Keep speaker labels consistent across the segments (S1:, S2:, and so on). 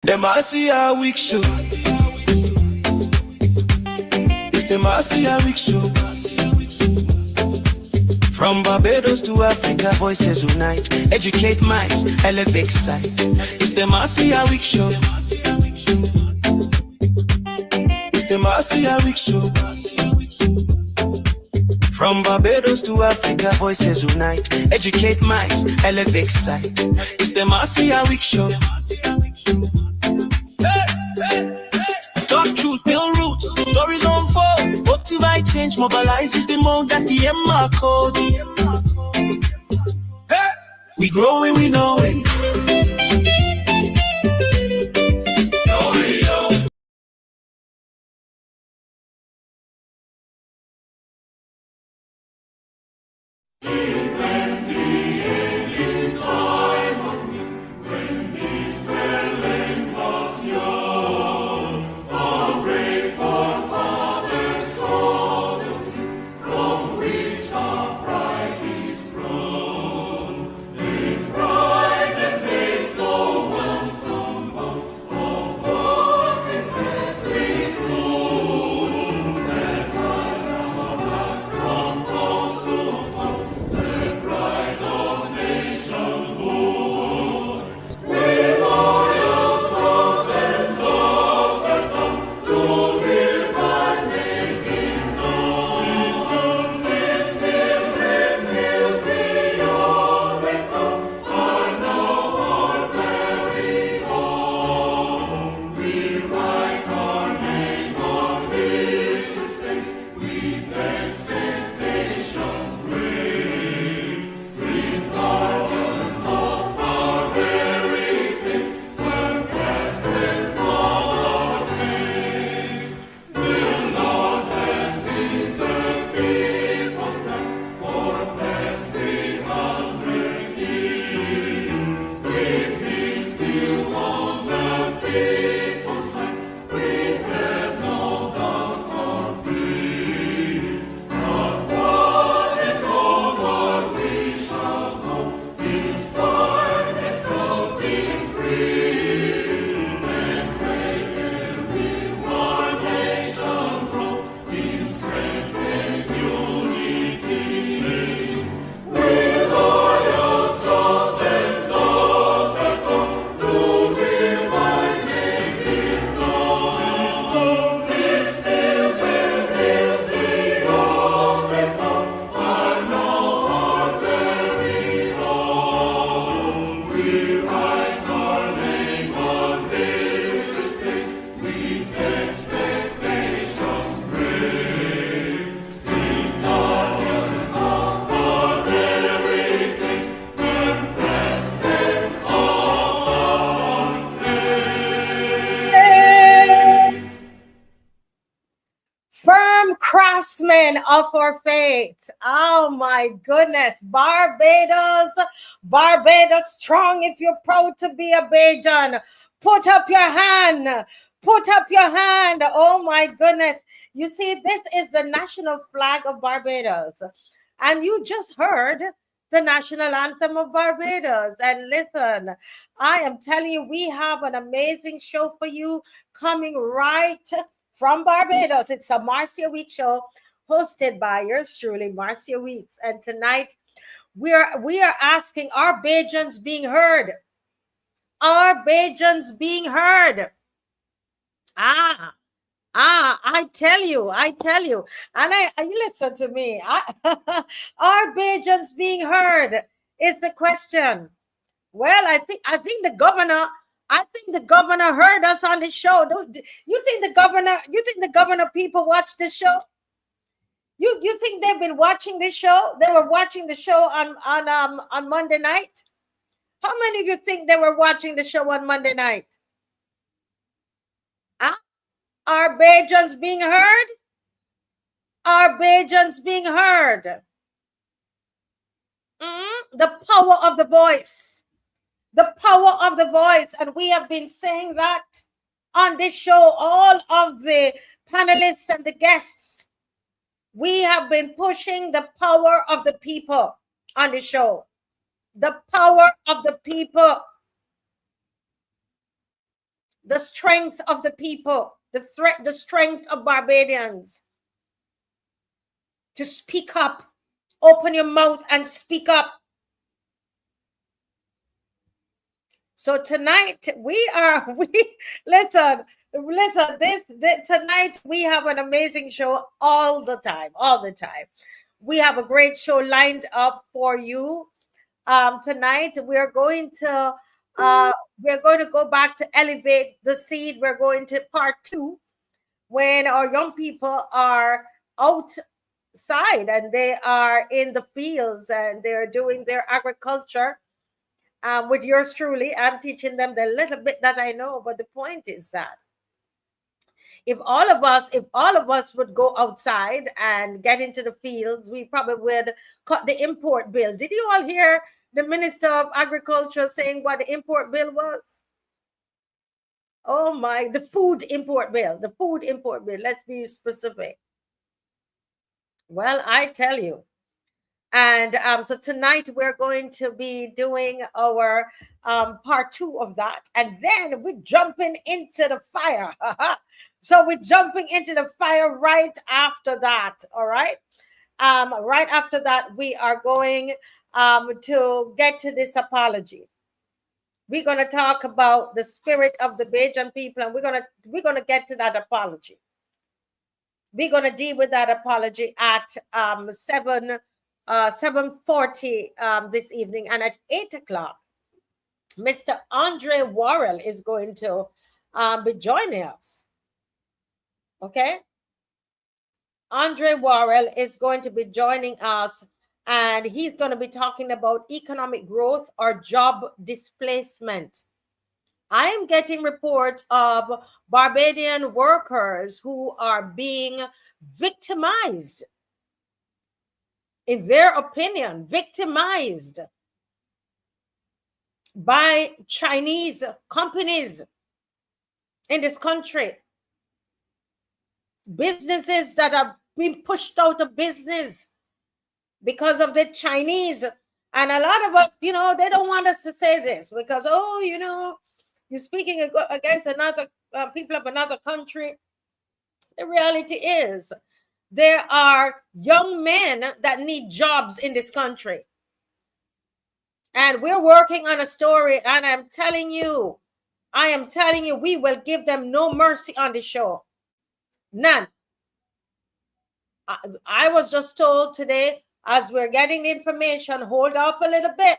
S1: The Marcia Weekes Show. It's the Marcia Weekes Show. From Barbados to Africa, voices unite. Educate minds, elevate sight. It's the Marcia Weekes Show. It's the Marcia Weekes Show. From Barbados to Africa, voices unite. Educate minds, elevate sight. It's the Marcia Weekes Show. Talk truth, build roots, stories unfold. Motivate change, mobilizes the mode, that's the MR code. Hey, we growing, we know it.
S2: Craftsmen of our faith. Oh my goodness. Barbados strong. If you're proud to be a Bajan, put up your hand. Put up your hand. Oh my goodness. You see, this is the national flag of Barbados. And you just heard the national anthem of Barbados. And listen, I am telling you, we have an amazing show for you coming right from Barbados. It's a Marcia Weekes Show hosted by yours truly, Marcia Weekes. And tonight we are asking, are Bajans being heard? Are Bajans being heard? I tell you. And you listen to me. Are Bajans being heard? Is the question. Well, I think the governor heard us on the show. You think the governor people watch the show? You think they've been watching this show? They were watching the show on Monday night? How many of you think they were watching the show on Monday night? Are Bajans being heard? Are Bajans being heard? The power of the voice. The power of the voice. And we have been saying that on this show, all of the panelists and the guests. We have been pushing the power of the people on the show. The power of the people. the strength of the people, the strength of Barbadians to speak up. Open your mouth and speak up. So tonight listen, tonight we have an amazing show all the time. We have a great show lined up for you. Tonight we're going to go back to elevate the seed. We're going to part 2 when our young people are outside and they are in the fields and they're doing their agriculture. With yours truly, I'm teaching them the little bit that I know. But the point is that if all of us would go outside and get into the fields, we probably would cut the import bill. Did you all hear the Minister of Agriculture saying what the import bill was? Oh my, the food import bill. Let's be specific. Well, I tell you. And so tonight we're going to be doing our part 2 of that. And then we're jumping into the fire. So we're jumping into the fire right after that. All right. Right after that, we are going to get to this apology. We're going to talk about the spirit of the Bajan people, and we're gonna get to that apology. We're going to deal with that apology at 7:40 this evening, and at 8 o'clock, Mr. Andre Worrell is going to be joining us. Okay, Andre Worrell is going to be joining us, and he's going to be talking about economic growth or job displacement. I am getting reports of Barbadian workers who are being victimized. In their opinion, victimized by Chinese companies in this country. Businesses that are being pushed out of business because of the Chinese. And a lot of us, they don't want us to say this because, you're speaking against another people of another country. The reality is, there are young men that need jobs in this country. And we're working on a story, and I am telling you, we will give them no mercy on the show. None. I was just told today, as we're getting the information, hold off a little bit.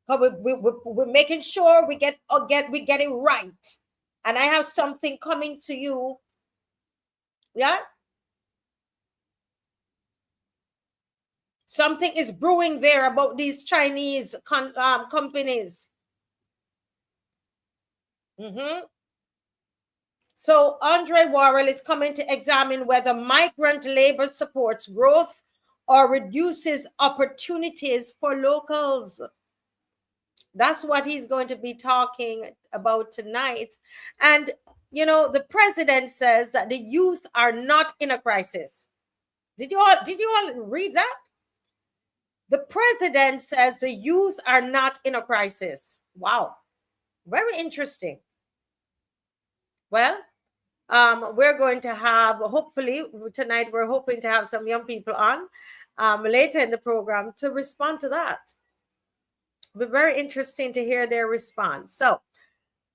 S2: Because we're making sure we get it right. And I have something coming to you. Yeah? Something is brewing there about these Chinese companies. So Andre Worrell is coming to examine whether migrant labor supports growth or reduces opportunities for locals. That's what he's going to be talking about tonight. And, the president says that the youth are not in a crisis. Did you all read that? The president says the youth are not in a crisis. Wow. Very interesting. Well, we're going to have, hopefully, tonight we're hoping to have some young people on later in the program to respond to that. It'll be very interesting to hear their response. So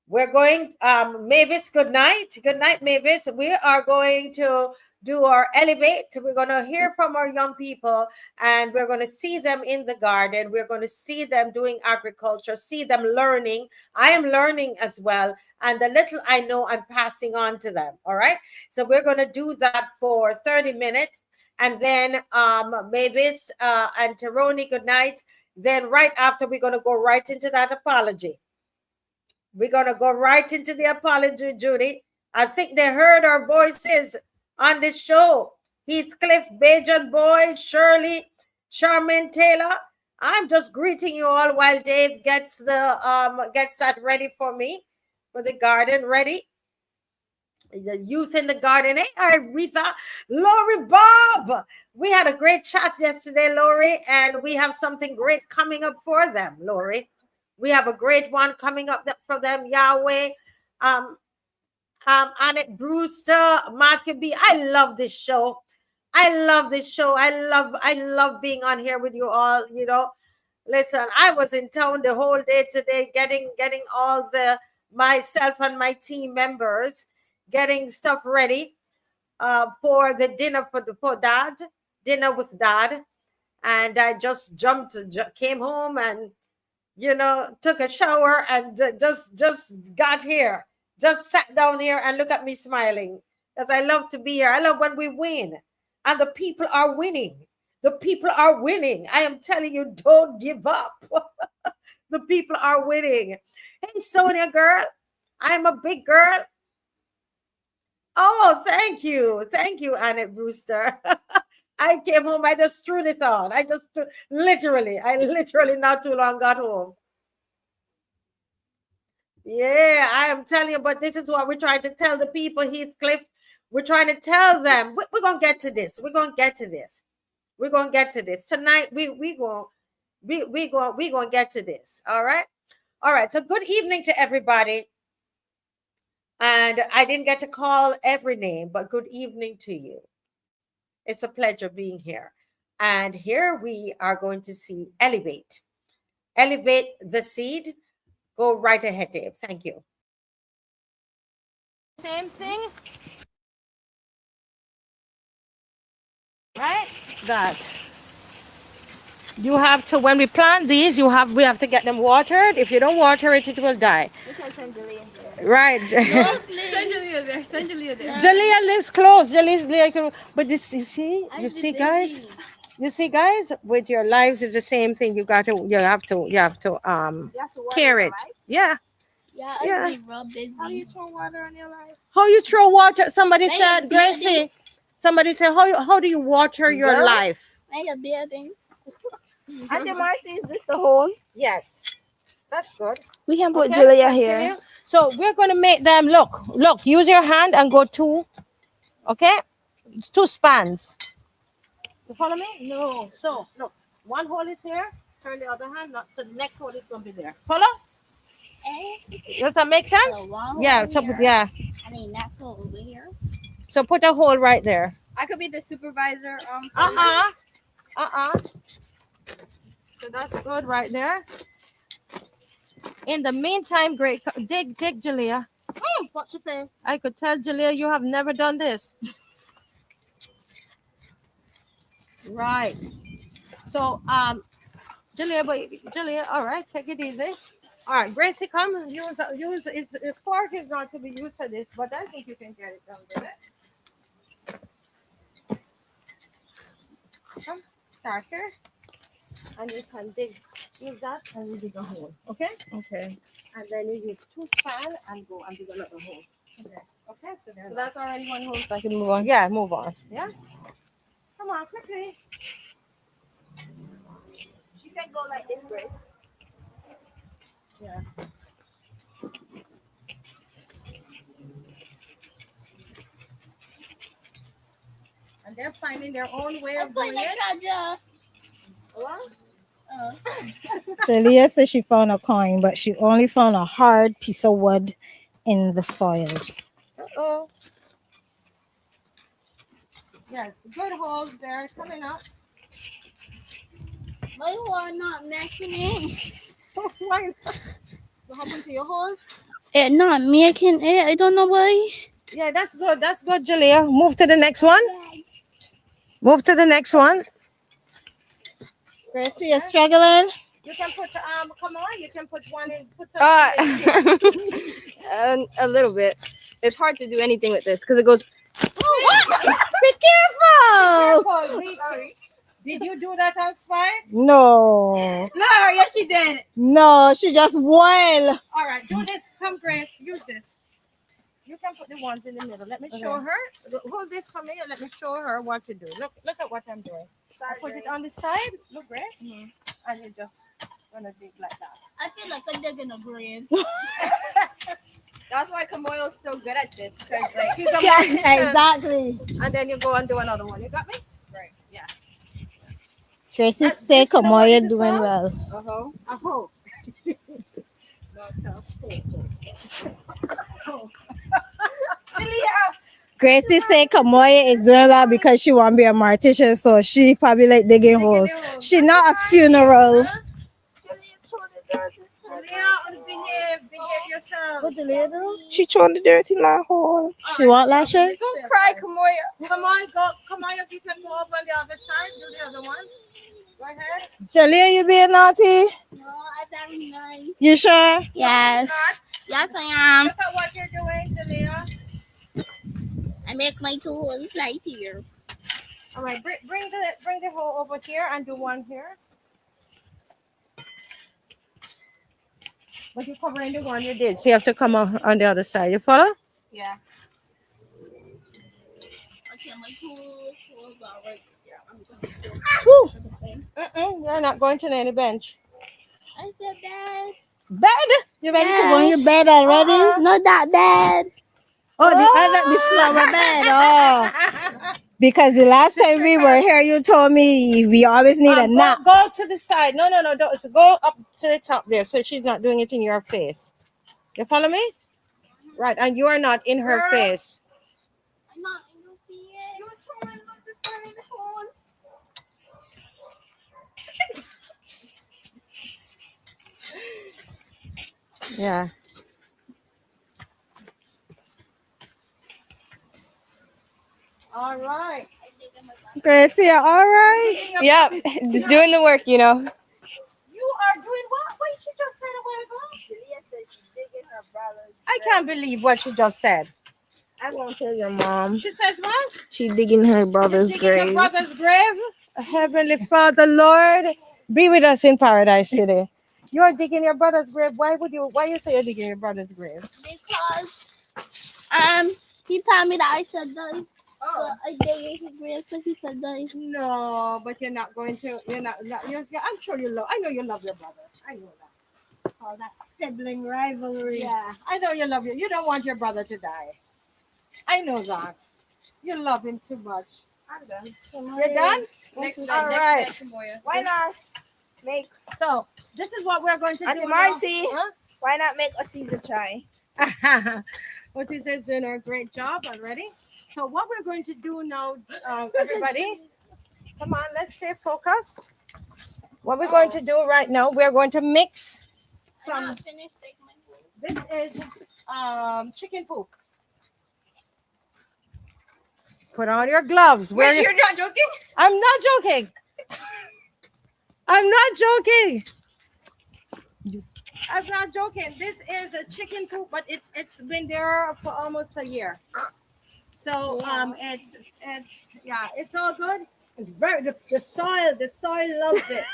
S2: we're going, Mavis, good night. Good night, Mavis. We are going to do our elevate. We're going to hear from our young people, and we're going to see them in the garden. We're going to see them doing agriculture, see them learning. I am learning as well. And the little I know, I'm passing on to them. All right. So we're going to do that for 30 minutes. And then Mavis and Teroni, good night. Then right after, we're going to go right into that apology. We're going to go right into the apology, Judy. I think they heard our voices on this show. Heathcliff, Bajan Boy, Shirley, Charmaine Taylor. I'm just greeting you all while Dave gets that ready for me, for the garden ready. The youth in the garden. Hey, Aretha, Lori, Bob. We had a great chat yesterday, Lori, and we have something great coming up for them, Lori. We have a great one coming up for them, Yahweh. Um, Annette Brewster, Matthew B. I love this show. I love this show. I love being on here with you all. You know, listen, I was in town the whole day today, getting all the myself and my team members getting stuff ready for the dinner for dad, dinner with dad. And I just came home and took a shower and just got here, just sat down here and look at me smiling because I love to be here. I love when we win and the people are winning. The people are winning. I am telling you, don't give up. The people are winning. Hey, Sonia girl, I'm a big girl. Oh, thank you. Thank you, Annette Brewster. I came home. I just threw this on. I literally not too long got home. Yeah, I am telling you, but this is what we're trying to tell the people, Heathcliff. We're trying to tell them. We're going to get to this. We're going to get to this. We're going to get to this. Tonight, we're going to get to this. All right? All right. So good evening to everybody. And I didn't get to call every name, but good evening to you. It's a pleasure being here. And here we are going to see Elevate. Elevate the Seed. Go right ahead, Dave. Thank you. Same thing. Right? That. You have to, when we plant these, we have to get them watered. If you don't water it, it will die.
S3: You can send Jalea there.
S2: Right.
S3: Send Jalea there. Send Jalea there.
S2: Jalea lives close. But this, you see, guys. You see, guys, with your lives is the same thing. You have to care it.
S3: Right?
S2: Yeah.
S3: Yeah. Real busy. How do you throw water on your life?
S2: How you throw water? Somebody said, Gracie. Somebody said, how do you water your life?
S3: Make a building. Auntie Marcy, is this the hole?
S2: Yes. That's good.
S3: We can put Jalea here.
S2: So we're going to make them, look, use your hand and go two, okay? It's 2 spans. You follow me? No. So, look, one hole is here, turn the other hand, so the next hole is going to be there. Follow? Does that make sense?
S3: So
S2: Yeah. So, yeah.
S3: I mean, that's hole over here.
S2: So put a hole right there.
S3: I could be the supervisor.
S2: So that's good right there. In the meantime, great. Dig, Jalea.
S3: Watch your face.
S2: I could tell, Jalea, you have never done this. Right. So, Jalea, all right, take it easy. All right, Gracie, come. Use. It's fork is not to be used for this, but I think you can get it done with it. Come, start here. And you can use that and you dig a hole. Okay?
S3: Okay.
S2: And then you use 2 span and go and dig another hole. Okay, so
S3: that's already one hole, so I can move on.
S2: Yeah, move on. Yeah. Come on, quickly.
S3: She said go like this, Grace.
S2: Yeah. And they're finding their own way of doing it.
S4: Jalea says she found a coin, but she only found a hard piece of wood in the soil.
S2: Uh-oh. Yes, good holes there coming up.
S3: Why you are not making it?
S2: Why? What happened to your hole?
S3: It not making it. I don't know why.
S2: Yeah, that's good. That's good, Jalea. Move to the next one. Move to the next one.
S4: Gracie, you're struggling?
S2: You can put come on, you can put one in, put something in
S5: A little bit. It's hard to do anything with this because it goes.
S4: Be careful!
S2: Did you do that on spite?
S4: No.
S5: No, yes, she did.
S4: No, she just well.
S2: All right, do this. Come, Grace, use this. You can put the ones in the middle. Let me show her. Hold this for me and let me show her what to do. Look at what I'm doing. I put it on the side. Look, Grace. And you're just gonna dig like that.
S3: I feel like I'm digging a grave.
S5: That's why Kamoyo's so good at this. Because like
S2: She's a
S4: Yeah,
S2: magician.
S4: exactly.
S2: And then you go and do another one. You got me?
S5: right.
S2: Yeah.
S4: Gracie
S2: That's-
S4: say,
S2: you know
S4: come
S2: what
S4: on, you're
S2: this is
S4: doing
S2: called?
S4: well.
S2: A hoe. Not a hoe.
S4: Gracie say Kamoya is doing that because she want to be a mortician, so she probably like digging holes. She not a funeral.
S2: Behave yourself.
S3: What the little? She throwing the dirt in my hole.
S4: She want lashes?
S5: Don't cry, Kamoya.
S2: Come on, if you can go up on the other side, do the other one. Go ahead.
S4: Jalea, you being naughty?
S6: No, I very nice.
S4: You sure?
S6: Yes. Yes, I am.
S2: Look at what you're doing, Jalea.
S6: I make my tools right here.
S2: All right, bring the hole over here and do one here. But you're covering the one you did, so you have to come on the other side. You follow?
S5: Yeah.
S6: Okay, my tools are right here. I'm going to
S2: You're not going to any bench.
S6: I said bed.
S4: Bed? You ready to go in your bed already?
S6: Not that bad.
S4: Oh, the flower bed. Oh. Because the last time we were here, you told me we always need a nap.
S2: Go to the side. No. Don't. So go up to the top there, so she's not doing it in your face. You follow me? Right, and you are not in her face.
S6: I'm not in your bed. You're trying to look this way in the hole.
S2: Yeah. All right.
S4: Gracie, all right?
S5: Yep. Just doing the work, you know.
S2: You are doing what? What she just said a while ago? I can't believe what she just said.
S3: I'm gonna tell your mom.
S2: She said what?
S3: She digging her brother's
S2: Digging your
S3: grave.
S2: brother's grave. Heavenly Father, Lord, be with us in paradise today. You're digging your brother's grave. Why you say you're digging your brother's grave?
S6: Because he told me that I should die.
S5: Oh.
S6: So I gave his grave so he could die.
S2: No, but you're not going to. I'm sure you love. I know you love your brother. I know that. Oh, that sibling rivalry. Yeah, I know you love you. You don't want your brother to die. I know that. You love him too much.
S5: I'm done.
S2: You're done?
S5: Next
S2: All
S5: day,
S2: right.
S5: next day, Kamoya.
S3: Why not make
S2: So this is what we're going to
S3: Auntie
S2: do.
S3: Marcy?
S2: Now.
S3: why not make Otiza try?
S2: Huh? Otis is doing a great job already. So what we're going to do now, everybody, come on, let's stay focused. What we're going to do right now, we're going to mix
S6: I'm
S2: some.
S6: not finished taking my food.
S2: This is chicken poop. Put on your gloves.
S5: Wait, you're not joking?
S2: I'm not joking. I'm not joking. I'm not joking. This is a chicken poop, but it's been there for almost a year. So it's all good. It's very the soil loves it.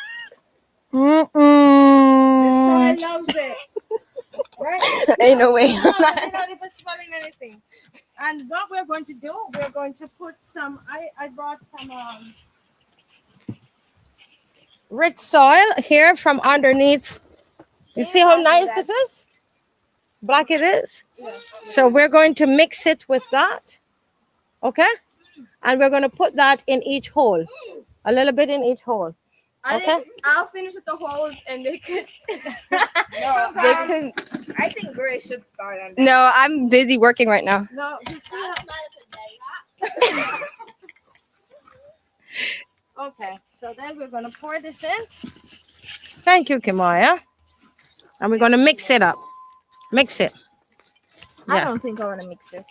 S2: The soil loves it. Right?
S5: Ain't no way.
S2: No, you're not even smelling anything. And what we're going to do, we're going to put some. I brought some rich soil here from underneath. You see how nice this is? Black it is. So we're going to mix it with that. Okay? And we're going to put that in each hole. A little bit in each hole.
S5: I
S2: Okay.
S5: think I'll finish with the holes and they could.
S3: No,
S5: They could.
S3: I think Grace should start on that.
S5: No, I'm busy working right now.
S2: No, you see how,
S6: That's not a good day.
S2: okay, so then we're going to pour this in. Thank you, Kimoya. And we're going to mix it up. Mix it.
S3: I
S2: Yeah,
S3: don't think I want to mix this.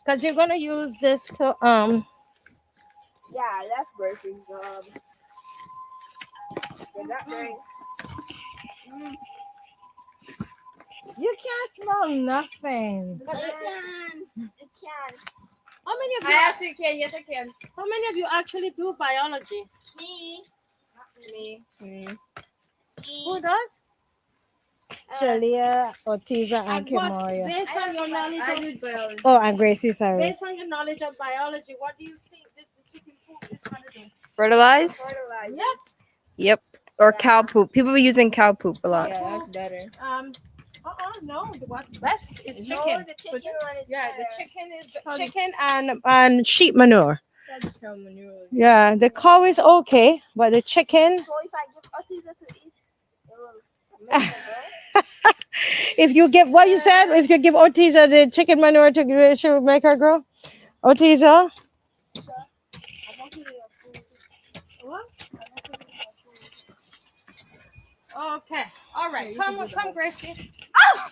S2: because you're going to use this to
S3: Yeah, that's Grace's job. So that brings.
S4: You can't smell nothing.
S6: It can.
S2: how many of
S5: I
S2: you
S5: actually can. Yes, I can.
S2: how many of you actually do biology?
S6: Me.
S5: Me.
S2: Who does?
S4: Jalea, Otiza, and
S2: And what,
S4: Kimoya.
S2: based on your knowledge
S5: I
S2: of,
S5: do biology.
S4: Oh, and Gracie, sorry.
S2: based on your knowledge of biology, what do you think that the chicken poop is going to do?
S5: Fertilize?
S3: Fertilizer.
S2: Yep.
S5: Yep. Or cow poop. People be using cow poop a lot.
S3: Yeah, that's better.
S2: No. What's best is
S3: No,
S2: chicken.
S3: the chicken one is
S2: Yeah,
S3: better.
S2: the chicken is chicken and sheep manure.
S3: That's cow manure.
S2: Yeah, the cow is okay, but the chicken.
S6: So if I give Otiza to eat, it will
S2: If you give what you said, if you give Otiza the chicken manure to she will make her grow. Otiza. Okay. All right. Come, Gracie.
S5: Oh!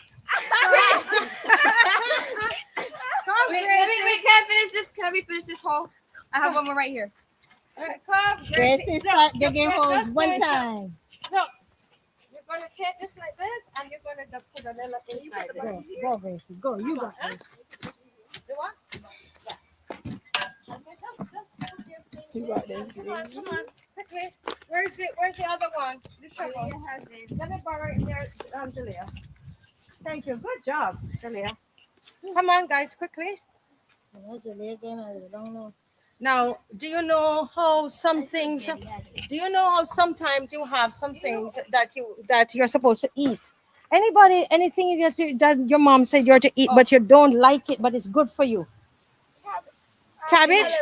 S2: Come,
S5: Wait,
S2: Gracie.
S5: can I finish this? Can we finish this hole? I have one more right here.
S2: Come,
S4: Gracie,
S2: Gracie.
S4: start
S2: Look,
S4: digging
S2: you're
S4: holes
S2: just
S4: one
S2: going to-
S4: time.
S2: Look, you're going to take this like this, and you're going to just put a little inside it.
S4: Go, go, Gracie, go. You got it.
S2: You want?
S3: You got this.
S2: Come on, quickly. Where's the other one? The shovel. Let me borrow it there, Julia. Thank you. Good job, Julia. Come on, guys, quickly. Now, do you know how some things? Do you know how sometimes you have some things that you're supposed to eat? Anybody, anything that your mom said you're to eat, but you don't like it, but it's good for you? Cabbage,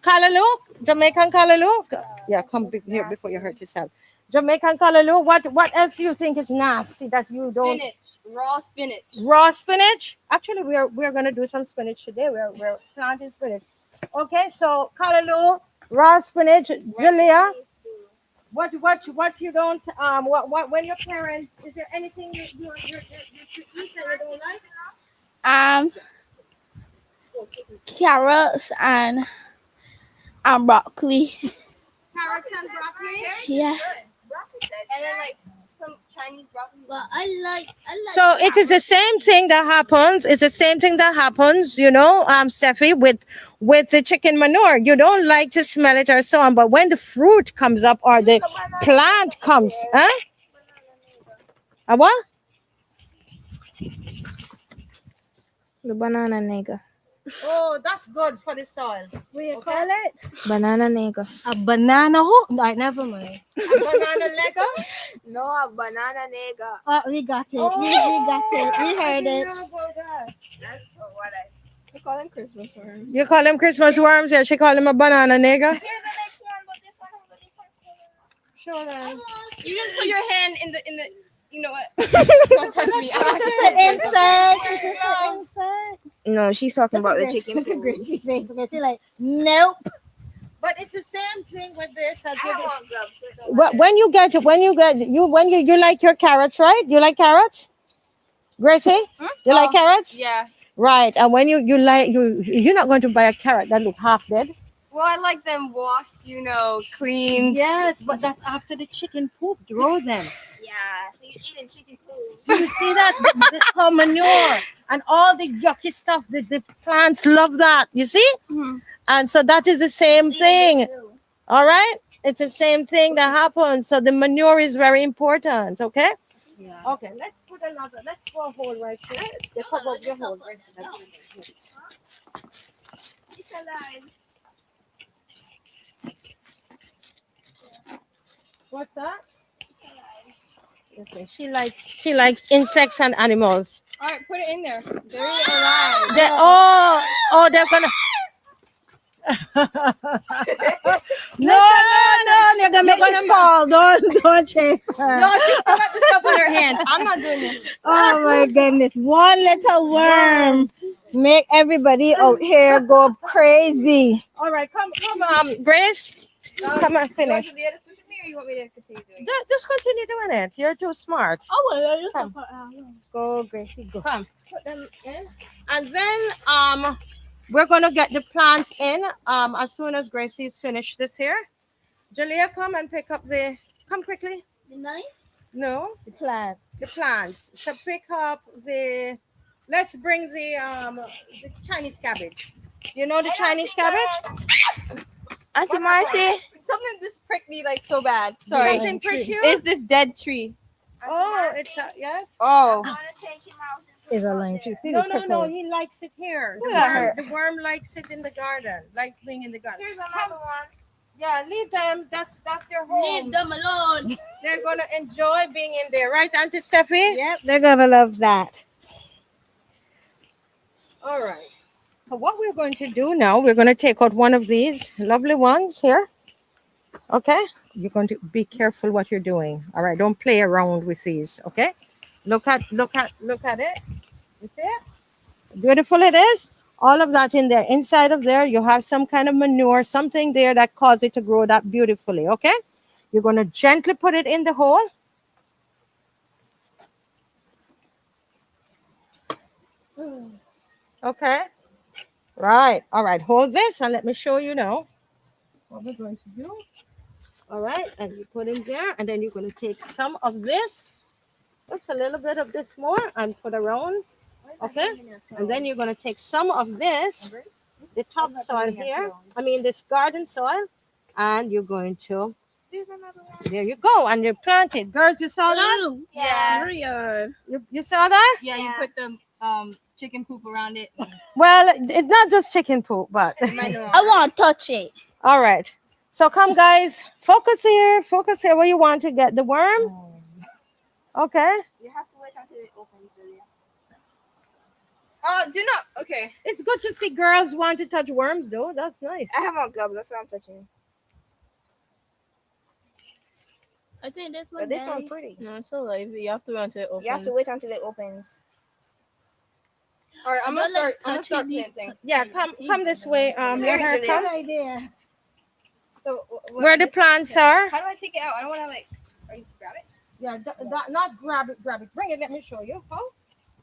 S2: callaloo, Jamaican callaloo. Yeah, come here before you hurt yourself. Jamaican callaloo. What else do you think is nasty that you don't?
S5: Spinach, raw spinach.
S2: Raw spinach. Actually, we're gonna do some spinach today. We're planting spinach. Okay, so callaloo, raw spinach. Julia, what you don't what when your parents, is there anything you eat that you don't like?
S6: Carrots and broccoli.
S2: Carrots and broccoli.
S6: Yeah.
S5: And then like some Chinese broccoli.
S6: Well, I like.
S2: So it is the same thing that happens. It's the same thing that happens, Steffi, with the chicken manure. You don't like to smell it or so on, but when the fruit comes up or the plant comes, A what?
S3: The banana nigger.
S2: Oh, that's good for the soil.
S4: What you call it?
S3: Banana nigger.
S4: A banana hook? No, never mind.
S2: Banana Lego?
S3: No, a banana nigger.
S4: We got it. We got it. We heard it.
S3: That's what I call them Christmas worms.
S2: You call them Christmas worms? Yeah, she call them a banana nigga.
S3: Here's the next one, but this one has a different color.
S2: Sure.
S5: You just put your hand in the. You know what? Don't touch me. I'm actually
S4: Inside.
S3: No, she's talking about the chicken.
S4: Look at Gracie face. Gracie like, nope.
S2: But it's the same thing with this.
S3: I don't want gloves. So it don't
S2: When you like your carrots, right? You like carrots, Gracie? You like carrots?
S5: Yeah.
S2: Right. And when you're not going to buy a carrot that look half dead.
S5: Well, I like them washed, clean.
S2: Yes, but that's after the chicken poop grows them.
S5: Yeah. So you're eating chicken food.
S2: Do you see that? The whole manure and all the yucky stuff. The plants love that. You see?
S5: Mm-hmm.
S2: And so that is the same thing. All right? It's the same thing that happens. So the manure is very important. Okay?
S4: Yeah.
S2: Okay, let's put a hole right here. The cover of your hole right here.
S3: It's alive.
S2: What's that? Okay, she likes insects and animals.
S5: All right, put it in there. They're alive.
S2: They're gonna. no, they're gonna make them fall. Don't chase her.
S5: No, she got the stuff in her hands. I'm not doing this.
S4: Oh my goodness. One little worm make everybody out here go crazy.
S2: All right, come, Grace. Come on, finish.
S5: You want Julia to switch with me, or you want me to continue doing it?
S2: Just continue doing it. You're too smart.
S4: Go, Gracie, go.
S2: Come, put them in, and then we're gonna get the plants in as soon as Gracie's finished this here. Julia, come and pick up come quickly.
S6: The knife?
S2: No,
S4: The plants.
S2: the plants. So pick up let's bring the Chinese cabbage. You know the Chinese cabbage?
S3: Auntie Marcy.
S5: Something just pricked me like so bad. Sorry.
S2: Something pretty.
S5: It's this dead tree.
S2: Oh, it's yes.
S5: Oh.
S3: I want to take him out.
S4: Is a lime tree. See
S2: No,
S4: the
S2: no,
S4: prickle?
S2: he likes it here.
S5: Look at her.
S2: The worm likes it in the garden. Likes being in the garden.
S3: Here's another one.
S2: Yeah, leave them. That's your home.
S6: Leave them alone.
S2: They're gonna enjoy being in there, right, Auntie Steffi?
S4: Yep, they're gonna love that.
S2: All right. So what we're going to do now, we're going to take out one of these lovely ones here. Okay. you're going to be careful what you're doing. All right, don't play around with these. Okay, look at it. You see it? Beautiful it is. All of that in there. Inside of there, you have some kind of manure, something there that caused it to grow that beautifully. Okay, you're going to gently put it in the hole. Okay. Right. All right. Hold this and let me show you now what we're going to do. All right. And you put in there, and then you're going to take some of this, just a little bit of this more, and put around. Okay. And then you're going to take some of this, the topsoil here, this garden soil, and you're going to, there you go, and you plant it. Girls, you saw that?
S5: Yeah.
S2: You saw that?
S5: Yeah, you put the chicken poop around it.
S2: Well, it's not just chicken poop, but
S3: I want to touch it.
S2: all right. So come, guys, focus here where you want to get the worm. Okay.
S3: You have to wait until it opens.
S5: Do not. Okay.
S2: It's good to see girls want to touch worms, though. That's nice.
S3: I have on gloves. That's what I'm touching.
S6: I think this one.
S3: But this one's pretty.
S6: No, it's alive. You have to wait until it opens.
S3: You have to wait until it opens.
S5: All right, I'm gonna start
S6: touching these-
S5: planting.
S2: Yeah, come this way. Let her come.
S4: idea.
S5: So
S2: Where the plants are.
S5: How do I take it out? I don't want to or just grab it.
S2: Yeah, not grab it. Bring it. Let me show you. How?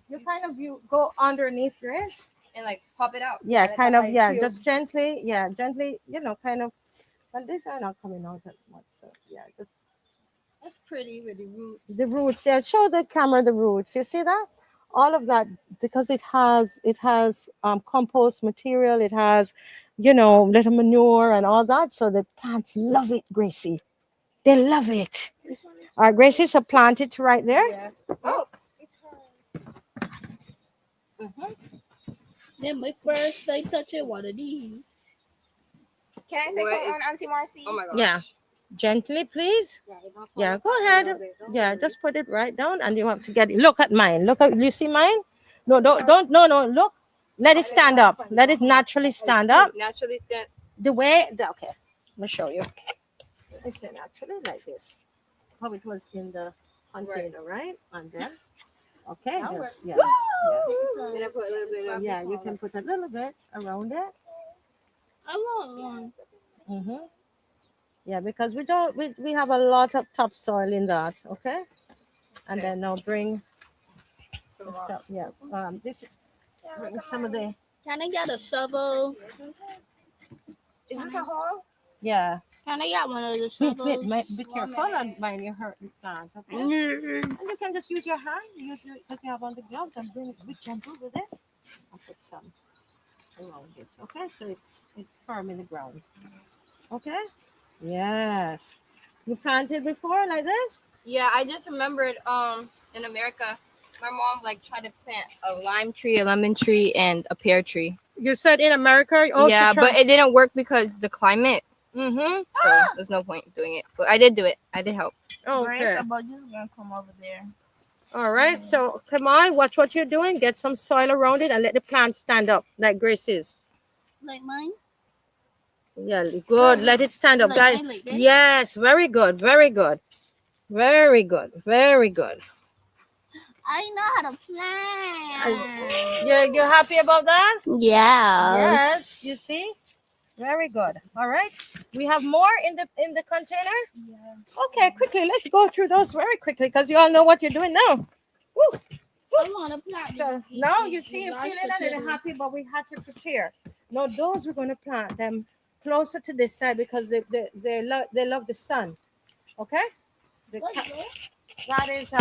S2: You go underneath yours.
S5: And pop it out.
S2: Yeah, kind of. Yeah, just gently. Yeah, gently. Kind of. But these are not coming out as much. So yeah, just.
S6: That's pretty with the roots.
S2: The roots. Yeah, show the camera the roots. You see that? All of that, because it has compost material. It has, little manure and all that. So the plants love it, Gracie. They love it. All right, Gracie, so plant it right there.
S5: Yeah. Oh.
S6: Then my first I touch it, one of these.
S3: Can I take
S5: What
S3: one on Auntie Marcy?
S5: Oh my gosh.
S2: Yeah. Gently, please. Yeah, go ahead. Yeah, just put it right down, and you have to get it. Look at mine. You see mine? No, don't. No. Look. Let it stand up. Let it naturally stand up.
S5: Naturally stand.
S2: Okay. Let me show you. I say naturally like this. How it was in the container, right? And then, okay. Yeah.
S5: Then I put a little bit of.
S2: Yeah, you can put a little bit around it.
S6: I want one.
S2: Mm-hmm. Yeah, because we have a lot of topsoil in that, okay? And then now bring the stuff. Yeah, this some of the.
S6: Can I get a shovel?
S3: Is this a hole?
S2: Yeah.
S6: Can I get one of the shovels?
S2: Be careful and mind you hurt the plants, okay? And you can just use your hand, what you have on the gloves, and bring it gentle with it, and put some around it. Okay, so it's firm in the ground. Okay. Yes. You planted before like this?
S5: Yeah, I just remembered. In America, my mom tried to plant a lime tree, a lemon tree, and a pear tree.
S2: You said in America.
S5: Yeah, but it didn't work because the climate.
S2: Mm-hmm.
S5: So there's no point doing it. But I did do it. I did help.
S2: Okay.
S6: About this gonna come over there.
S2: All right. So come on, watch what you're doing. Get some soil around it and let the plant stand up like Grace is.
S6: Like mine?
S2: Yeah, good. Let it stand up, guys.
S6: Like this?
S2: Yes, very good. Very good. Very good. Very good.
S6: I know how to plant.
S2: You're happy about that?
S6: Yeah.
S2: Yes. You see? Very good. All right. We have more in the container. Yeah. Okay, quickly. Let's go through those very quickly because you all know what you're doing now. Woo.
S6: I want to plant.
S2: So now you see you're feeling a little happy, but we had to prepare. Now those we're going to plant them closer to this side because they love the sun. Okay. That is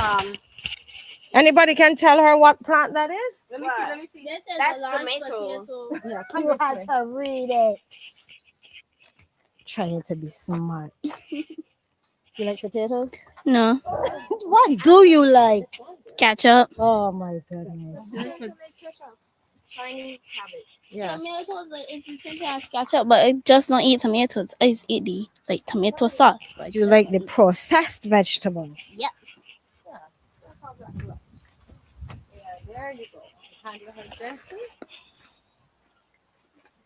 S2: Anybody can tell her what plant that is?
S5: Let me see.
S3: That's tomato.
S2: Yeah,
S4: You had to read it. Trying to be smart. You like potatoes?
S6: No.
S4: What do you like?
S6: Ketchup.
S4: Oh my goodness.
S5: Chinese cabbage.
S2: Yeah.
S6: Tomatoes, it's the same thing as ketchup, but I just don't eat tomatoes. I just eat the tomato sauce. But
S4: You like the processed vegetable?
S6: yeah.
S2: There you go. Handle her gently.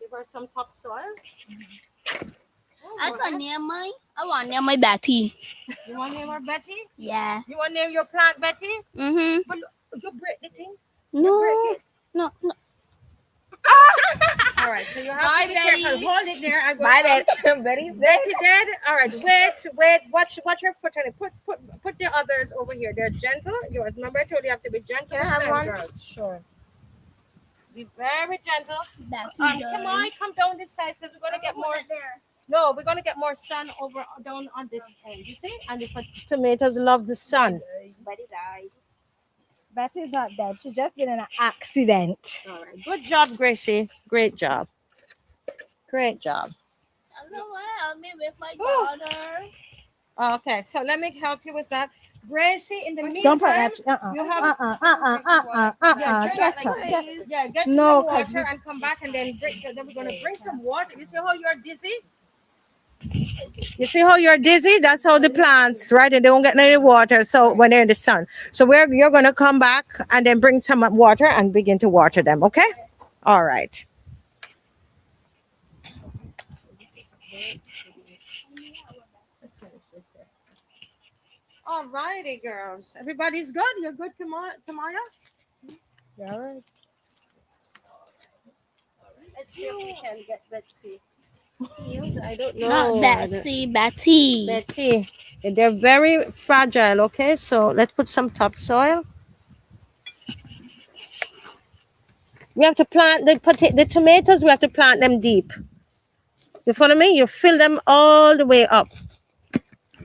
S2: Give her some topsoil.
S6: I want to name my Betty.
S2: You want to name her Betty?
S6: Yeah.
S2: You want to name your plant Betty?
S6: Mm-hmm.
S2: But you break the thing.
S6: No. No.
S2: All right, so you have
S5: Bye,
S2: to be
S5: Betty.
S2: careful. Hold it there. I'm
S3: Bye,
S2: going
S3: Betty's
S2: Betty dead. All right, wait. Watch your foot on it. Put the others over here. They're gentle. You remember I told you have to be gentle.
S3: Can I have
S2: with them,
S3: one?
S2: girls. Sure. Be very gentle.
S6: Betty.
S2: Come on, come down this side because we're gonna get more. No, we're gonna get more sun over down on this end. You see? And the tomatoes love the sun.
S3: Betty died.
S4: Betty's not dead. She just been in an accident.
S2: All right. Good job, Gracie. Great job. Great job.
S6: I don't know why I'm with my daughter.
S2: Okay, so let me help you with that. Gracie, in the meantime,
S4: Don't put that.
S2: you have get
S4: No,
S2: some
S4: 'cause
S2: water and come back and then then we're gonna bring some water. You see how you're dizzy? You see how you're dizzy? That's how the plants, right? And they won't get any water. So when they're in the sun. So you're gonna come back and then bring some water and begin to water them, okay? All right. All righty, girls. Everybody's good. You're good, Kamaya? You all right? Let's see if we can get Betsy healed. I don't know.
S6: Not Betsy, Betty.
S2: Betty. They're very fragile, okay? So let's put some topsoil. We have to plant the tomatoes, we have to plant them deep. You follow me? You fill them all the way up.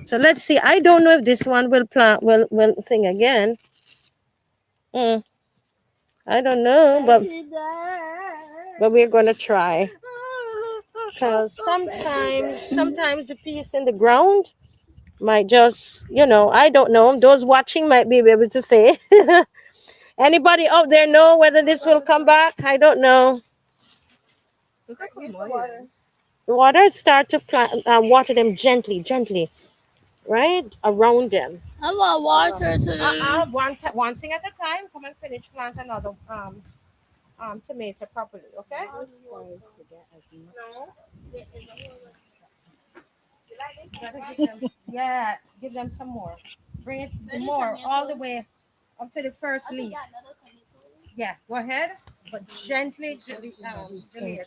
S2: So let's see. I don't know if this one will thing again. I don't know, but we're gonna try. Because sometimes the piece in the ground might just, I don't know. Those watching might be able to say. Anybody out there know whether this will come back? I don't know. The water start to water them gently, right around them.
S6: I want water to
S2: One thing at a time. Come and finish plant another tomato properly, okay? No. Yes, give them some more. Bring it more all the way up to the first leaf. Yeah, go ahead, but gently, Julia. Very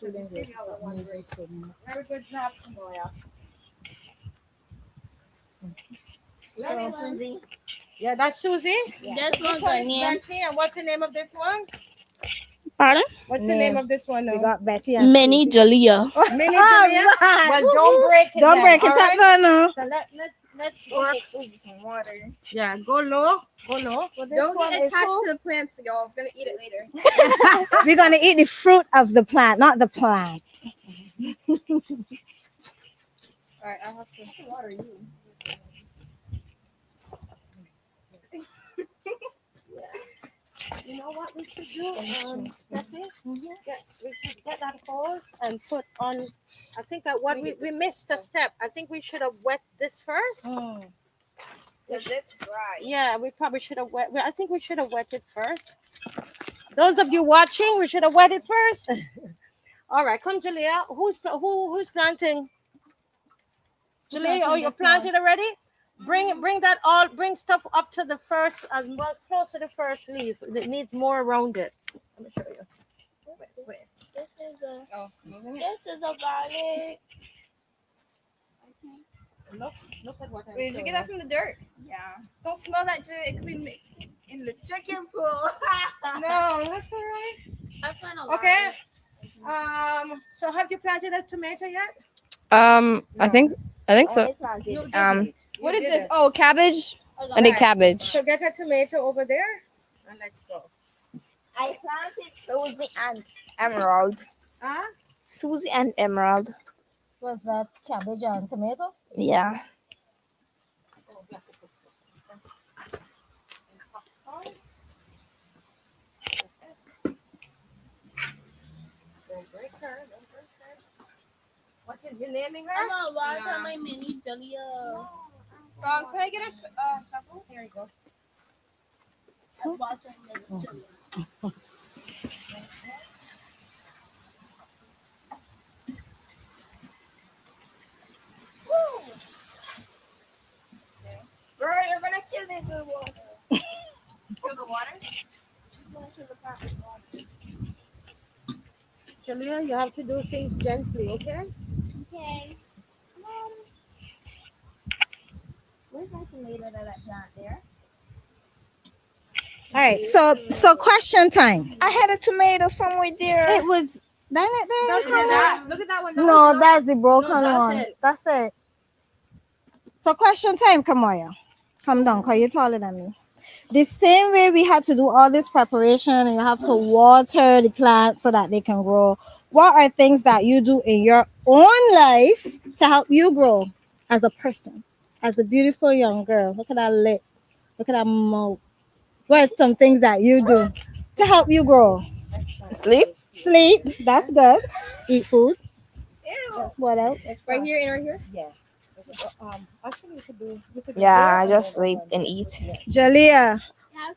S2: good job, Moya.
S3: Susie.
S2: Yeah, that's Susie.
S6: This one's
S2: This one
S6: my
S2: is
S6: name.
S2: Betty, and what's the name of this one?
S6: Pardon?
S2: What's the name of this one?
S4: We
S2: Now?
S4: got Betty and
S6: Mini Jalea.
S2: Mini
S4: All
S2: Julia.
S4: right.
S2: Well, don't break it.
S4: Don't
S2: then,
S4: break it
S2: all
S4: up,
S2: right?
S4: no.
S2: So let's work.
S3: Some water.
S2: Yeah, go low. Well,
S5: Don't get attached to the plants, y'all. We're gonna eat it later.
S4: We're gonna eat the fruit of the plant, not the plant.
S5: All right, I have to water you.
S2: You know what we should do, Stephanie? We should get that hose and put on. I think that we missed a step. I think we should have wet this first.
S3: Because it's dry.
S2: Yeah, we probably should have wet. I think we should have wet it first. Those of you watching, we should have wet it first. All right, come, Julia. Who's planting? Julia, oh, you planted already? Bring stuff up to the first, as well close to the first leaf. It needs more around it. Let me show you. Wait.
S6: This is a garlic.
S2: Look at what I
S5: Wait, did you get that from the dirt?
S3: Yeah.
S5: Don't smell that. It could be mixed in the chicken pool.
S2: No, that's all right.
S6: I found a
S2: Okay. So have you planted a tomato yet?
S5: I think so.
S2: You did.
S5: What
S2: You
S5: is
S2: did
S5: this?
S2: it.
S5: Oh, cabbage.
S6: garlic.
S5: I did cabbage.
S2: So get a tomato over there, and let's go.
S3: I planted Susie and Emerald.
S2: Huh?
S3: Susie and Emerald.
S4: Was that cabbage and tomato?
S3: Yeah.
S2: Don't break her. What is you naming her?
S6: I want water
S5: No.
S6: on my mini Jalea.
S5: Can I get a shovel?
S2: Here you go.
S6: I'm watering the Jalea.
S2: Shalia, you have to do things gently, okay?
S6: Okay. Where's my tomato that I plant there?
S4: All right. So question time.
S3: I had a tomato somewhere there.
S4: It was done it there.
S2: Look at that one.
S4: No, that's the broken
S2: No, that's
S4: one.
S2: it.
S4: That's it. So question time, Kamoya. Come down, cause you're taller than me. The same way we had to do all this preparation and you have to water the plants so that they can grow. What are things that you do in your own life to help you grow as a person, as a beautiful young girl? Look at that lip. Look at that mouth. What are some things that you do to help you grow?
S3: Sleep.
S4: Sleep. That's good. Eat food. What else?
S5: Right here and right here.
S2: Yeah. Actually, you could do
S3: Yeah, I
S2: both
S3: just
S2: of them.
S3: sleep and eat.
S4: Jalia,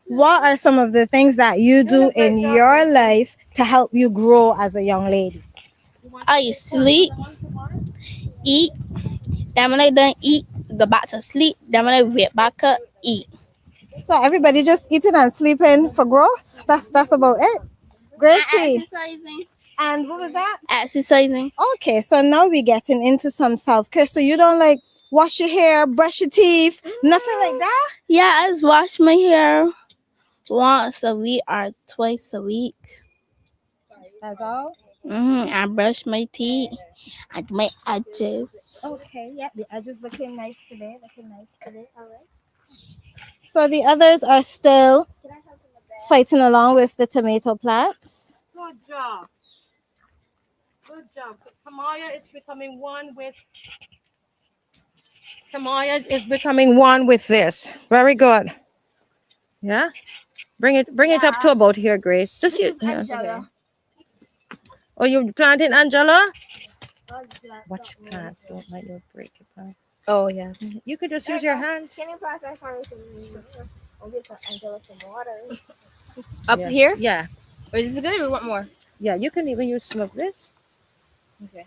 S4: what are some of the things that you do in your life to help you grow as a young lady?
S6: I sleep, eat. Then when I done eat, go back to sleep. Then when I wake back up, eat.
S4: So everybody just eating and sleeping for growth? That's about it. Gracie.
S6: Exercising.
S4: And what was that?
S6: Exercising.
S4: Okay, so now we're getting into some self-care. So you don't like wash your hair, brush your teeth, nothing like that?
S6: Yeah, I just wash my hair once a week or twice a week.
S4: That's all?
S6: I brush my teeth. I do my edges.
S4: Okay, yeah, the edges looking nice today. All right. So the others are still fighting along with the tomato plants.
S2: Good job. Good job. Kamaya is becoming one with this. Very good. Yeah. Bring it up to about here, Grace. Just you. Yeah.
S6: Angela.
S2: Oh, you planting Angela? Watch your plant. Don't let you break your plant.
S5: Oh yeah.
S2: You could just use your hands.
S3: Can you pass that for me? I'll get Angela some water.
S5: Up
S2: Yeah.
S5: here?
S2: Yeah.
S5: Or is this good or we want more?
S2: Yeah, you can even use some of this.
S5: Okay.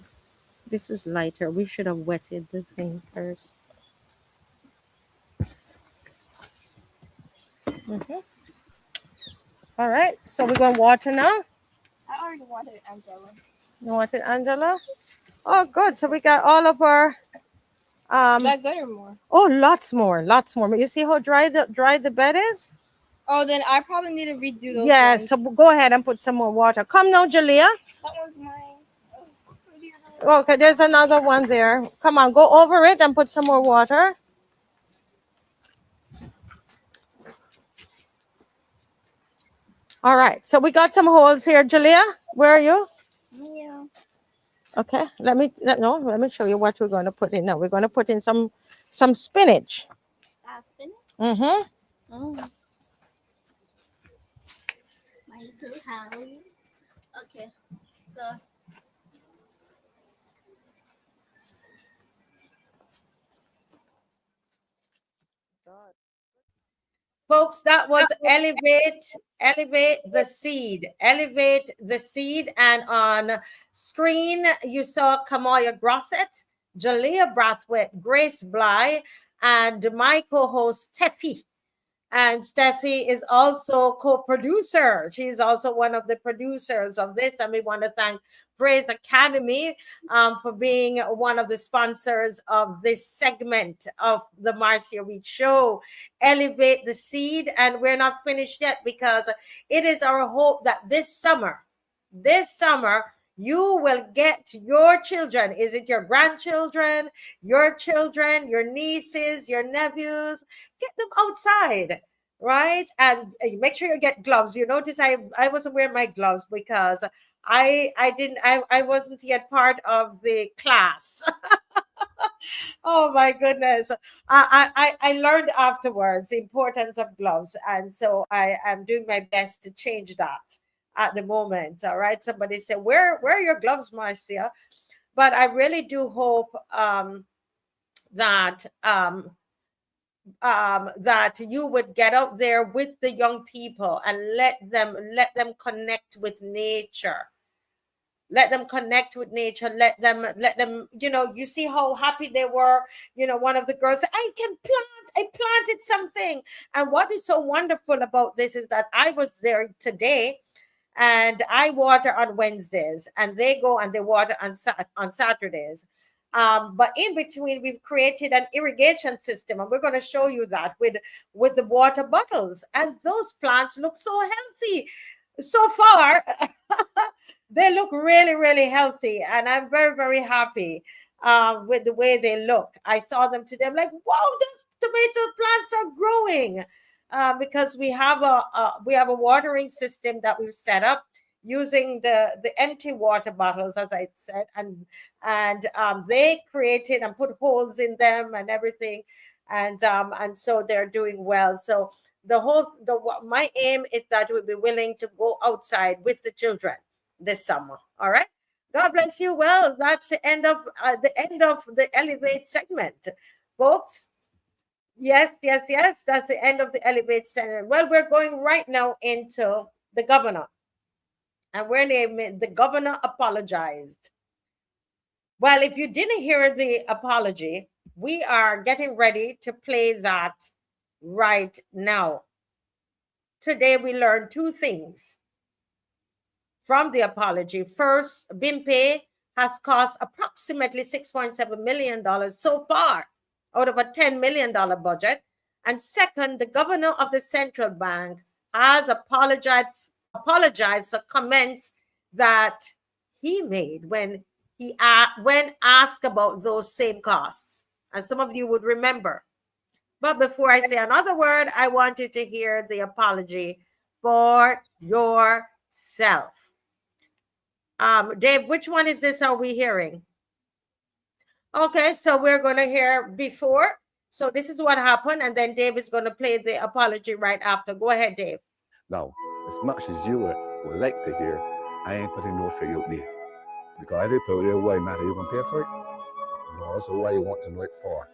S2: This is lighter. We should have wetted the thing first. All right, so we're going to water now.
S3: I already wanted Angela.
S2: You wanted Angela? Oh, good. So we got all of our
S5: Is that good or more?
S2: oh, lots more. But you see how dry the bed is?
S5: Oh, then I probably need to redo those.
S2: Yeah,
S5: ones.
S2: so go ahead and put some more water. Come now, Jalea.
S3: That one's mine.
S2: Okay, there's another one there. Come on, go over it and put some more water. All right, so we got some holes here. Jalea, where are you?
S6: Yeah.
S2: Okay, let me show you what we're going to put in now. We're going to put in some spinach.
S6: Spinach?
S2: Mm-hmm.
S6: Oh. My little house. Okay. So
S2: Folks, that was elevate the seed. Elevate the seed. And on screen, you saw Kamoya Grosset, Jalea Brathwaite, Grace Bly, and my co-host Steffi. And Steffi is also co-producer. She's also one of the producers of this. And we want to thank Praise Academy for being one of the sponsors of this segment of the Marcia Weekes Show, Elevate the Seed. And we're not finished yet because it is our hope that this summer, you will get your children. Is it your grandchildren, your children, your nieces, your nephews? Get them outside, right? And make sure you get gloves. You notice I wasn't wearing my gloves because I wasn't yet part of the class. Oh my goodness. I learned afterwards the importance of gloves. And so I am doing my best to change that at the moment. All right. Somebody said, where are your gloves, Marcia? But I really do hope that you would get out there with the young people and let them connect with nature. Let them connect with nature. Let them, you see how happy they were. One of the girls said, I planted something. And what is so wonderful about this is that I was there today and I water on Wednesdays, and they go and they water on Saturdays. But in between, we've created an irrigation system, and we're going to show you that with the water bottles. And those plants look so healthy. So far, they look really, really healthy, and I'm very, very happy with the way they look. I saw them today. I'm like, wow, those tomato plants are growing because we have a watering system that we've set up using the empty water bottles, as I said, and they created and put holes in them and everything, and so they're doing well. So my aim is that we'll be willing to go outside with the children this summer. All right. God bless you. Well, that's the end of the Elevate segment, folks. Yes. That's the end of the Elevate segment. Well, we're going right now into the governor. And we're naming the governor apologized. Well, if you didn't hear the apology, we are getting ready to play that right now. Today, we learned two things from the apology. First, BIMPE has cost approximately $6.7 million so far out of a $10 million budget. And second, the governor of the central bank has apologized for comments that he made when asked about those same costs. And some of you would remember. But before I say another word, I want you to hear the apology for yourself. Dave, which one is this are we hearing? Okay, so we're going to hear before. So this is what happened, and then Dave is going to play the apology right after. Go ahead, Dave.
S7: Now, as much as you would like to hear, I ain't putting no figure out there. Because if you put there, why matter you can pay for it? And also why you want to know it for.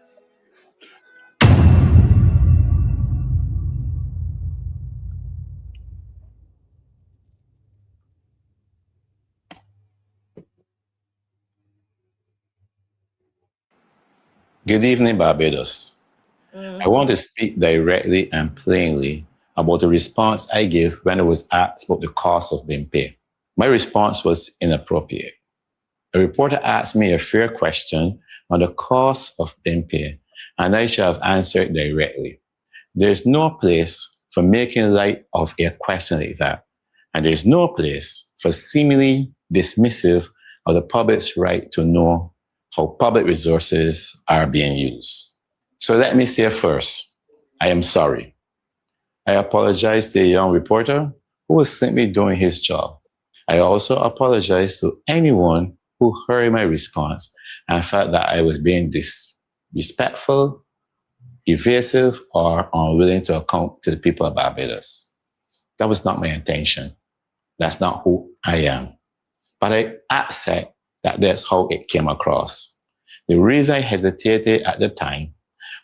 S8: Good evening, Barbados. I want to speak directly and plainly about the response I gave when I was asked about the cost of BIMPE. My response was inappropriate. A reporter asked me a fair question on the cost of BIMPE, and I should have answered directly. There's no place for making light of a question like that, and there's no place for seemingly dismissive of the public's right to know how public resources are being used. So let me say first, I am sorry. I apologize to a young reporter who was simply doing his job. I also apologize to anyone who heard my response and felt that I was being disrespectful, evasive, or unwilling to account to the people of Barbados. That was not my intention. That's not who I am. But I accept that that's how it came across. The reason I hesitated at the time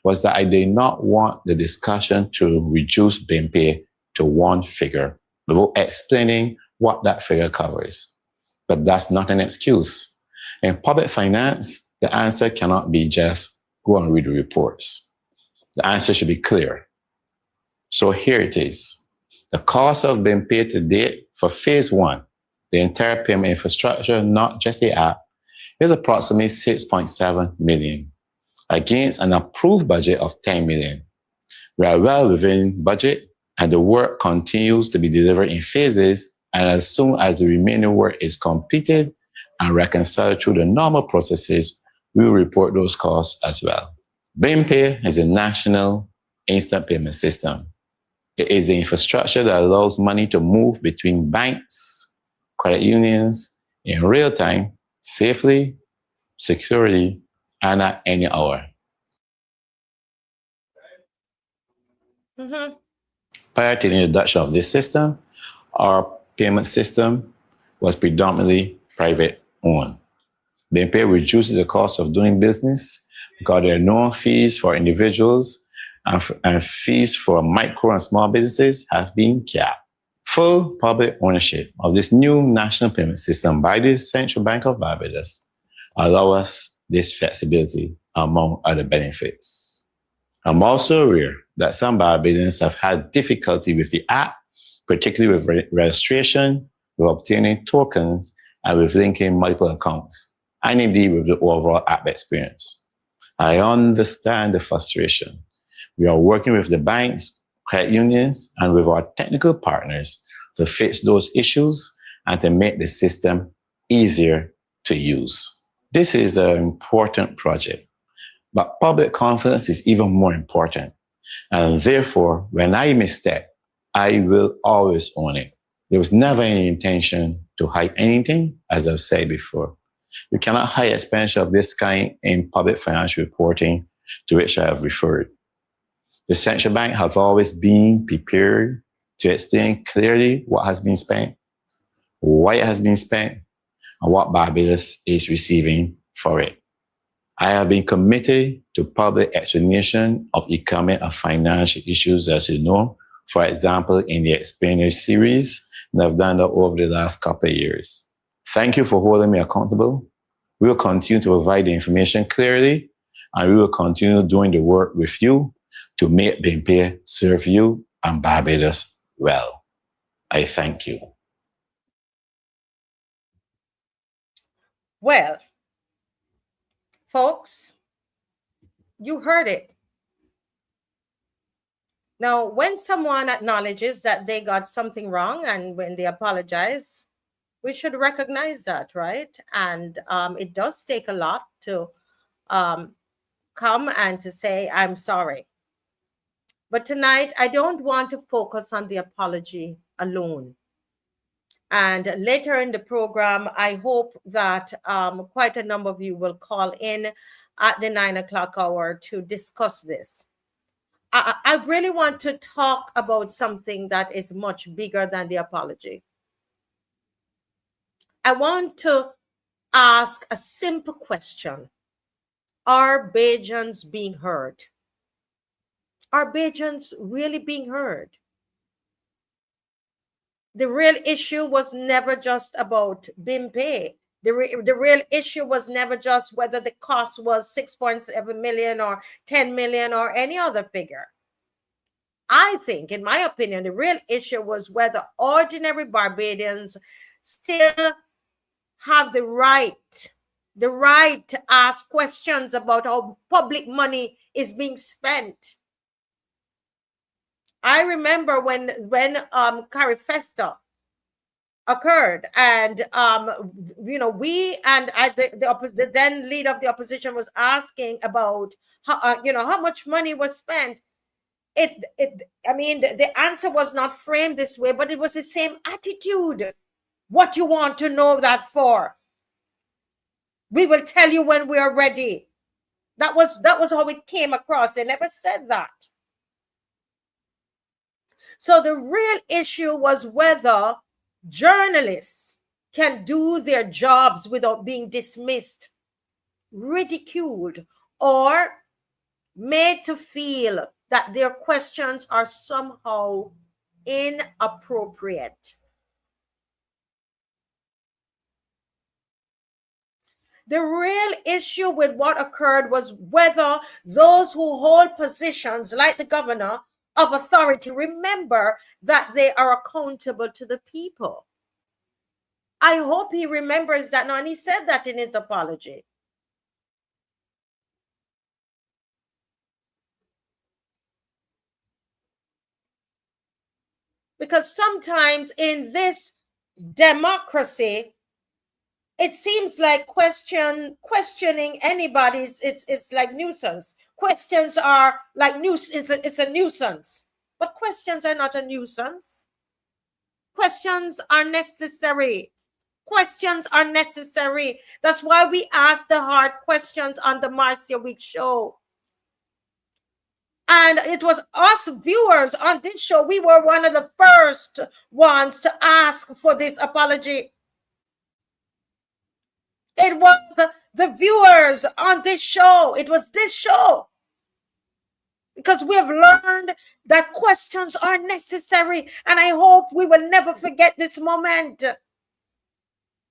S8: was that I did not want the discussion to reduce BIMPE to one figure without explaining what that figure covers. But that's not an excuse. In public finance, the answer cannot be just go and read the reports. The answer should be clear. So here it is. The cost of BIMPE to date for phase one, the entire payment infrastructure, not just the app, is approximately $6.7 million against an approved budget of $10 million. We are well within budget, and the work continues to be delivered in phases, and as soon as the remaining work is completed and reconciled through the normal processes, we will report those costs as well. BIMPE is a national instant payment system. It is the infrastructure that allows money to move between banks, credit unions, in real time, safely, securely, and at any hour. Prior to the introduction of this system, our payment system was predominantly private owned. BIMPE reduces the cost of doing business because there are no fees for individuals and fees for micro and small businesses have been capped. Full public ownership of this new national payment system by the Central Bank of Barbados allow us this flexibility among other benefits. I'm also aware that some Barbadians have had difficulty with the app, particularly with registration with obtaining tokens, and with linking multiple accounts, and indeed with the overall app experience. I understand the frustration. We are working with the banks, credit unions, and with our technical partners to fix those issues and to make the system easier to use. This is an important project, but public confidence is even more important. And therefore, when I misstep, I will always own it. There was never any intention to hide anything, as I've said before. You cannot hide expenditure of this kind in public financial reporting, to which I have referred. The central bank have always been prepared to explain clearly what has been spent, why it has been spent, and what Barbados is receiving for it. I have been committed to public explanation of economic and financial issues, as you know, for example, in the Explainer series, and I've done that over the last couple of years. Thank you for holding me accountable. We will continue to provide the information clearly, and we will continue doing the work with you to make BIMPE serve you and Barbados well. I thank you.
S2: Well, folks, you heard it. Now, when someone acknowledges that they got something wrong and when they apologize, we should recognize that, right? And it does take a lot to come and to say, I'm sorry. But tonight, I don't want to focus on the apology alone. And later in the program, I hope that quite a number of you will call in at the 9 o'clock hour to discuss this. I really want to talk about something that is much bigger than the apology. I want to ask a simple question. Are BAJANS being heard? Are BAJANS really being heard? The real issue was never just about BIMPE. The real issue was never just whether the cost was 6.7 million or 10 million or any other figure. I think, in my opinion, the real issue was whether ordinary Barbadians still have the right to ask questions about how public money is being spent. I remember when Carifesta occurred, and we and the then leader of the opposition was asking about how much money was spent. The answer was not framed this way, but it was the same attitude. What you want to know that for? We will tell you when we are ready. That was how it came across. They never said that. So the real issue was whether journalists can do their jobs without being dismissed, ridiculed, or made to feel that their questions are somehow inappropriate. The real issue with what occurred was whether those who hold positions like the governor of authority remember that they are accountable to the people. I hope he remembers that now, and he said that in his apology. Because sometimes in this democracy, it seems like questioning anybody's it's like nuisance. Questions are like it's a nuisance. But questions are not a nuisance. Questions are necessary. Questions are necessary. That's why we ask the hard questions on the Marcia Weekes Show. And it was us viewers on this show. We were one of the first ones to ask for this apology. It was the viewers on this show. It was this show. Because we have learned that questions are necessary. And I hope we will never forget this moment.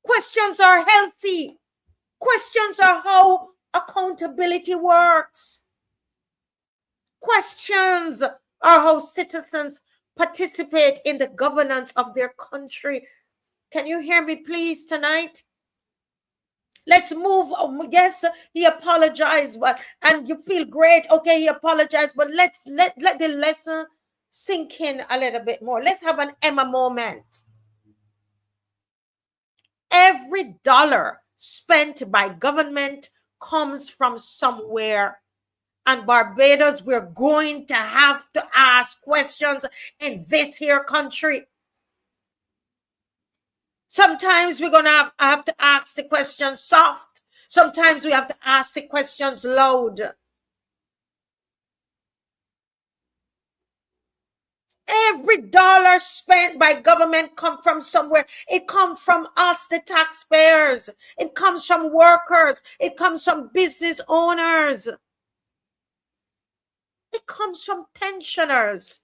S2: Questions are healthy. Questions are how accountability works. Questions are how citizens participate in the governance of their country. Can you hear me, please, tonight? Let's move. Yes, he apologized, but and you feel great. Okay, he apologized, but let the lesson sink in a little bit more. Let's have an Emma moment. Every dollar spent by government comes from somewhere. And Barbados, we're going to have to ask questions in this here country. Sometimes we're going to have to ask the questions soft. Sometimes we have to ask the questions loud. Every dollar spent by government comes from somewhere. It comes from us, the taxpayers. It comes from workers. It comes from business owners. It comes from pensioners.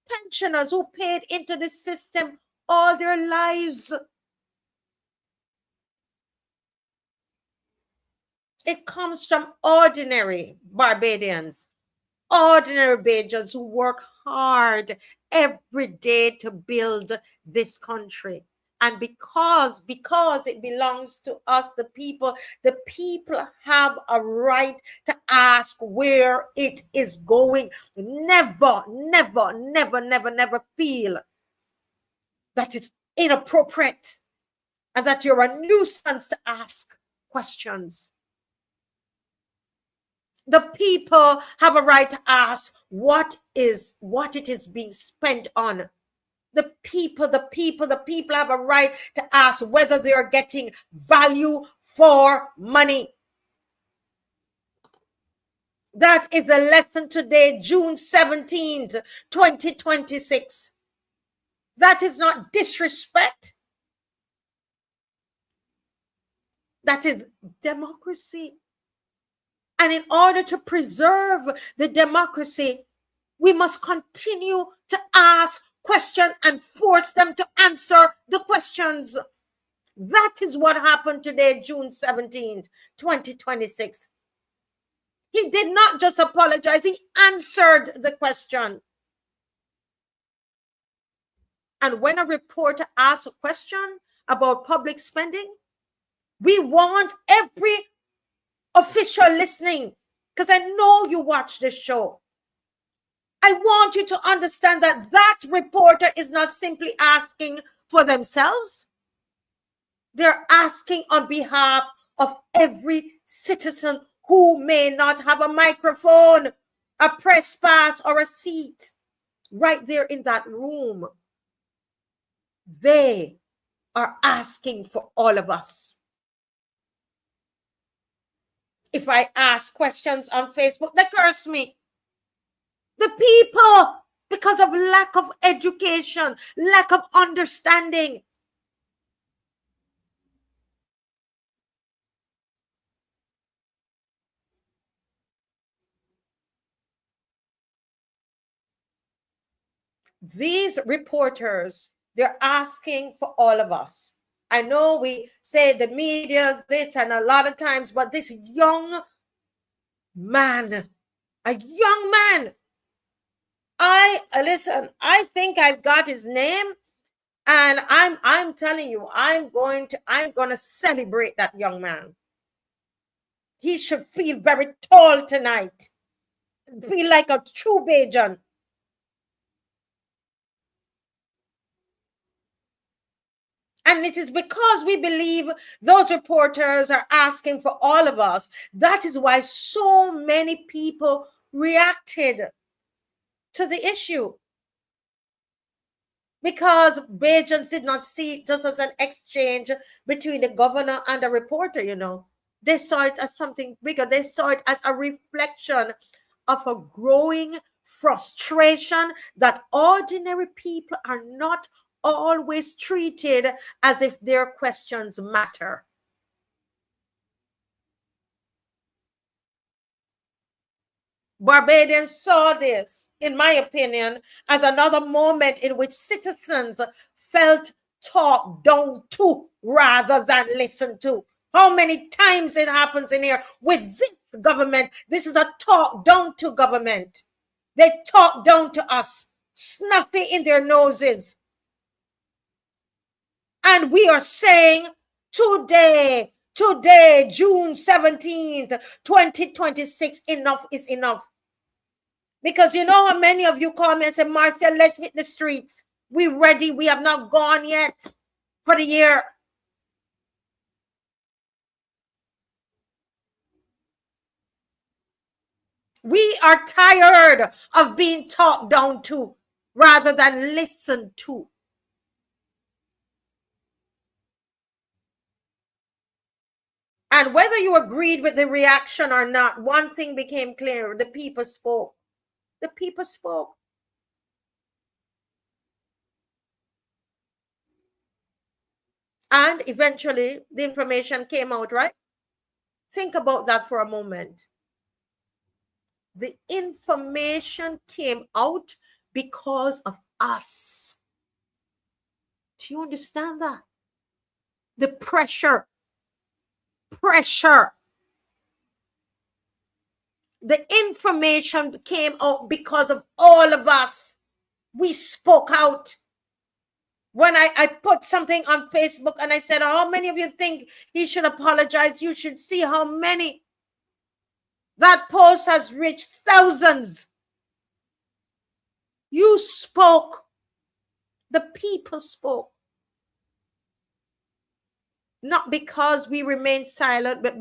S2: Pensioners who paid into the system all their lives. It comes from ordinary Barbadians, ordinary Bajans who work hard every day to build this country. And because it belongs to us, the people have a right to ask where it is going. Never, never, never, never, never feel that it's inappropriate and that you're a nuisance to ask questions. The people have a right to ask what it is being spent on. The people have a right to ask whether they are getting value for money. That is the lesson today, June 17th, 2026. That is not disrespect. That is democracy. And in order to preserve the democracy, we must continue to ask questions and force them to answer the questions. That is what happened today, June 17th, 2026. He did not just apologize, he answered the question. And when a reporter asks a question about public spending, we want every official listening, because I know you watch this show. I want you to understand that that reporter is not simply asking for themselves. They're asking on behalf of every citizen who may not have a microphone, a press pass, or a seat right there in that room. They are asking for all of us. If I ask questions on Facebook, they curse me. The people, because of lack of education, lack of understanding. These reporters, they're asking for all of us. I know we say the media, this and a lot of times, but this young man, a young man, I think I've got his name, and I'm telling you, I'm going to celebrate that young man. He should feel very tall tonight, feel like a true Bajan. And it is because we believe those reporters are asking for all of us. That is why so many people reacted to the issue. Because Bajans did not see it just as an exchange between the governor and the reporter, you know. They saw it as something bigger. They saw it as a reflection of a growing frustration that ordinary people are not always treated as if their questions matter. Barbadians saw this, in my opinion, as another moment in which citizens felt talked down to rather than listened to. How many times it happens in here with this government? This is a talk down to government. They talk down to us, snuffy in their noses. And we are saying today, June 17th, 2026, enough is enough. Because you know how many of you call me and say, Marcia, let's hit the streets. We ready. We have not gone yet for the year. We are tired of being talked down to rather than listened to. And whether you agreed with the reaction or not, one thing became clear. The people spoke. The people spoke. And eventually, the information came out, right? Think about that for a moment. The information came out because of us. Do you understand that? The pressure. The information came out because of all of us. We spoke out. When I put something on Facebook and I said, how many of you think he should apologize? You should see how many. That post has reached thousands. You spoke. The people spoke. Not because we remained silent, but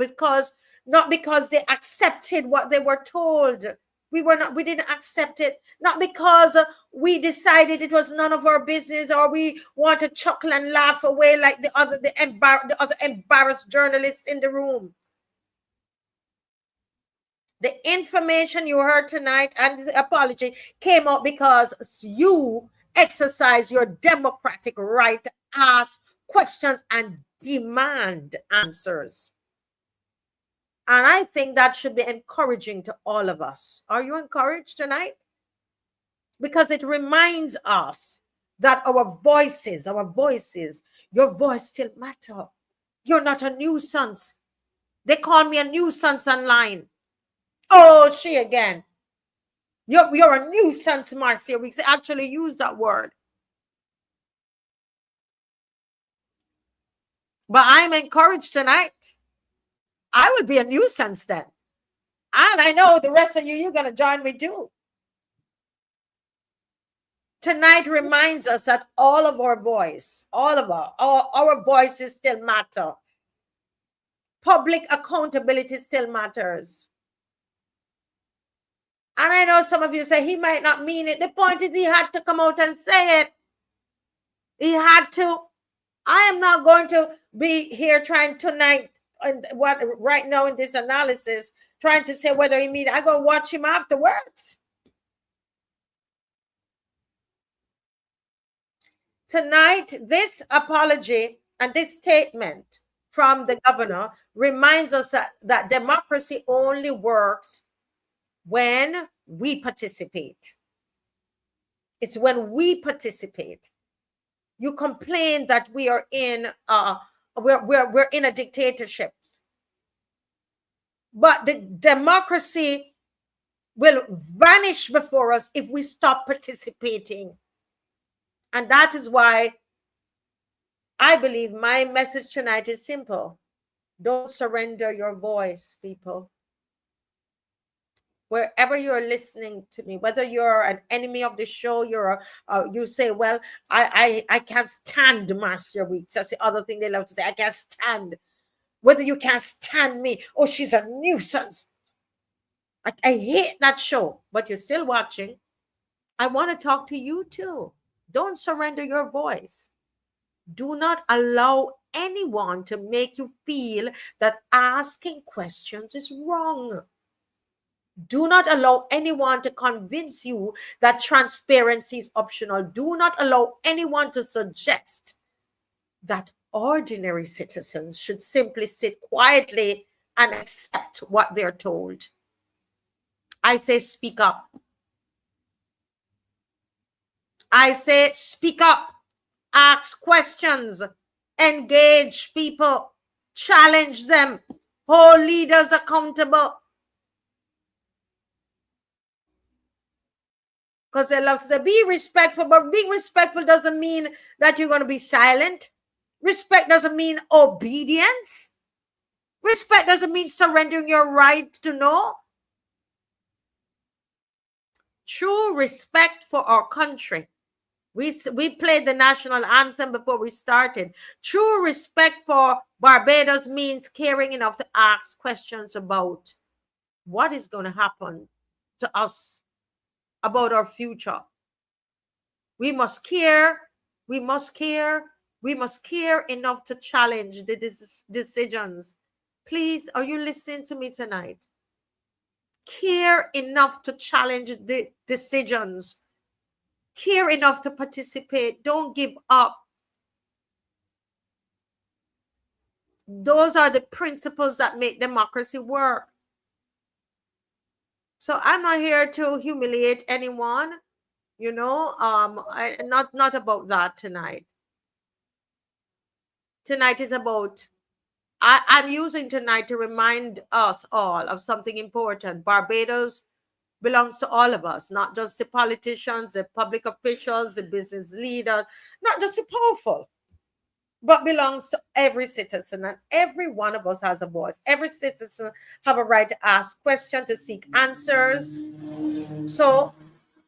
S2: not because they accepted what they were told. We didn't accept it. Not because we decided it was none of our business, or we want to chuckle and laugh away like the other embarrassed journalists in the room. The information you heard tonight and the apology came out because you exercise your democratic right to ask questions and demand answers. And I think that should be encouraging to all of us. Are you encouraged tonight? Because it reminds us that our voices, your voice still matter. You're not a nuisance. They call me a nuisance online. Oh, she again. You're a nuisance, Marcia Weekes. Actually use that word. But I'm encouraged tonight. I will be a nuisance then. And I know the rest of you're going to join me too. Tonight reminds us that all of our voice, our voices still matter. Public accountability still matters. And I know some of you say he might not mean it. The point is he had to come out and say it. He had to. I am not going to be here trying tonight and right now in this analysis, trying to say whether he mean it. I'm going to watch him afterwards. Tonight, this apology and this statement from the governor reminds us that democracy only works when we participate. It's when we participate. You complain that we are in we're in a dictatorship, but the democracy will vanish before us if we stop participating. And that is why I believe my message tonight is simple. Don't surrender your voice, people. Wherever you're listening to me, whether you're an enemy of the show, you say, well, I can't stand Marcia Weekes. That's the other thing they love to say. I can't stand. Whether you can't stand me, oh, she's a nuisance. I hate that show, but you're still watching. I want to talk to you too. Don't surrender your voice. Do not allow anyone to make you feel that asking questions is wrong. Do not allow anyone to convince you that transparency is optional. Do not allow anyone to suggest that ordinary citizens should simply sit quietly and accept what they're told. I say speak up. I say speak up. Ask questions. Engage people. Challenge them. Hold leaders accountable. Because they love to say, be respectful, but being respectful doesn't mean that you're going to be silent. Respect doesn't mean obedience. Respect doesn't mean surrendering your right to know. True respect for our country. We played the national anthem before we started. True respect for Barbados means caring enough to ask questions about what is going to happen to us, about our future. We must care. We must care. We must care enough to challenge the decisions. Please, are you listening to me tonight? Care enough to challenge the decisions. Care enough to participate. Don't give up. Those are the principles that make democracy work. So I'm not here to humiliate anyone, you know. Not about that tonight. Tonight is about, I'm using tonight to remind us all of something important. Barbados belongs to all of us, not just the politicians, the public officials, the business leaders, not just the powerful, but belongs to every citizen, and every one of us has a voice. Every citizen have a right to ask questions, to seek answers. So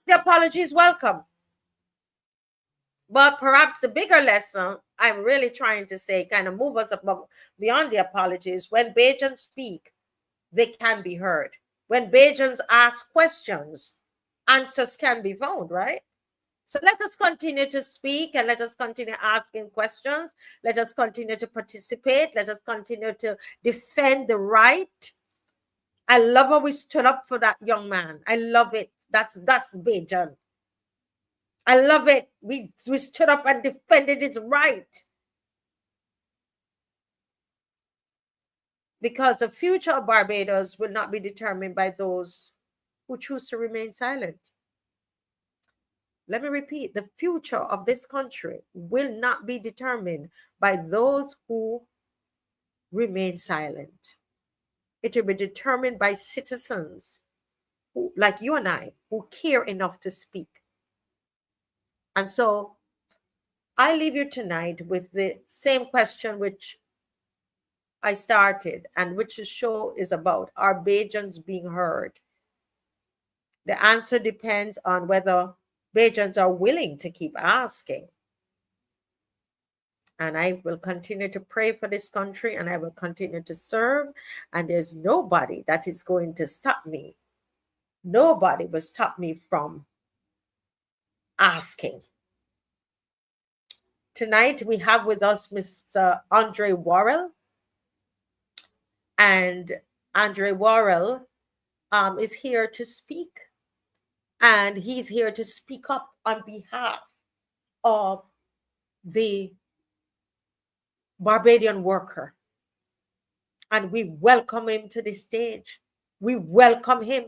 S2: the apology is welcome. But perhaps the bigger lesson I'm really trying to say, kind of move us above, beyond the apologies, when Bajans speak, they can be heard. When Bajans ask questions, answers can be found, right? So let us continue to speak, and let us continue asking questions. Let us continue to participate. Let us continue to defend the right. I love how we stood up for that young man. I love it. That's Bajan. I love it. We stood up and defended his right. Because the future of Barbados will not be determined by those who choose to remain silent. Let me repeat, the future of this country will not be determined by those who remain silent. It will be determined by citizens who, like you and I, who care enough to speak. And so I leave you tonight with the same question which I started, and which the show is about: are Bajans being heard? The answer depends on whether Bajans are willing to keep asking. And I will continue to pray for this country, and I will continue to serve. And there's nobody that is going to stop me. Nobody will stop me from asking. Tonight we have with us Mr. Andre Worrell. And Andre Worrell is here to speak. And he's here to speak up on behalf of the Barbadian worker. And we welcome him to the stage. We welcome him.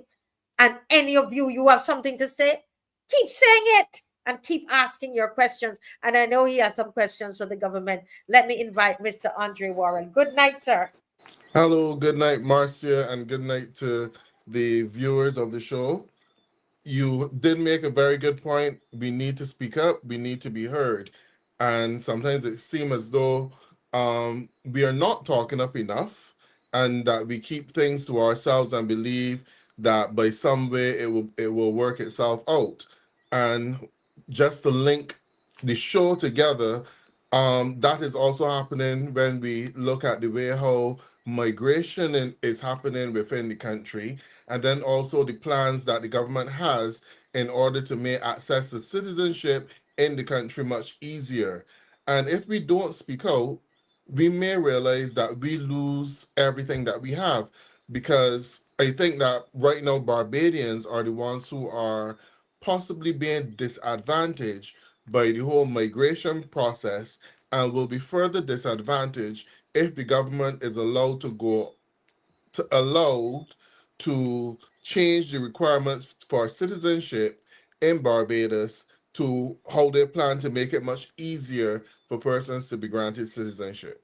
S2: And any of you, you have something to say, keep saying it and keep asking your questions. And I know he has some questions for the government. Let me invite Mr. Andre Worrell. Good night, sir.
S9: Hello, good night, Marcia, and good night to the viewers of the show. You did make a very good point. We need to speak up. We need to be heard. And sometimes it seems as though we are not talking up enough, and that we keep things to ourselves and believe that by some way it will work itself out. And just to link the show together, that is also happening when we look at the way how migration is happening within the country, and then also the plans that the government has in order to make access to citizenship in the country much easier. And if we don't speak out, we may realize that we lose everything that we have, because I think that right now Barbadians are the ones who are possibly being disadvantaged by the whole migration process, and will be further disadvantaged if the government is allowed to change the requirements for citizenship in Barbados to how they plan to make it much easier for persons to be granted citizenship.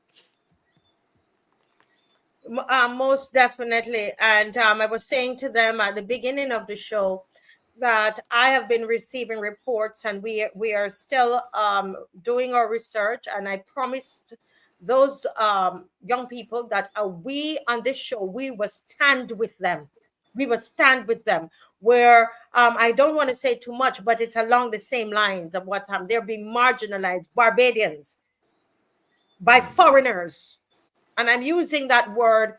S2: Most definitely. And I was saying to them at the beginning of the show, that I have been receiving reports, and we are still doing our research, and I promised those young people that we on this show, we will stand with them. We will stand with them. Where I don't want to say too much, but it's along the same lines of what's happening. They're being marginalized, Barbadians, by foreigners. And I'm using that word.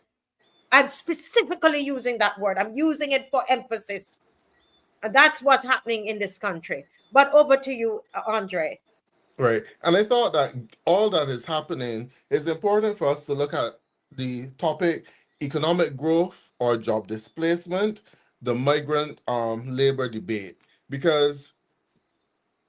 S2: I'm specifically using that word. I'm using it for emphasis. And that's what's happening in this country. But over to you, Andre.
S9: Right. And I thought that all that is happening is important for us to look at the topic economic growth or job displacement, the migrant labor debate, because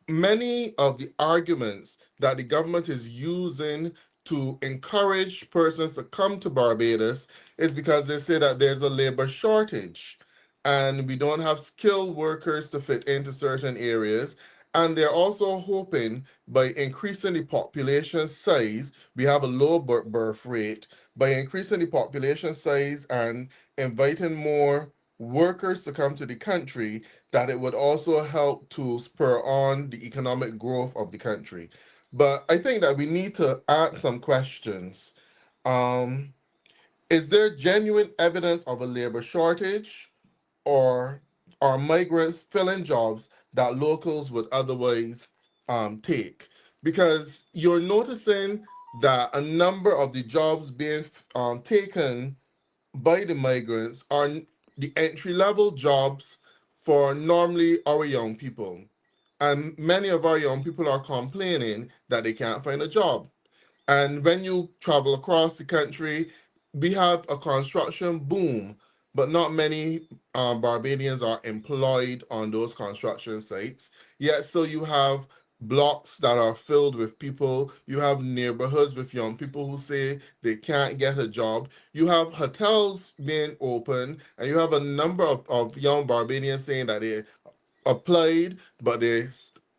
S9: many of the arguments that the government is using to encourage persons to come to Barbados is because they say that there's a labor shortage and we don't have skilled workers to fit into certain areas. And they're also hoping by increasing the population size, we have a low birth rate, by increasing the population size and inviting more workers to come to the country, that it would also help to spur on the economic growth of the country. But I think that we need to ask some questions. Is there genuine evidence of a labor shortage, or are migrants filling jobs that locals would otherwise take? Because you're noticing that a number of the jobs being taken by the migrants are the entry-level jobs for normally our young people. And many of our young people are complaining that they can't find a job. And when you travel across the country, we have a construction boom, but not many Barbadians are employed on those construction sites. Yet, so you have blocks that are filled with people. You have neighborhoods with young people who say they can't get a job. You have hotels being open, and you have a number of young Barbadians saying that they applied, but they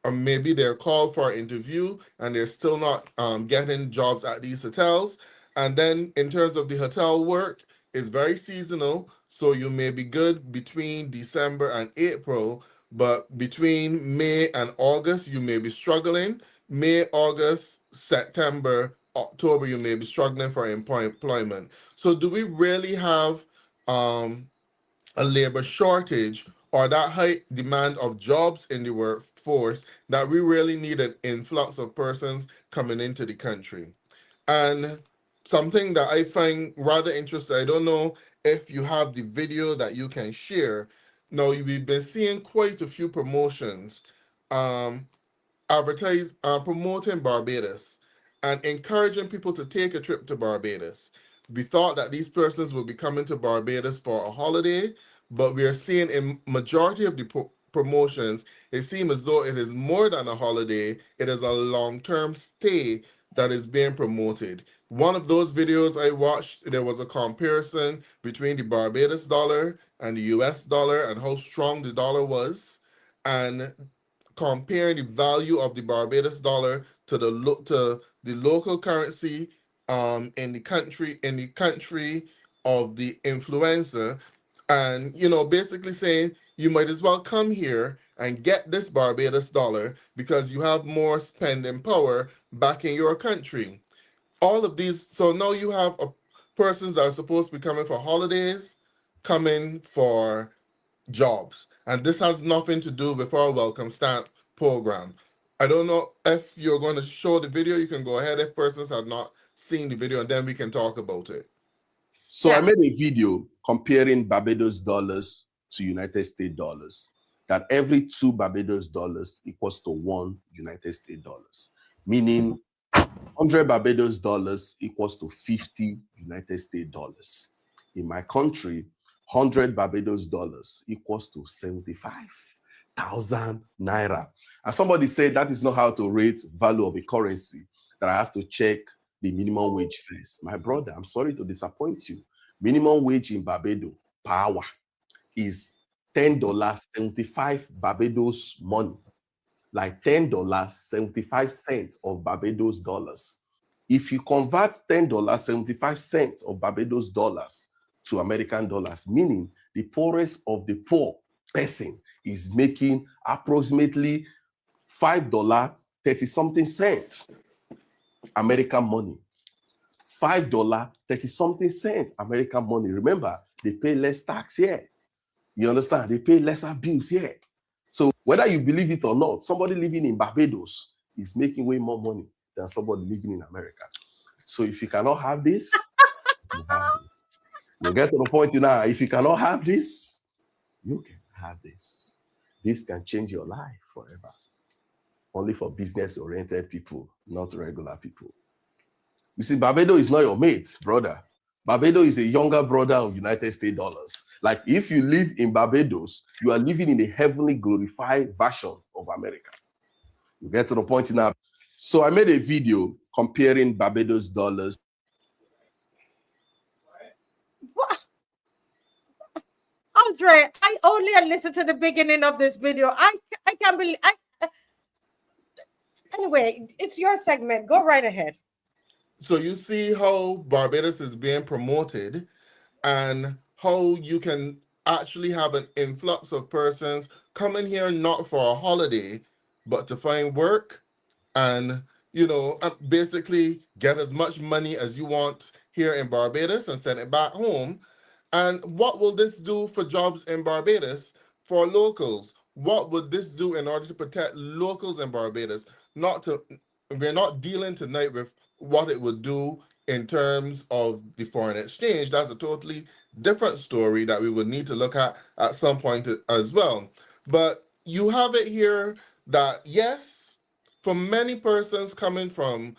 S9: or maybe they're called for an interview and they're still not getting jobs at these hotels. And then in terms of the hotel work, it's very seasonal. So you may be good between December and April, but between May and August, you may be struggling. May, August, September, October, you may be struggling for employment. So do we really have a labor shortage, or that high demand of jobs in the workforce, that we really need an influx of persons coming into the country? And something that I find rather interesting, I don't know if you have the video that you can share. Now, we've been seeing quite a few promotions promoting Barbados and encouraging people to take a trip to Barbados. We thought that these persons would be coming to Barbados for a holiday, but we are seeing in majority of the promotions, it seems as though it is more than a holiday. It is a long-term stay that is being promoted. One of those videos I watched, there was a comparison between the Barbados dollar and the US dollar and how strong the dollar was, and comparing the value of the Barbados dollar to the local currency in the country of the influencer, and basically saying you might as well come here and get this Barbados dollar because you have more spending power back in your country. All of these, so now you have persons that are supposed to be coming for holidays, coming for jobs. And this has nothing to do with our welcome stamp program. I don't know if you're going to show the video. You can go ahead if persons have not seen the video, and then we can talk about it.
S10: So I made a video comparing Barbados dollars to United States dollars, that every 2 Barbados dollars equals to 1 United States dollars, meaning 100 Barbados dollars equals to 50 United States dollars. In my country, 100 Barbados dollars equals to 75,000 naira. And somebody said that is not how to rate value of a currency, that I have to check the minimum wage first. My brother, I'm sorry to disappoint you. Minimum wage in Barbados per hour is $10.75 Barbados money, like $10.75 of Barbados dollars. If you convert $10.75 of Barbados dollars to American dollars, meaning the poorest of the poor person is making approximately $5.30-something cents American money. $5.30-something cents American money. Remember, they pay less tax here. You understand? They pay lesser bills here. So whether you believe it or not, somebody living in Barbados is making way more money than somebody living in America. So if you cannot have this, you have this. You get to the point now, if you cannot have this, you can have this. This can change your life forever. Only for business-oriented people, not regular people. You see, Barbados is not your mate, brother. Barbados is a younger brother of United States dollars. Like if you live in Barbados, you are living in a heavenly glorified version of America. You get to the point now. So I made a video comparing Barbados dollars.
S2: What? Andre, I only listened to the beginning of this video. I can't believe. Anyway, it's your segment. Go right ahead.
S9: So you see how Barbados is being promoted and how you can actually have an influx of persons coming here not for a holiday, but to find work and, basically get as much money as you want here in Barbados and send it back home. And what will this do for jobs in Barbados for locals? What would this do in order to protect locals in Barbados? We're not dealing tonight with what it would do in terms of the foreign exchange. That's a totally different story that we would need to look at some point as well. But you have it here that, yes, for many persons coming from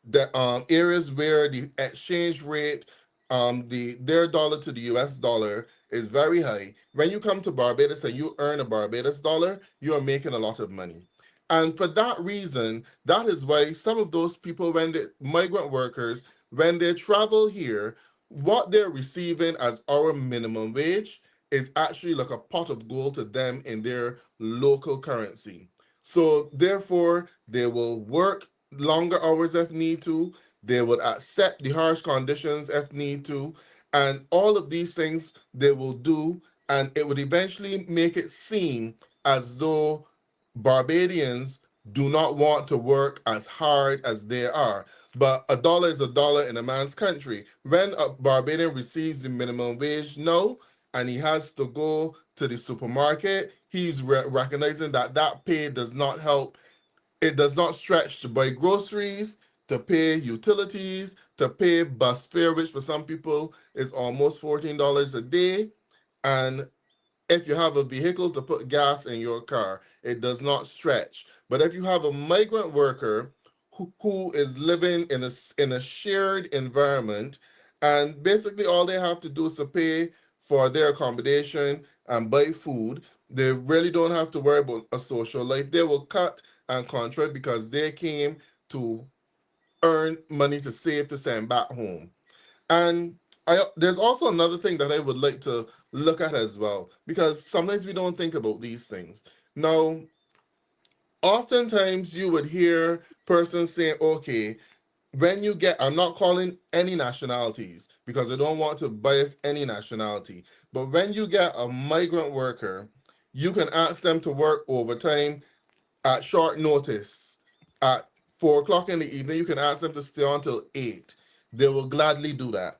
S9: the areas where the exchange rate, their dollar to the US dollar is very high. When you come to Barbados and you earn a Barbados dollar, you are making a lot of money. And for that reason, that is why some of those people, migrant workers, when they travel here, what they're receiving as our minimum wage is actually like a pot of gold to them in their local currency. So therefore, they will work longer hours if need to. They would accept the harsh conditions if need to. And all of these things they will do, and it would eventually make it seem as though Barbadians do not want to work as hard as they are. But a dollar is a dollar in a man's country. When a Barbadian receives the minimum wage now, and he has to go to the supermarket, he's recognizing that that pay does not help. It does not stretch to buy groceries, to pay utilities, to pay bus fare, which for some people is almost $14 a day. And if you have a vehicle to put gas in your car, it does not stretch. But if you have a migrant worker who is living in a shared environment, and basically all they have to do is to pay for their accommodation and buy food, they really don't have to worry about a social life. They will cut and contract because they came to earn money to save to send back home. And there's also another thing that I would like to look at as well, because sometimes we don't think about these things. Now, oftentimes you would hear persons saying, okay, when you get, I'm not calling any nationalities because I don't want to bias any nationality, but when you get a migrant worker, you can ask them to work overtime at short notice. At 4 o'clock in the evening, you can ask them to stay until 8. They will gladly do that.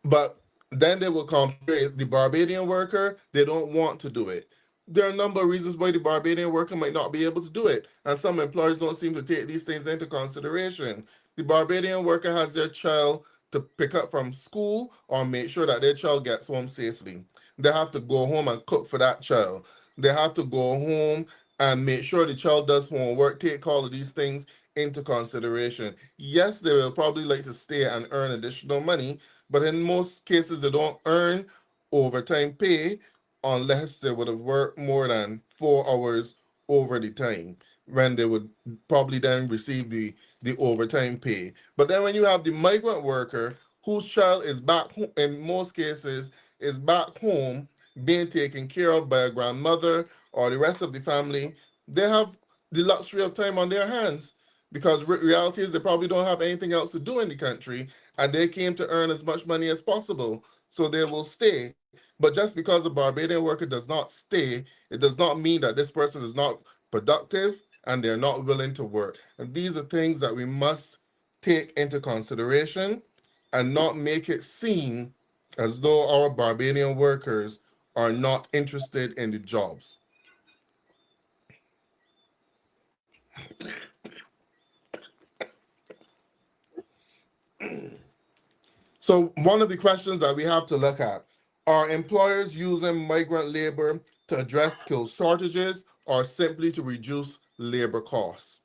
S9: But then they will compare the Barbadian worker, they don't want to do it. There are a number of reasons why the Barbadian worker might not be able to do it, and some employers don't seem to take these things into consideration. The Barbadian worker has their child to pick up from school or make sure that their child gets home safely. They have to go home and cook for that child. They have to go home and make sure the child does homework, take all of these things into consideration. Yes, they will probably like to stay and earn additional money, but in most cases, they don't earn overtime pay unless they would have worked more than 4 hours over the time, when they would probably then receive the overtime pay. But then when you have the migrant worker whose child is back home, in most cases, is back home being taken care of by a grandmother or the rest of the family, they have the luxury of time on their hands. because reality is they probably don't have anything else to do in the country, and they came to earn as much money as possible, so they will stay. But just because a Barbadian worker does not stay, it does not mean that this person is not productive and they're not willing to work. And these are things that we must take into consideration and not make it seem as though our Barbadian workers are not interested in the jobs. So one of the questions that we have to look at, are employers using migrant labor to address skill shortages or simply to reduce labor costs?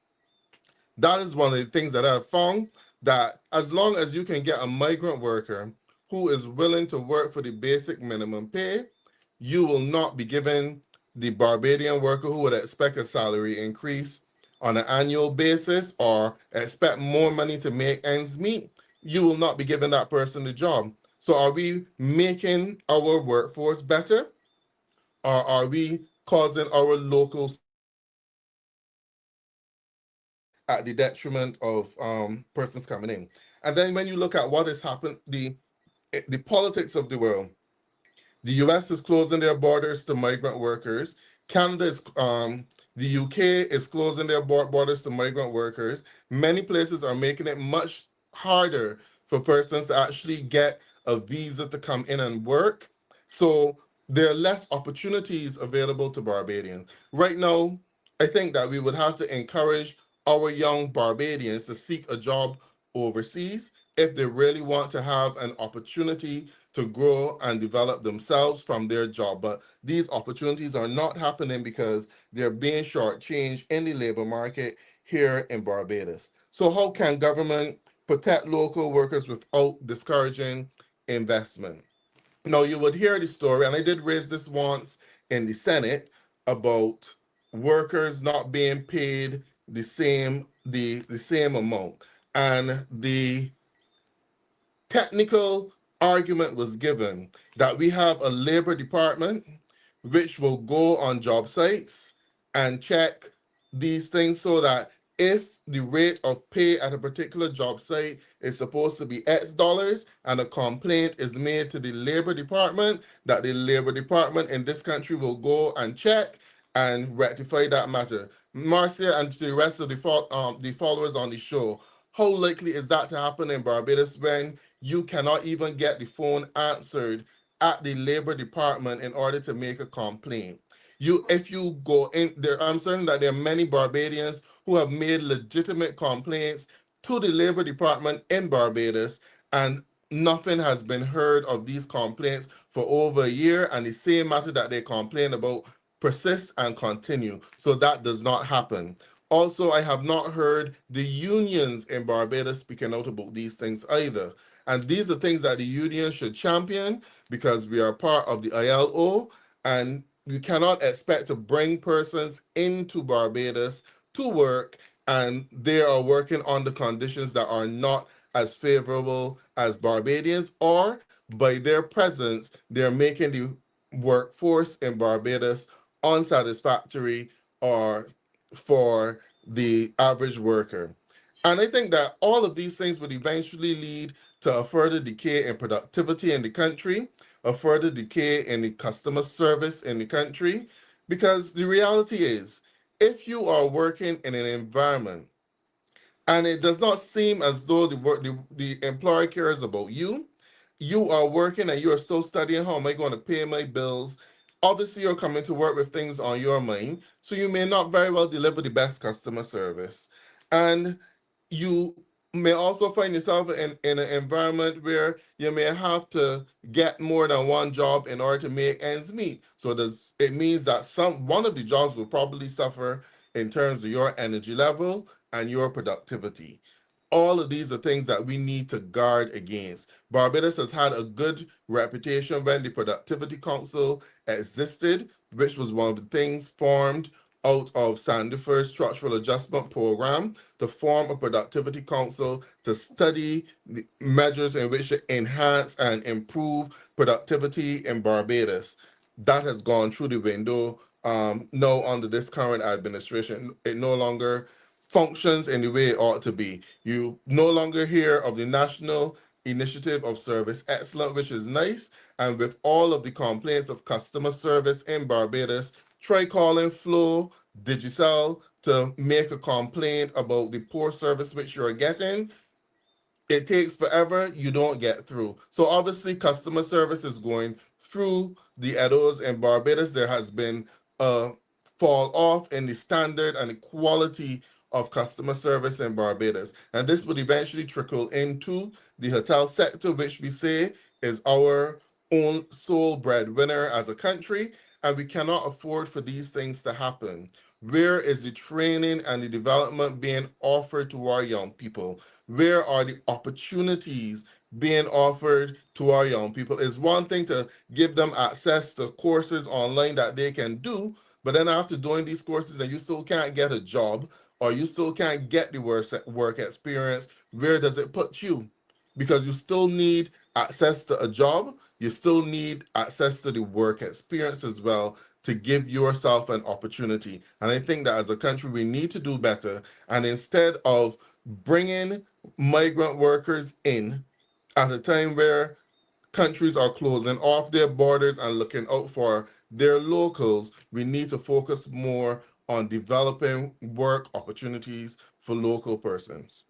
S9: That is one of the things that I've found, that as long as you can get a migrant worker who is willing to work for the basic minimum pay, you will not be giving the Barbadian worker who would expect a salary increase on an annual basis or expect more money to make ends meet. You will not be giving that person the job. So are we making our workforce better, or are we causing our locals at the detriment of persons coming in? And then when you look at what has happened, the politics of the world, the US is closing their borders to migrant workers. Canada is, the UK is closing their borders to migrant workers. Many places are making it much harder for persons to actually get a visa to come in and work. So there are less opportunities available to Barbadians. Right now, I think that we would have to encourage our young Barbadians to seek a job overseas if they really want to have an opportunity to grow and develop themselves from their job. But these opportunities are not happening because they're being shortchanged in the labor market here in Barbados. So how can government protect local workers without discouraging investment? Now, you would hear the story, and I did raise this once in the Senate, about workers not being paid the same amount. And the technical argument was given that we have a labor department which will go on job sites and check these things, so that if the rate of pay at a particular job site is supposed to be X dollars and a complaint is made to the labor department, that the labor department in this country will go and check and rectify that matter. Marcia and to the rest of the followers on the show, how likely is that to happen in Barbados when you cannot even get the phone answered at the labor department in order to make a complaint? If you go in there, I'm certain that there are many Barbadians who have made legitimate complaints to the labor department in Barbados, and nothing has been heard of these complaints for over a year, and the same matter that they complain about persists and continue. So that does not happen. Also, I have not heard the unions in Barbados speaking out about these things either. And these are things that the unions should champion, because we are part of the ILO, and you cannot expect to bring persons into Barbados to work and they are working under conditions that are not as favorable as Barbadians, or by their presence, they're making the workforce in Barbados unsatisfactory or for the average worker. And I think that all of these things would eventually lead to a further decay in productivity in the country, a further decay in the customer service in the country, because the reality is, if you are working in an environment and it does not seem as though the employer cares about you, you are working and you are still studying, how am I going to pay my bills? Obviously, you're coming to work with things on your mind, so you may not very well deliver the best customer service. And you may also find yourself in an environment where you may have to get more than one job in order to make ends meet. So it means that one of the jobs will probably suffer in terms of your energy level and your productivity. All of these are things that we need to guard against. Barbados has had a good reputation when the Productivity Council existed, which was one of the things formed out of Sandifer's Structural Adjustment Program to form a Productivity Council to study the measures in which to enhance and improve productivity in Barbados. That has gone through the window now under this current administration. It no longer functions in the way it ought to be. You no longer hear of the National Initiative of Service Excellence, which is nice. And with all of the complaints of customer service in Barbados, try calling Flow Digicel to make a complaint about the poor service which you're getting. It takes forever, you don't get through. So obviously customer service is going through the Edos. In Barbados, there has been a fall off in the standard and the quality of customer service in Barbados. And this would eventually trickle into the hotel sector, which we say is our own sole breadwinner as a country. And we cannot afford for these things to happen. Where is the training and the development being offered to our young people? Where are the opportunities being offered to our young people? It's one thing to give them access to courses online that they can do, but then after doing these courses and you still can't get a job or you still can't get the work experience, where does it put you? Because you still need access to a job, you still need access to the work experience as well to give yourself an opportunity. And I think that as a country, we need to do better. And instead of bringing migrant workers in at a time where countries are closing off their borders and looking out for their locals, we need to focus more on developing work opportunities for local persons.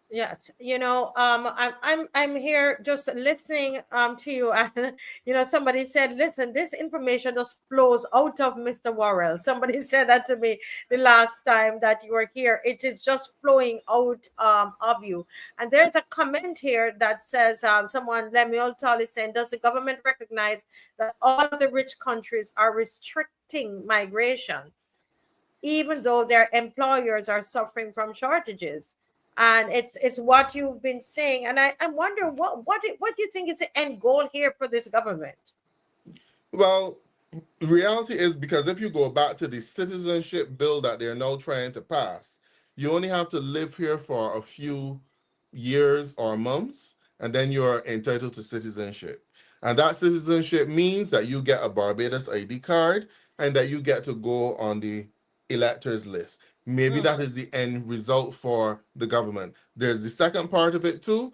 S2: Yes, I'm here just listening to you, and somebody said, listen, this information just flows out of Mr. Worrell. Somebody said that to me the last time that you were here. It is just flowing out of you. And there's a comment here that says, someone, Lemuel Toll, is saying, does the government recognize that all of the rich countries are restricting migration, even though their employers are suffering from shortages? And it's what you've been saying, and I wonder what do you think is the end goal here for this government?
S9: Well, the reality is, because if you go back to the citizenship bill that they're now trying to pass, you only have to live here for a few years or months, and then you're entitled to citizenship. And that citizenship means that you get a Barbados ID card and that you get to go on the electors list. Maybe that is the end result for the government. There's the second part of it too.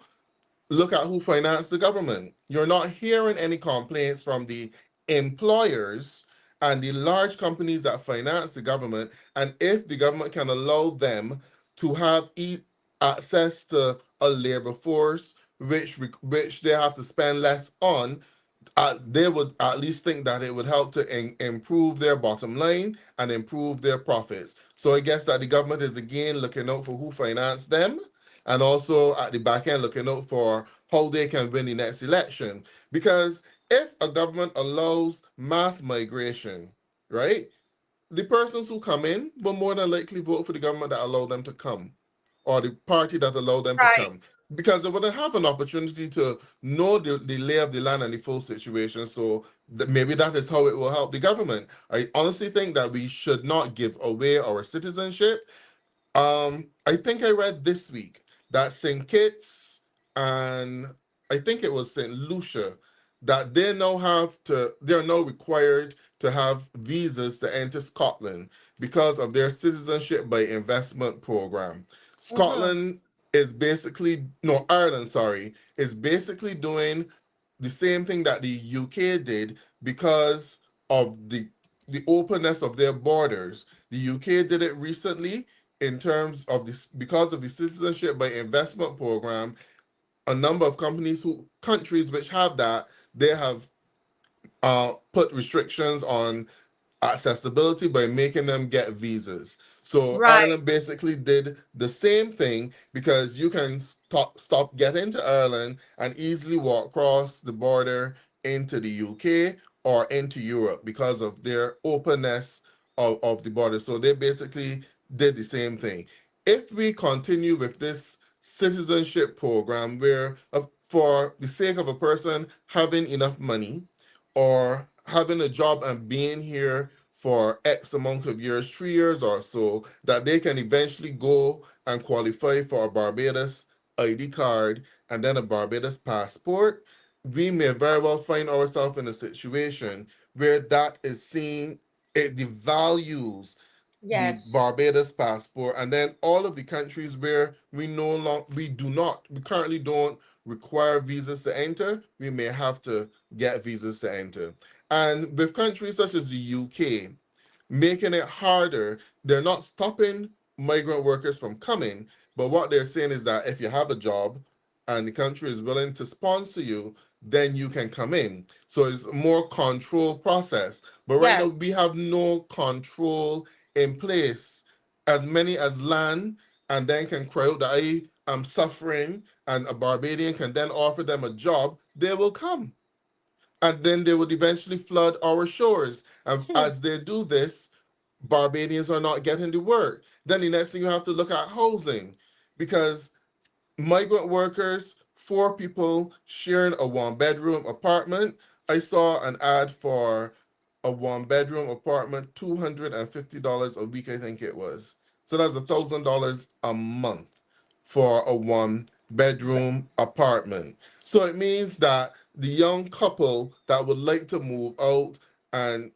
S9: Look at who financed the government. You're not hearing any complaints from the employers and the large companies that finance the government. And if the government can allow them to have access to a labor force, which they have to spend less on, they would at least think that it would help to improve their bottom line and improve their profits. So I guess that the government is again looking out for who financed them, and also at the back end looking out for how they can win the next election. Because if a government allows mass migration, right, the persons who come in will more than likely vote for the government that allowed them to come, or the party that allowed them to come, because they wouldn't have an opportunity to know the lay of the land and the full situation. So maybe that is how it will help the government. I honestly think that we should not give away our citizenship. I think I read this week that St. Kitts and I think it was St. Lucia, that they're now required to have visas to enter Scotland because of their citizenship by investment program. Scotland is basically, no, Ireland, sorry, is basically doing the same thing that the UK did because of the openness of their borders. The UK did it recently in terms of this, because of the citizenship by investment program. A number of countries which have that, they have put restrictions on accessibility by making them get visas. So Ireland basically did the same thing, because you can stop getting to Ireland and easily walk across the border into the UK or into Europe because of their openness of the border. So they basically did the same thing. If we continue with this citizenship program where for the sake of a person having enough money or having a job and being here for X amount of years, 3 years or so, that they can eventually go and qualify for a Barbados ID card and then a Barbados passport, we may very well find ourselves in a situation where that is seen, it devalues the
S2: Yes.
S9: Barbados passport, and then all of the countries where we currently don't require visas to enter, we may have to get visas to enter. And with countries such as the UK, making it harder, they're not stopping migrant workers from coming, but what they're saying is that if you have a job and the country is willing to sponsor you, then you can come in. So it's a more controlled process. But right now,
S2: Yes.
S9: we have no control in place. As many as land and then can cry out that I am suffering, and a Barbadian can then offer them a job, they will come. And then they would eventually flood our shores. And as they do this, Barbadians are not getting the work. Then the next thing you have to look at housing, because migrant workers, 4 people sharing a 1-bedroom apartment. I saw an ad for a 1-bedroom apartment, $250 a week, I think it was. So that's $1,000 a month for a 1-bedroom apartment. So it means that the young couple that would like to move out and,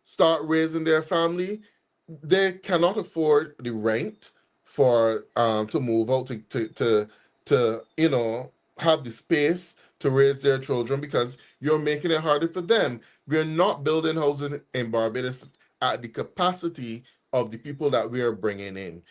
S9: start raising their family, they cannot afford the rent for to move out to have the space to raise their children, because you're making it harder for them. We're not building housing in Barbados at the capacity of the people that we are bringing in.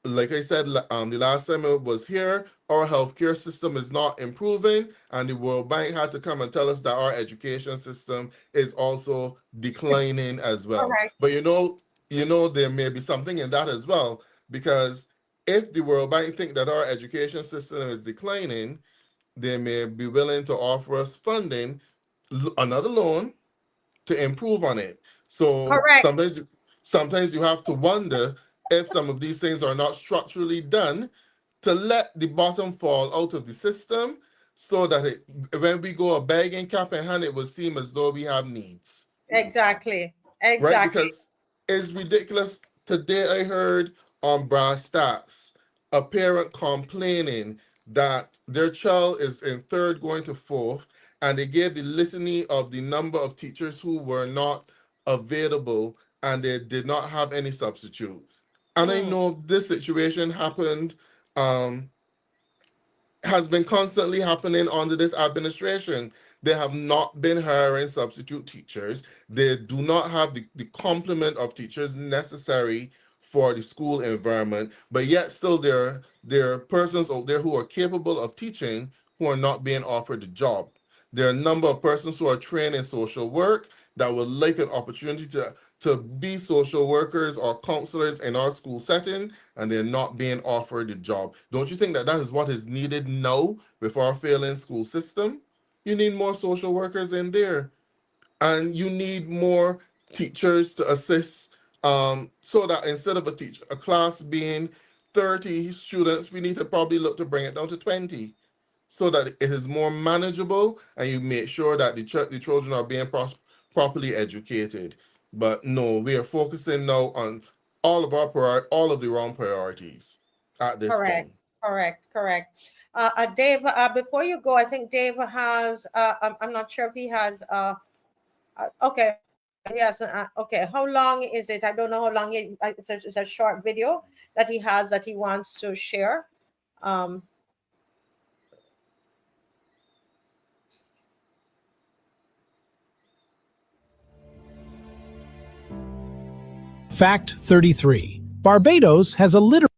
S9: Like I said, the last time I was here, our healthcare system is not improving, and the World Bank had to come and tell us that our education system is also declining as well.
S2: Correct.
S9: But there may be something in that as well, because if the World Bank think that our education system is declining, they may be willing to offer us funding, another loan, to improve on it. So
S2: Correct.
S9: sometimes you have to wonder if some of these things are not structurally done to let the bottom fall out of the system, so that when we go a begging cap in hand, it will seem as though we have needs.
S2: Exactly.
S9: Right?
S2: Exactly.
S9: Because it's ridiculous. Today I heard on Brass Stats a parent complaining that their child is in 3rd going to 4th, and they gave the litany of the number of teachers who were not available, and they did not have any substitute. And I know this situation happened, has been constantly happening under this administration. They have not been hiring substitute teachers. They do not have the complement of teachers necessary for the school environment, but yet still there are persons out there who are capable of teaching who are not being offered a job. There are a number of persons who are trained in social work that would like an opportunity to be social workers or counselors in our school setting, and they're not being offered a job. Don't you think that is what is needed now with our failing school system? You need more social workers in there, and you need more teachers to assist, so that instead of a class being 30 students, we need to probably look to bring it down to 20, so that it is more manageable, and you make sure that the children are being properly educated. But no, we are focusing now on all of the wrong priorities at this
S2: Correct.
S9: time.
S2: Correct. Dave, before you go, I think Dave has, I'm not sure if he has, okay. Yes. Okay. How long is it? I don't know how long it's a short video that he has that he wants to share.
S11: Fact 33. Barbados has a literacy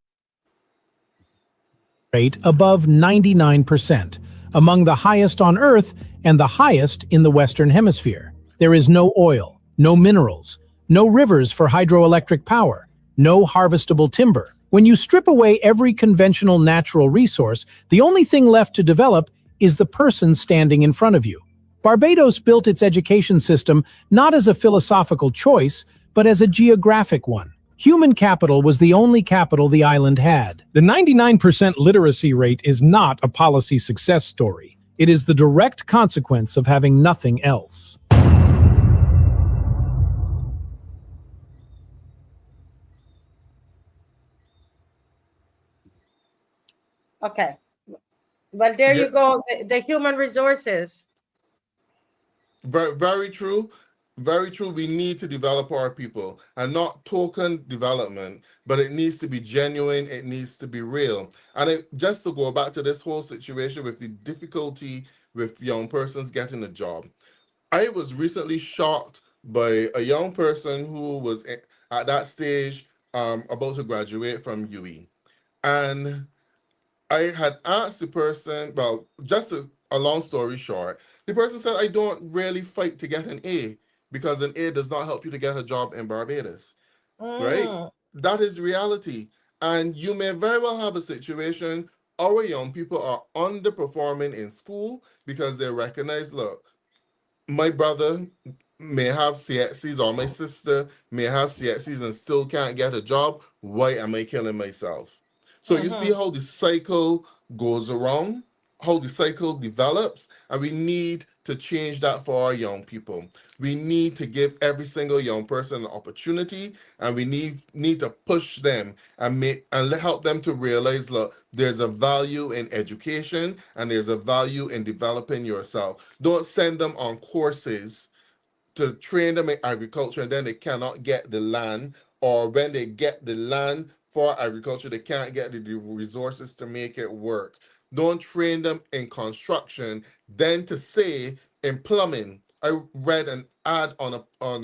S11: rate above 99%, among the highest on Earth and the highest in the Western Hemisphere. There is no oil, no minerals, no rivers for hydroelectric power, no harvestable timber. When you strip away every conventional natural resource, the only thing left to develop is the person standing in front of you. Barbados built its education system not as a philosophical choice, but as a geographic one. Human capital was the only capital the island had. The 99% literacy rate is not a policy success story. It is the direct consequence of having nothing else.
S2: Okay. Well, there you go. The human resources.
S9: Very, very true. Very true. We need to develop our people and not token development, but it needs to be genuine. It needs to be real. And just to go back to this whole situation with the difficulty with young persons getting a job, I was recently shocked by a young person who was at that stage about to graduate from UE. And I had asked the person, well, just a long story short, the person said, I don't really fight to get an A because an A does not help you to get a job in Barbados, right? That is reality. And you may very well have a situation, our young people are underperforming in school because they recognize, look, my brother may have CXCs or my sister may have CXCs and still can't get a job. Why am I killing myself? So you see how the cycle goes around, how the cycle develops, and we need to change that for our young people. We need to give every single young person an opportunity, and we need to push them and help them to realize, look, there's a value in education and there's a value in developing yourself. Don't send them on courses to train them in agriculture and then they cannot get the land, or when they get the land for agriculture, they can't get the resources to make it work. Don't train them in construction, then to say in plumbing. I read an ad on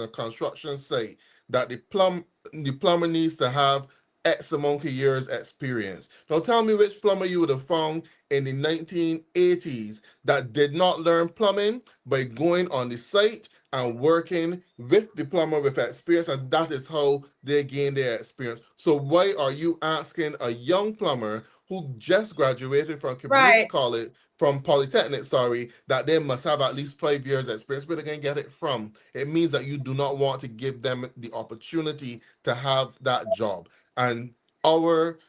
S9: a construction site that the plumber needs to have X amount of years experience. Now tell me which plumber you would have found in the 1980s that did not learn plumbing by going on the site and working with the plumber with experience, and that is how they gain their experience. So why are you asking a young plumber who just graduated from community college, from Polytechnic, sorry, that they must have at least 5 years experience? Where they can get it from? It means that you do not want to give them the opportunity to have that job. And our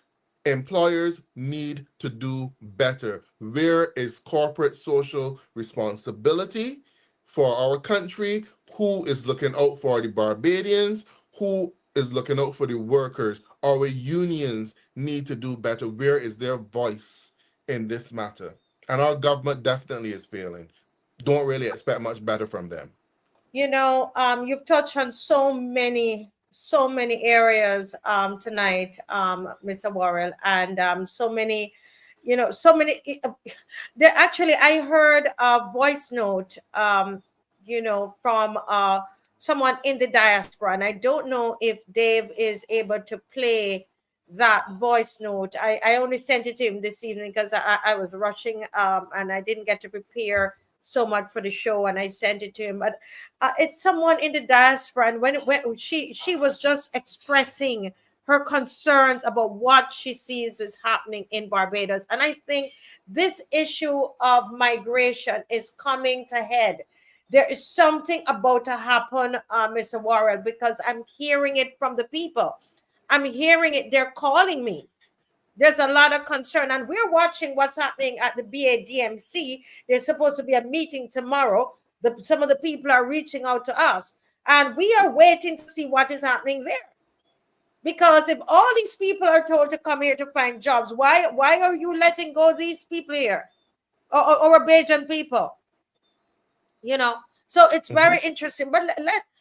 S9: employers need to do better. Where is corporate social responsibility for our country? Who is looking out for the Barbadians? Who is looking out for the workers? Our unions need to do better. Where is their voice in this matter? And our government definitely is failing. Don't really expect much better from them.
S2: You know, you've touched on so many areas tonight, Mr. Worrell, and so many, there actually, I heard a voice note, from someone in the diaspora, and I don't know if Dave is able to play that voice note. I only sent it to him this evening because I was rushing and I didn't get to prepare so much for the show, and I sent it to him. But it's someone in the diaspora, and when she was just expressing her concerns about what she sees is happening in Barbados. And I think this issue of migration is coming to head. There is something about to happen, Mr. Worrell, because I'm hearing it from the people. I'm hearing it. They're calling me. There's a lot of concern, and we're watching what's happening at the BADMC. There's supposed to be a meeting tomorrow. Some of the people are reaching out to us, and we are waiting to see what is happening there. Because if all these people are told to come here to find jobs, why are you letting go these people here, or Bajan people? So it's very interesting. But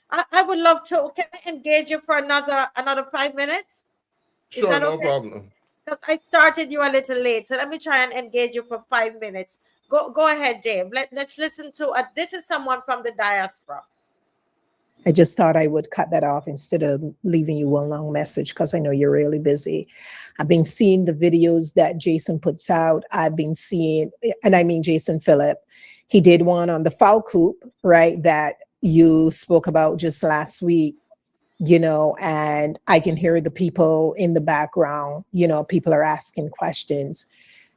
S2: I would love to. Can I engage you for another 5 minutes?
S9: Sure, is that okay? No problem.
S2: Because I started you a little late, so let me try and engage you for 5 minutes. Go ahead, Dave. Let's listen to this is someone from the diaspora.
S12: I just thought I would cut that off instead of leaving you one long message because I know you're really busy. I've been seeing the videos that Jason puts out. I've been seeing, and I mean Jason Phillip. He did one on the foul coop, right, that you spoke about just last week, and I can hear the people in the background, people are asking questions,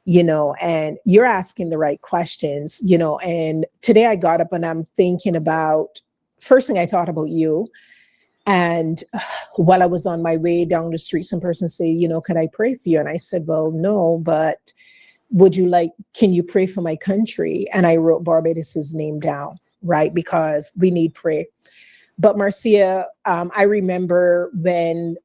S12: and you're asking the right questions, and today I got up and I'm thinking about, first thing I thought about you. And while I was on my way down the street, some person say, could I pray for you? And I said, well, no, but can you pray for my country? And I wrote Barbados's name down, right? Because we need prayer. But Marcia, I remember when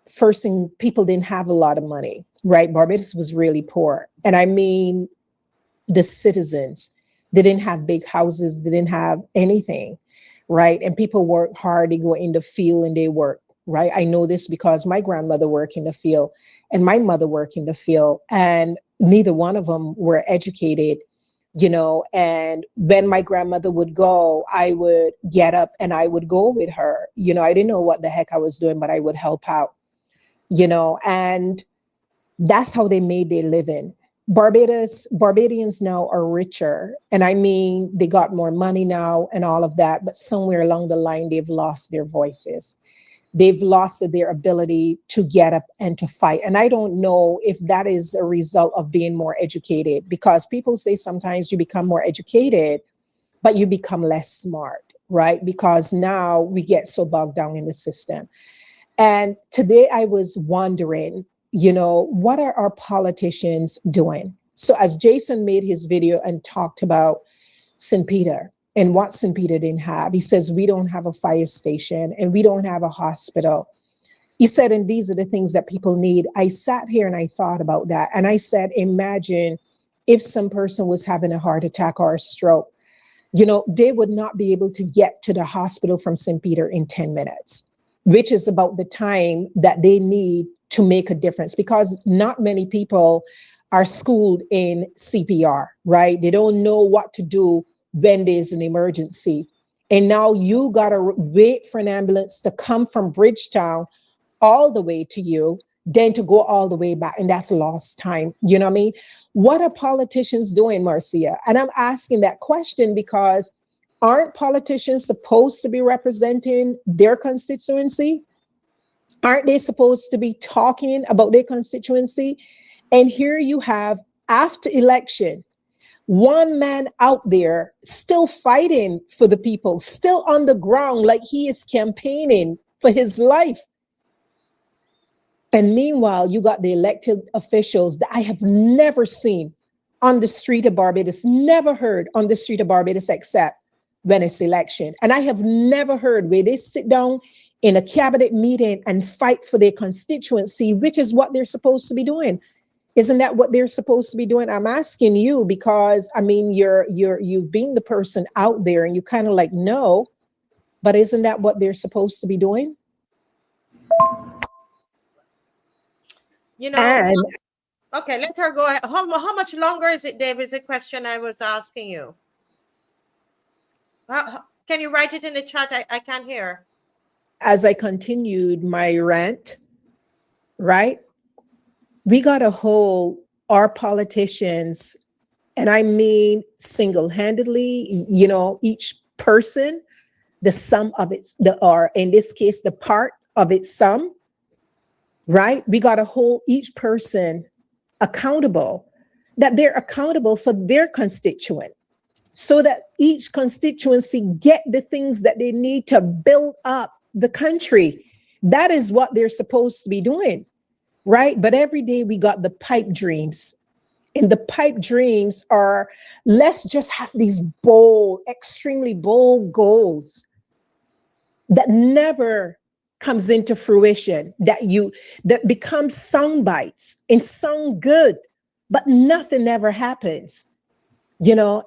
S12: first thing, people didn't have a lot of money, right? Barbados was really poor. And I mean, the citizens, They didn't have big houses. They didn't have anything, right? And people work hard. They go in the field and they work, right? I know this because my grandmother worked in the field and my mother worked in the field, and neither one of them were educated, and when my grandmother would go, I would get up and I would go with her. I didn't know what the heck I was doing, but I would help out, and that's how they made their living. Barbadians now are richer. And I mean, they got more money now and all of that, but somewhere along the line, they've lost their voices. They've lost their ability to get up and to fight. And I don't know if that is a result of being more educated, because people say sometimes you become more educated, but you become less smart, right? Because now we get so bogged down in the system. And today I was wondering, what are our politicians doing? So as Jason made his video and talked about St. Peter and what St. Peter didn't have, he says, we don't have a fire station and we don't have a hospital. He said, and these are the things that people need. I sat here and I thought about that. And I said, imagine if some person was having a heart attack or a stroke, they would not be able to get to the hospital from St. Peter in 10 minutes, which is about the time that they need to make a difference, because not many people are schooled in CPR, right? They don't know what to do when there's an emergency. And now you got to wait for an ambulance to come from Bridgetown all the way to you, then to go all the way back. And that's lost time. You know what I mean? What are politicians doing, Marcia? And I'm asking that question because aren't politicians supposed to be representing their constituency? Aren't they supposed to be talking about their constituency? And here you have, after election, one man out there still fighting for the people, still on the ground like he is campaigning for his life. And meanwhile, you got the elected officials that I have never seen on the street of Barbados, never heard on the street of Barbados except when it's election. And I have never heard where they sit down in a cabinet meeting and fight for their constituency, which is what they're supposed to be doing. Isn't that what they're supposed to be doing? I'm asking you because, I mean, you've been the person out there and you kind of like, no, but isn't that what they're supposed to be doing?
S2: Okay, let her go ahead. How much longer is it, Dave? Is a question I was asking you. Can you write it in the chat? I can't hear.
S12: As I continued my rant, right? We got to hold our politicians, and I mean single-handedly, each person, the sum of its, or in this case, the part of its sum, right? We got to hold each person accountable, that they're accountable for their constituent, so that each constituency get the things that they need to build up the country. That is what they're supposed to be doing, right? But every day we got the pipe dreams. And the pipe dreams are, let's just have these bold, extremely bold goals that never comes into fruition, that becomes sound bites and sound good, but nothing ever happens,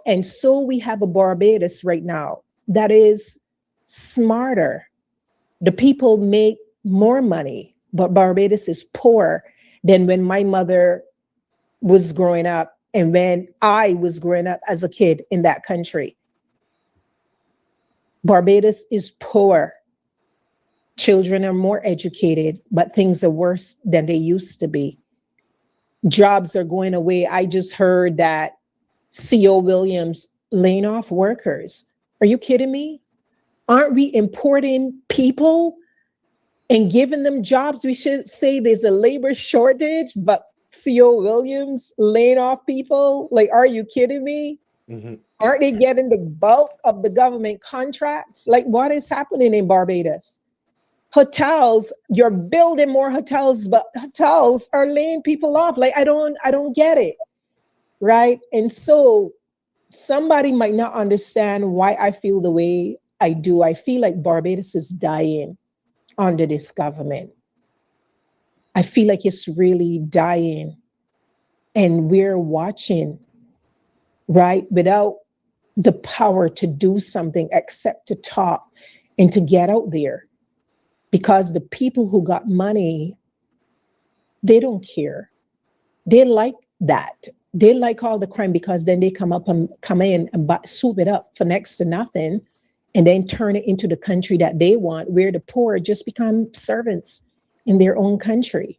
S12: And so we have a Barbados right now that is smarter. The people make more money, but Barbados is poorer than when my mother was growing up and when I was growing up as a kid in that country. Barbados is poor. Children are more educated, but things are worse than they used to be. Jobs are going away. I just heard that C.O. Williams laying off workers. Are you kidding me? Aren't we importing people and giving them jobs? We should say there's a labor shortage, but C.O. Williams laying off people? Like, are you kidding me? Mm-hmm. Aren't they getting the bulk of the government contracts? Like, what is happening in Barbados? Hotels, you're building more hotels, but hotels are laying people off. Like, I don't get it, right? And so somebody might not understand why I feel the way I do. I feel like Barbados is dying under this government. I feel like it's really dying, and we're watching, right? Without the power to do something except to talk and to get out there. Because the people who got money, they don't care. They like that. They like all the crime because then they come in and swoop it up for next to nothing and then turn it into the country that they want, where the poor just become servants in their own country.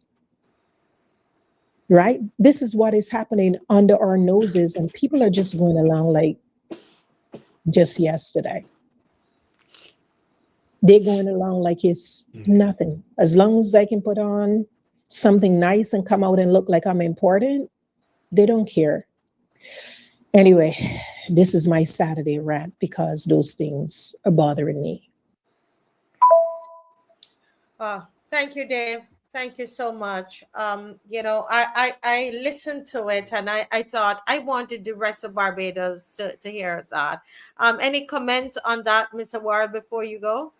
S12: Right? This is what is happening under our noses, and people are just going along like just yesterday. They're going along like it's nothing. As long as I can put on something nice and come out and look like I'm important, they don't care. Anyway, this is my Saturday rant because those things are bothering me.
S2: Thank you, Dave. Thank you so much. I listened to it and I thought I wanted the rest of Barbados to hear that. Any comments on that, Mr. Worrell, before you go?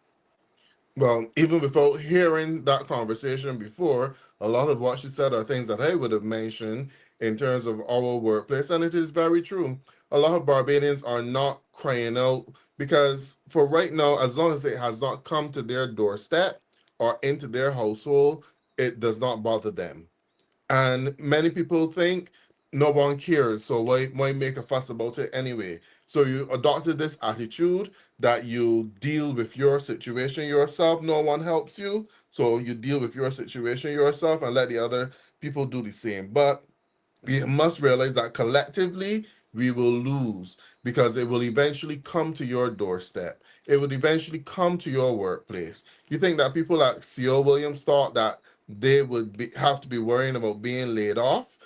S9: Well, even without hearing that conversation before, a lot of what she said are things that I would have mentioned in terms of our workplace, and it is very true. A lot of Barbadians are not crying out because for right now, as long as it has not come to their doorstep or into their household, it does not bother them. And many people think no one cares, so why make a fuss about it anyway? So you adopted this attitude that you deal with your situation yourself. No one helps you, so you deal with your situation yourself and let the other people do the same. But we must realize that collectively we will lose because it will eventually come to your doorstep. It will eventually come to your workplace. You think that people like C.O. Williams thought that they would have to be worrying about being laid off?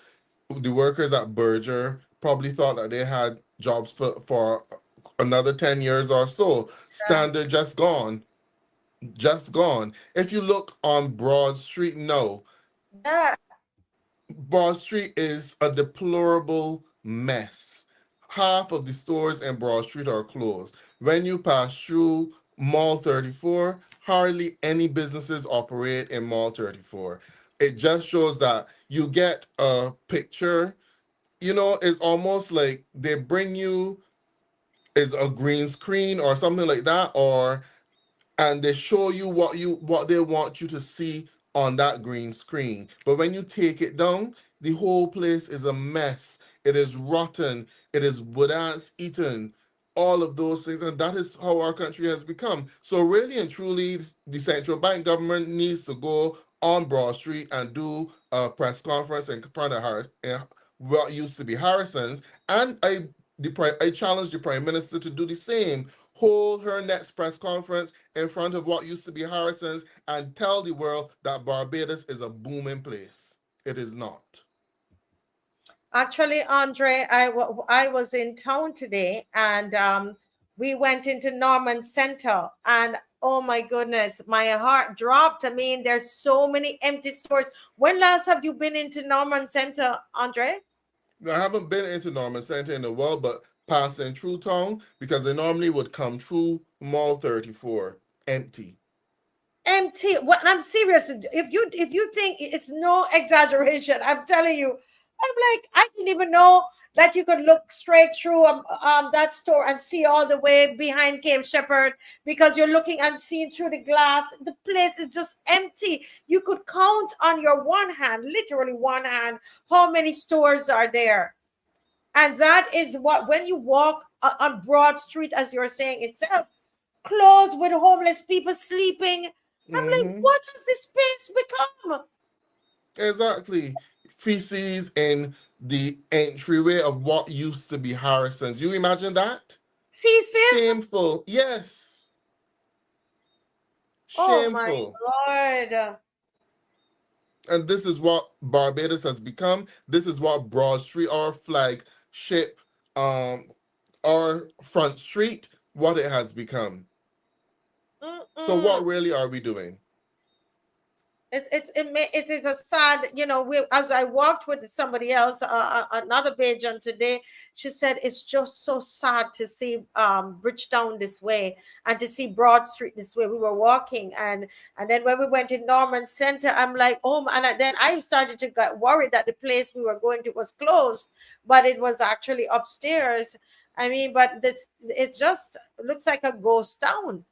S9: The workers at Berger probably thought that they had jobs for another 10 years or so. Standard just gone. Just gone. If you look on Broad Street now, Broad Street is a deplorable mess. Half of the stores in Broad Street are closed. When you pass through Mall 34, hardly any businesses operate in Mall 34. It just shows that you get a picture, it's almost like they bring you is a green screen or something like that, and they show you what they want you to see on that green screen. But when you take it down, the whole place is a mess. It is rotten. It is wood ants eaten. All of those things, and that is how our country has become. So really and truly, the central bank government needs to go on Broad Street and do a press conference in front of what used to be Harrison's. And I challenge the Prime Minister to do the same. Hold her next press conference in front of what used to be Harrison's and tell the world that Barbados is a booming place. It is not.
S2: Actually, Andre, I was in town today and we went into Norman Center and oh my goodness, my heart dropped. I mean, there's so many empty stores. When last have you been into Norman Center, Andre?
S9: I haven't been into Norman Center in a while, but passing through town because they normally would come through Mall 34 empty.
S2: Empty. Well, I'm serious. If you think it's no exaggeration, I'm telling you, I'm like, I didn't even know that you could look straight through that store and see all the way behind Cave Shepherd because you're looking and seeing through the glass. The place is just empty. You could count on your one hand, literally one hand, how many stores are there. And that is what, when you walk on Broad Street, as you're saying itself, closed with homeless people sleeping. I'm like, what has this space become?
S9: Exactly. Feces in the entryway of what used to be Harrison's. You imagine that?
S2: Feces?
S9: Shameful. Yes. Shameful.
S2: Oh my Lord.
S9: And this is what Barbados has become. This is what Broad Street, our flagship, our front street, what it has become. So what really are we doing?
S2: It is a sad, as I walked with somebody else, another Bajan today, she said it's just so sad to see Bridgetown this way and to see Broad Street this way. We were walking and then when we went in Norman Center, I'm like, oh, and then I started to get worried that the place we were going to was closed, but it was actually upstairs. I mean, but this, it just looks like a ghost town,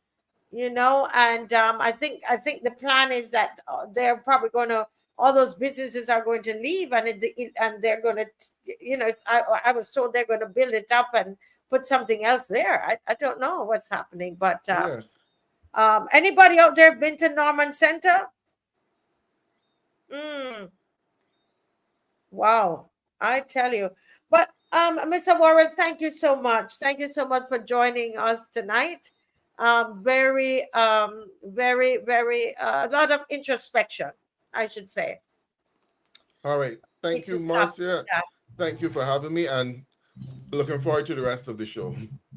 S2: you know. And I think the plan is that they're probably going to, all those businesses are going to leave, and and they're going to, you know, I was told they're going to build it up and put something else there. I don't know what's happening, but anybody out there been to Norman Center? Wow, I tell you. But Mr. Worrell, thank you so much. Thank you so much for joining us tonight. Very, very, a lot of introspection, I should say.
S9: All right. Thank you, Marcia.
S2: Yeah.
S9: Thank you for having me, and looking forward to the rest of the show.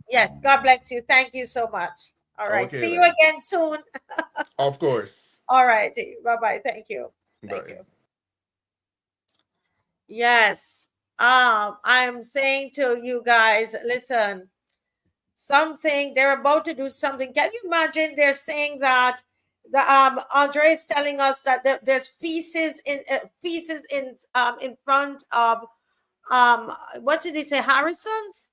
S2: Yes, God bless you. Thank you so much. All right.
S9: Okay,
S2: See
S9: then.
S2: you again soon.
S9: Of course.
S2: All right. Bye-bye. Thank you. Thank you. Yes. I'm saying to you guys, listen, something, they're about to do something. Can you imagine? They're saying that the Andre is telling us that there's feces in front of what did he say? Harrison's?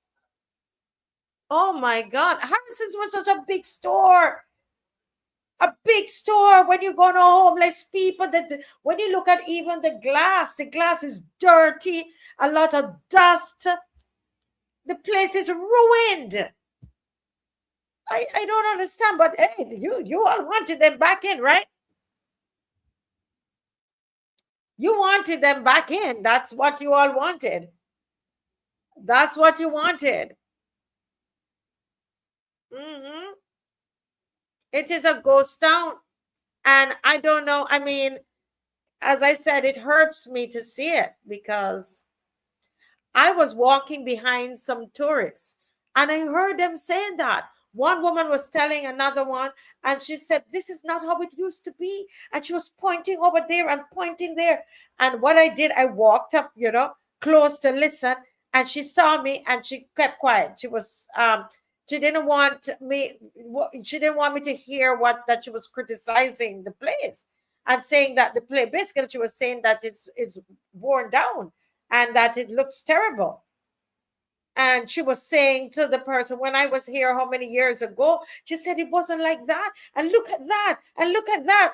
S2: Oh my God. Harrison's was such a big store. A big store. When you go to homeless people, that when you look at even the glass is dirty, a lot of dust. The place is ruined. I don't understand, but hey, you all wanted them back in, right? You wanted them back in. That's what you all wanted. That's what you wanted. It is a ghost town. And I don't know. I mean, as I said, it hurts me to see it, because I was walking behind some tourists and I heard them saying that. One woman was telling another one, and she said, this is not how it used to be. And she was pointing over there and pointing there. And what I did, I walked up, you know, close to listen, and she saw me and she kept quiet. She was, she didn't want me to hear that she was criticizing the place and saying that the place, basically she was saying that it's worn down and that it looks terrible. And she was saying to the person, when I was here how many years ago, she said it wasn't like that. And look at that. And look at that.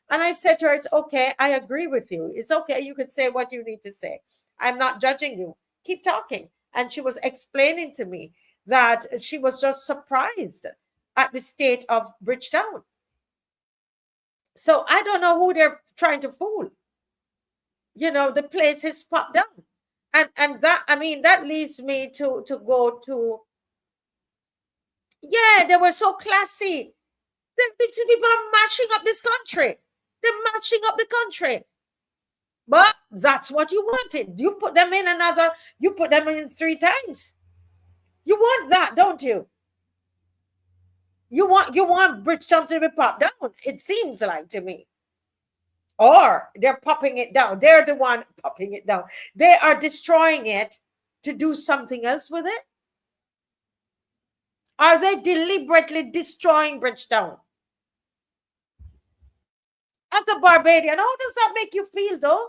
S2: And I said to her, it's okay. I agree with you. It's okay. You could say what you need to say. I'm not judging you. Keep talking. And she was explaining to me that she was just surprised at the state of Bridgetown. So I don't know who they're trying to fool. You know, the place is popped down. And that, I mean, that leads me to go to, yeah, they were so classy. These people are mashing up this country. They're mashing up the country. But that's what you wanted. You put them in 3 times. You want that, don't you? You want Bridgetown to be popped down, it seems like to me. Or they're popping it down. They're the one popping it down. They are destroying it to do something else with it. Are they deliberately destroying Bridgetown? As a Barbadian, how does that make you feel, though?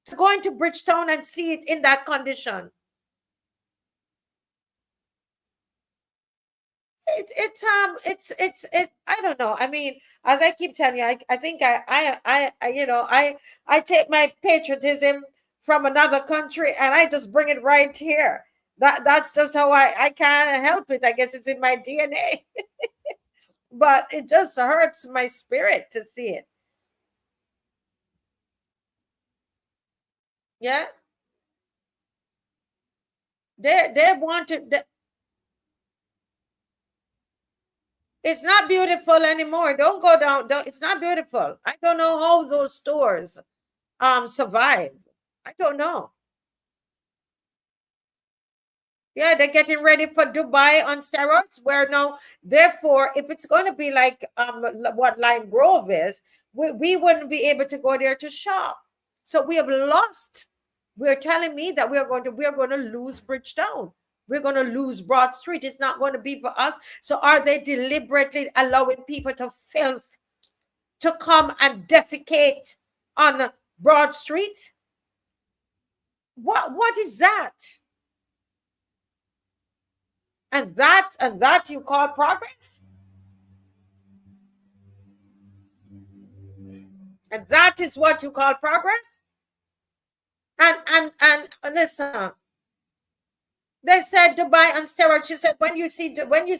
S2: To go into Bridgetown and see it in that condition. It's I don't know. I mean, as I keep telling you, I think I take my patriotism from another country and I just bring it right here. That's just how I can't help it. I guess it's in my DNA. But it just hurts my spirit to see it. Yeah. They wanted. It's not beautiful anymore. Don't go down. It's not beautiful. I don't know how those stores survive. I don't know. Yeah, they're getting ready for Dubai on steroids, where now, therefore, if it's going to be like what Lime Grove is, we wouldn't be able to go there to shop. So we have lost. We're telling me that we're going to lose Bridgetown. We're going to lose Broad Street. It's not going to be for us. So are they deliberately allowing people to come and defecate on Broad Street? What is that? And that you call progress? And that is what you call progress? And listen, they said Dubai on steroids. She said when you see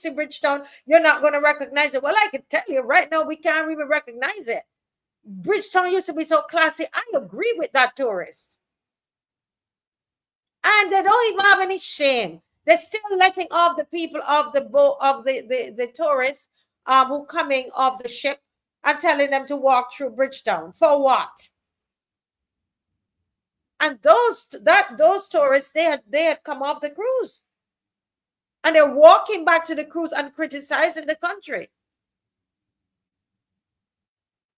S2: Bridgetown, you're not going to recognize it. Well, I can tell you right now, we can't even recognize it. Bridgetown used to be so classy. I agree with that, tourist. And they don't even have any shame. They're still letting off the people of the boat, of the tourists who coming off the ship, and telling them to walk through Bridgetown. For what? And those tourists, they had come off the cruise, and they're walking back to the cruise and criticizing the country.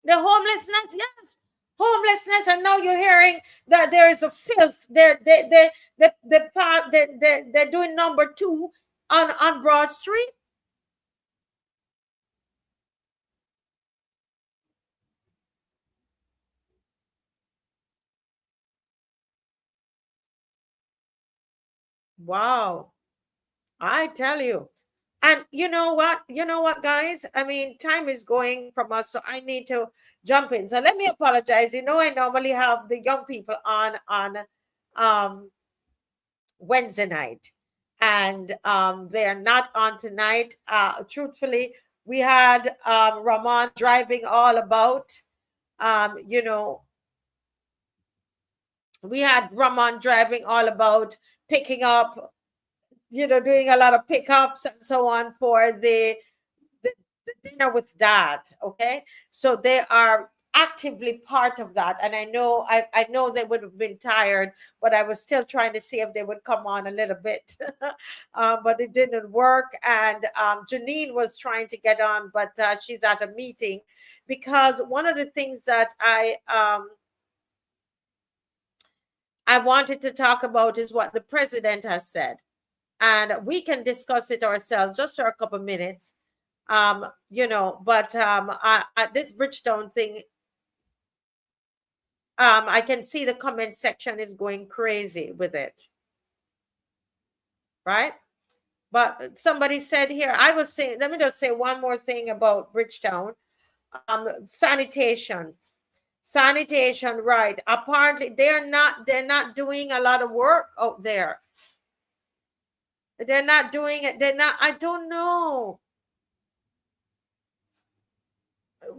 S2: The homelessness, yes, homelessness, and now you're hearing that there is a filth. They're doing number 2 on Broad Street. Wow, I tell you. And you know what, guys? I mean, time is going from us, so I need to jump in. So let me apologize. I normally have the young people on Wednesday night, and they're not on tonight. Truthfully, we had Ramon driving all about. We had Ramon driving all about, picking up, doing a lot of pickups and so on for the dinner with dad. Okay, so they are actively part of that, and I know they would have been tired, but I was still trying to see if they would come on a little bit, but it didn't work. And Janine was trying to get on, but she's at a meeting, because one of the things that I wanted to talk about is what the president has said. And we can discuss it ourselves just for a couple of minutes, but this Bridgetown thing, I can see the comment section is going crazy with it, right? But somebody said here, I was saying, let me just say one more thing about Bridgetown. Sanitation, right? Apparently, they're not doing a lot of work out there. They're not doing it. I don't know.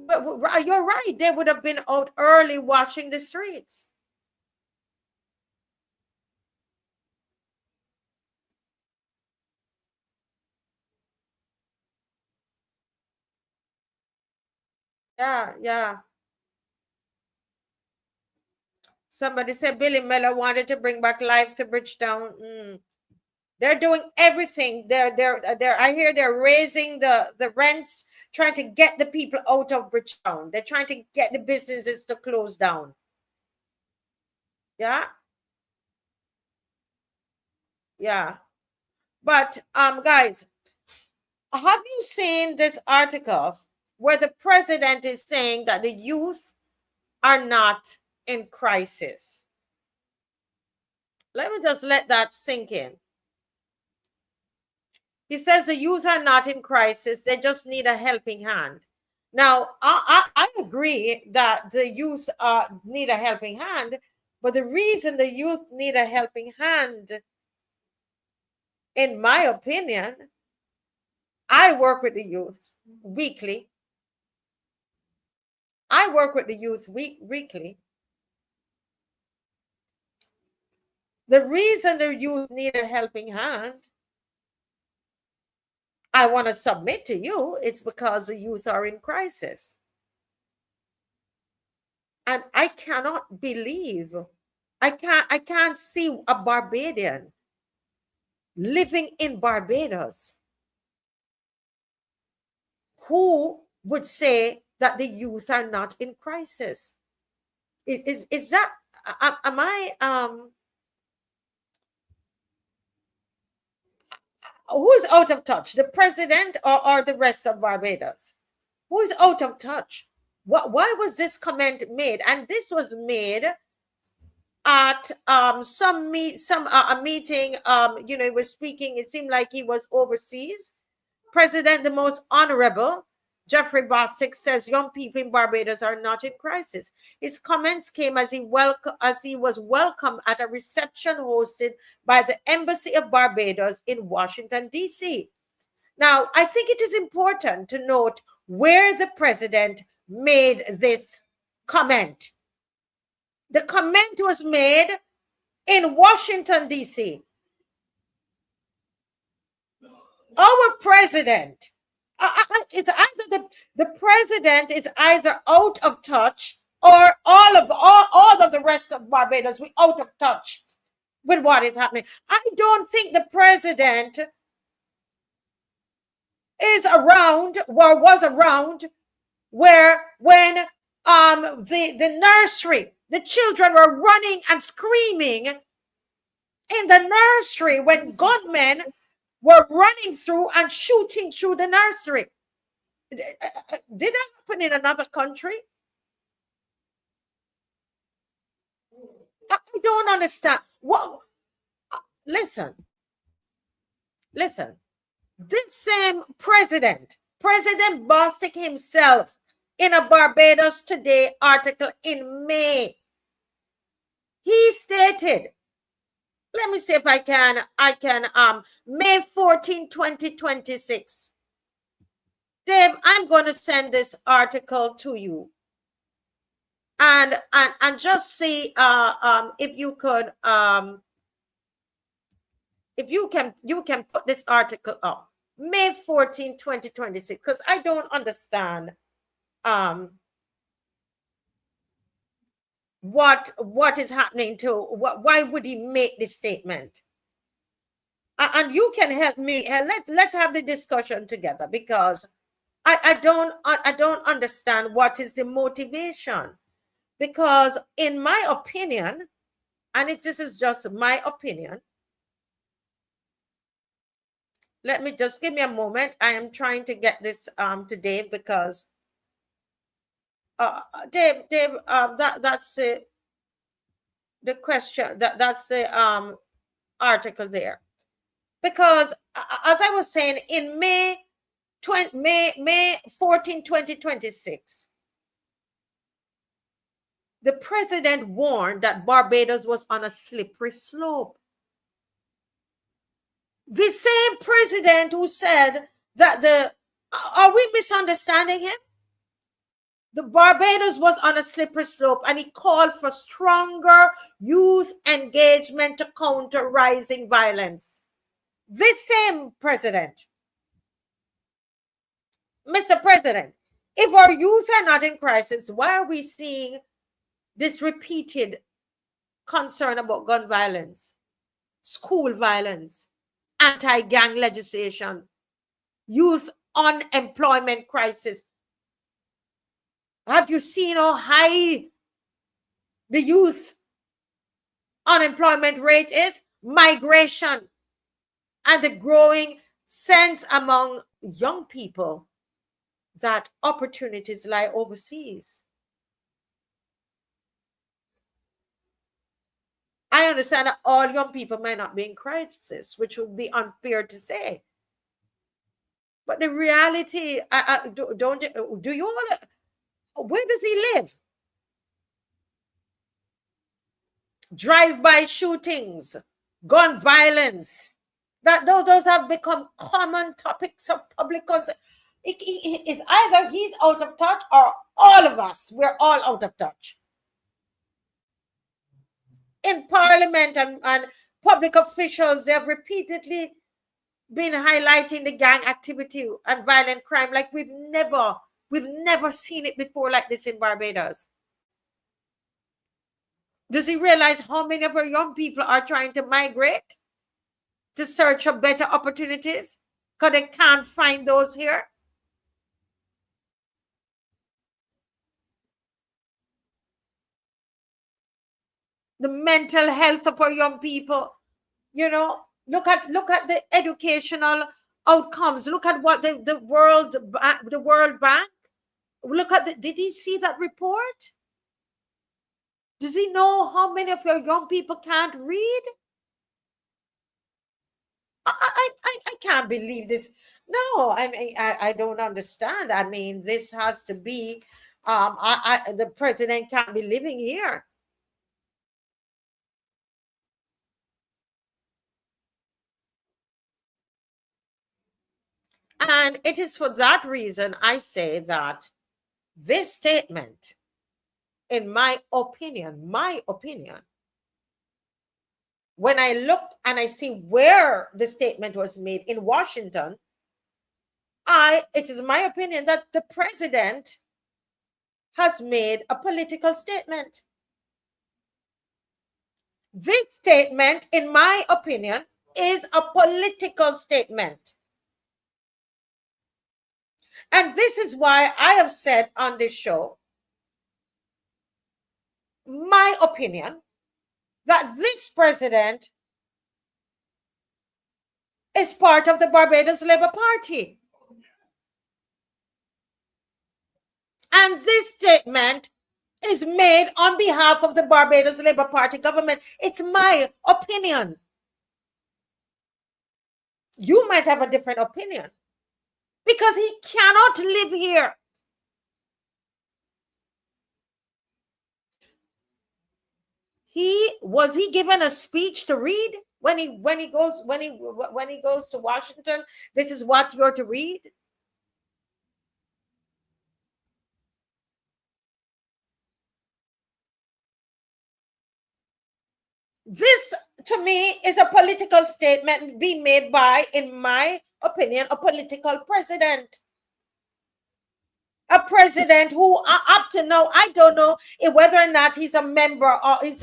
S2: But you're right. They would have been out early washing the streets. Yeah. Somebody said Billy Miller wanted to bring back life to Bridgetown. They're doing everything. I hear they're raising the rents, trying to get the people out of Bridgetown. They're trying to get the businesses to close down. Yeah. But guys, have you seen this article where the president is saying that the youth are not in crisis? Let me just let that sink in. He says the youth are not in crisis. They just need a helping hand. Now, I agree that the youth need a helping hand, but the reason the youth need a helping hand, in my opinion, I work with the youth weekly. The reason the youth need a helping hand, I want to submit to you, it's because the youth are in crisis. And I cannot believe, I can't see a Barbadian living in Barbados who would say that the youth are not in crisis. Is that, am I, who's out of touch, the president or the rest of Barbados? Who's out of touch? Why was this comment made? And this was made at a meeting. He was speaking. It seemed like he was overseas. President, the most honorable Jeffrey Bostic, says young people in Barbados are not in crisis. His comments came as he was welcomed at a reception hosted by the Embassy of Barbados in Washington, D.C. Now, I think it is important to note where the president made this comment. The comment was made in Washington, D.C. Our president, it's either the president is either out of touch, or all of the rest of Barbados, we out of touch with what is happening. I don't think the president is around or was around when the nursery, the children were running and screaming in the nursery when gunmen were running through and shooting through the nursery. Did that happen in another country? I don't understand. Well, listen. This same President Bostic himself, in a Barbados Today article in May, he stated, let me see if I can, May 14, 2026. Dave, I'm going to send this article to you. And just see if you could, if you can put this article up. May 14, 2026, because I don't understand what is happening to why would he make this statement? And you can help me. Let's have the discussion together, because I don't understand what is the motivation. Because in my opinion, and this is just my opinion, let me just give me a moment. I am trying to get this to Dave, because Dave, that's the question. That's the article there. Because as I was saying, in May 14, 2026, the president warned that Barbados was on a slippery slope. The same president who said that are we misunderstanding him? The Barbados was on a slippery slope, and he called for stronger youth engagement to counter rising violence. This same president, Mr. President, if our youth are not in crisis, why are we seeing this repeated concern about gun violence, school violence, anti-gang legislation, youth unemployment crisis? Have you seen how high the youth unemployment rate is? Migration and the growing sense among young people that opportunities lie overseas. I understand that all young people might not be in crisis, which would be unfair to say. But the reality, do you want to? Where does he live? Drive-by shootings, gun violence, those have become common topics of public concern. It's either he's out of touch, or all of us, we're all out of touch. In Parliament and public officials, they have repeatedly been highlighting the gang activity and violent crime like we've never seen it before like this in Barbados. Does he realize how many of our young people are trying to migrate to search for better opportunities because they can't find those here? The mental health of our young people, look at the educational outcomes. Look at what the World Bank. Look at did he see that report? Does he know how many of your young people can't read? I can't believe this. No, I mean, I don't understand. I mean, this has to be, the president can't be living here. And it is for that reason I say that this statement, in my opinion, when I look and I see where the statement was made in Washington, it is my opinion that the president has made a political statement. This statement, in my opinion, is a political statement. And this is why I have said on this show, my opinion, that this president is part of the Barbados Labour Party. And this statement is made on behalf of the Barbados Labour Party government. It's my opinion. You might have a different opinion because he cannot live here. Was he given a speech to read when he goes to Washington? This is what you're to read. This, to me, is a political statement being made by, in my opinion, a political president. A president who, up to now, I don't know whether or not he's a member, or is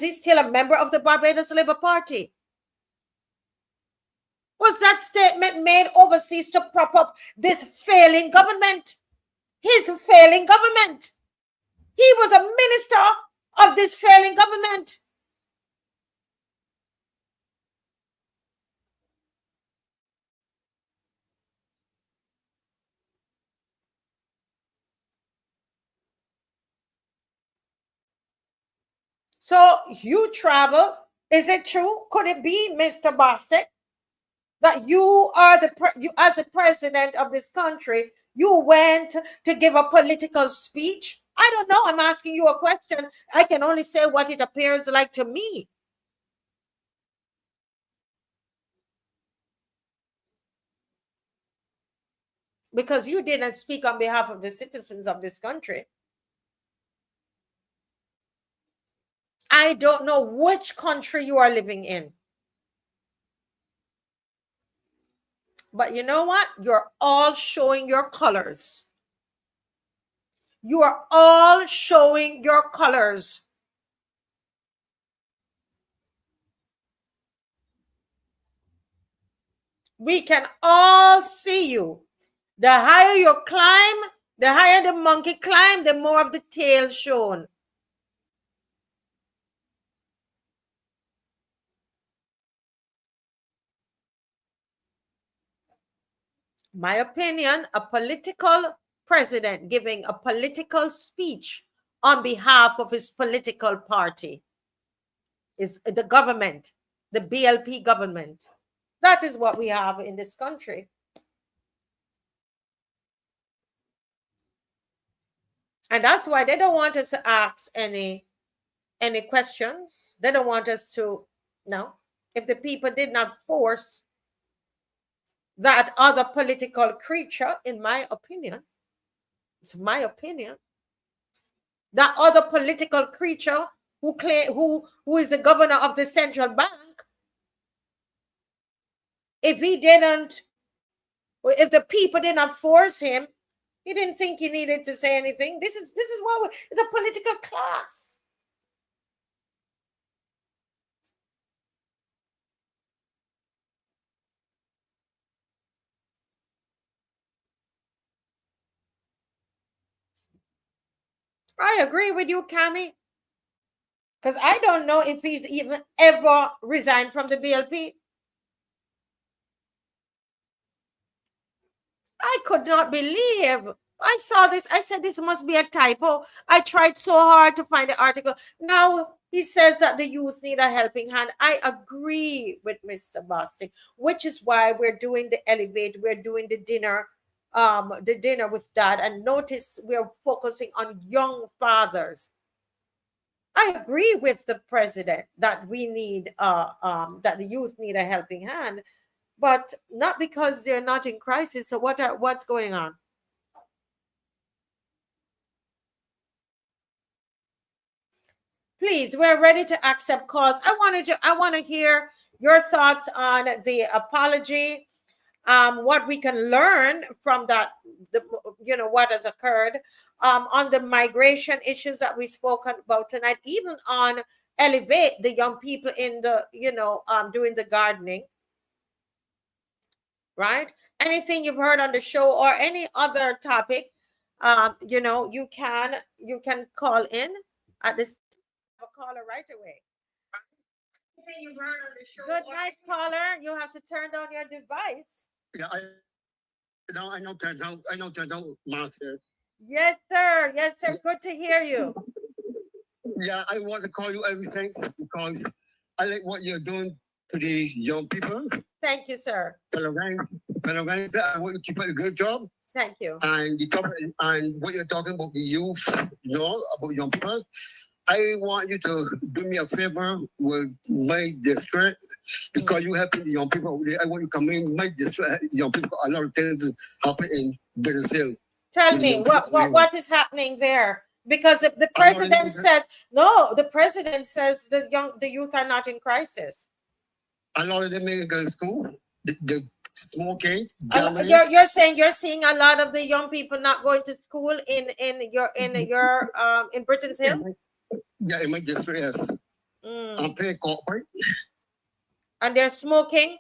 S2: he still a member of the Barbados Labour Party? Was that statement made overseas to prop up this failing government? His failing government. He was a minister of this failing government. So you travel. Is it true? Could it be, Mr. Bostic, that you are you as the president of this country, you went to give a political speech? I don't know. I'm asking you a question. I can only say what it appears like to me. Because you didn't speak on behalf of the citizens of this country. I don't know which country you are living in. But you know what? You're all showing your colors. You are all showing your colors. We can all see you. The higher you climb, the higher the monkey climb, the more of the tail shown. My opinion, a political president giving a political speech on behalf of his political party is the government, the BLP government. That is what we have in this country. And that's why they don't want us to ask any questions. They don't want us to, no. If the people did not force that other political creature, in my opinion, it's my opinion, that other political creature who is the governor of the central bank, if the people did not force him, he didn't think he needed to say anything. This is why it's a political class. I agree with you, Cami. Because I don't know if he's even ever resigned from the BLP. I could not believe I saw this. I said this must be a typo. I tried so hard to find the article. Now he says that the youth need a helping hand. I agree with Mr. Bostic, which is why we're doing the elevate. We're doing the dinner with dad. And notice we're focusing on young fathers. I agree with the president that we need that the youth need a helping hand, but not because they're not in crisis. So what's going on? Please, we're ready to accept calls. I want to hear your thoughts on the apology, what we can learn from that, what has occurred, on the migration issues that we spoke about tonight, even on elevate the young people in the, doing the gardening, right? Anything you've heard on the show or any other topic, you can call in at this. A caller right away. Anything you've heard on the show. Good night, caller. You have to turn down your device.
S13: Yeah, I know turn down, Marcia.
S2: Yes, sir. Yes, sir. Good to hear you.
S13: Yeah, I want to call you everything because I like what you're doing to the young people.
S2: Thank you, sir.
S13: I want you to keep up a good job.
S2: Thank you.
S13: And what you're talking about the youth, about young people. I want you to do me a favor with my district because you helping the young people over there. I want you to come in my district. Young people, a lot of things happen in Brazil.
S2: Tell me what is happening there? Because if the president says no, the president says the youth are not in crisis.
S13: A lot of them may go to school. The smoking.
S2: You're saying you're seeing a lot of the young people not going to school in Britain's Hill.
S13: Yeah, in my district, yes. I'm paying corporate.
S2: And they're smoking?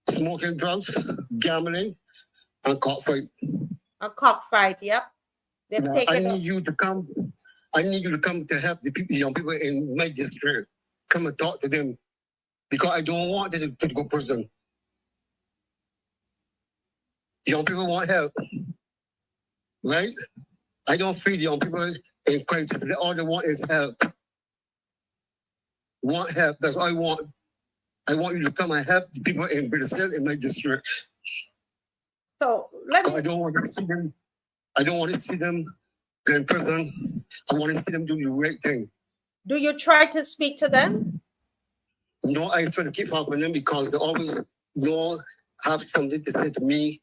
S13: Smoking drugs, gambling, and cockfight.
S2: A cockfight, yep. They've taken.
S13: I need you to come to help the young people in my district. Come and talk to them. Because I don't want them to go to prison. Young people want help. Right? I don't feed young people in crisis. All they want is help. Want help. That's all I want. I want you to come and help the people in Brazil in my district.
S2: So
S13: I don't want to see them. I don't want to see them in prison. I want to see them do the right thing.
S2: Do you try to speak to them?
S13: No, I try to keep up with them because they always have something to say to me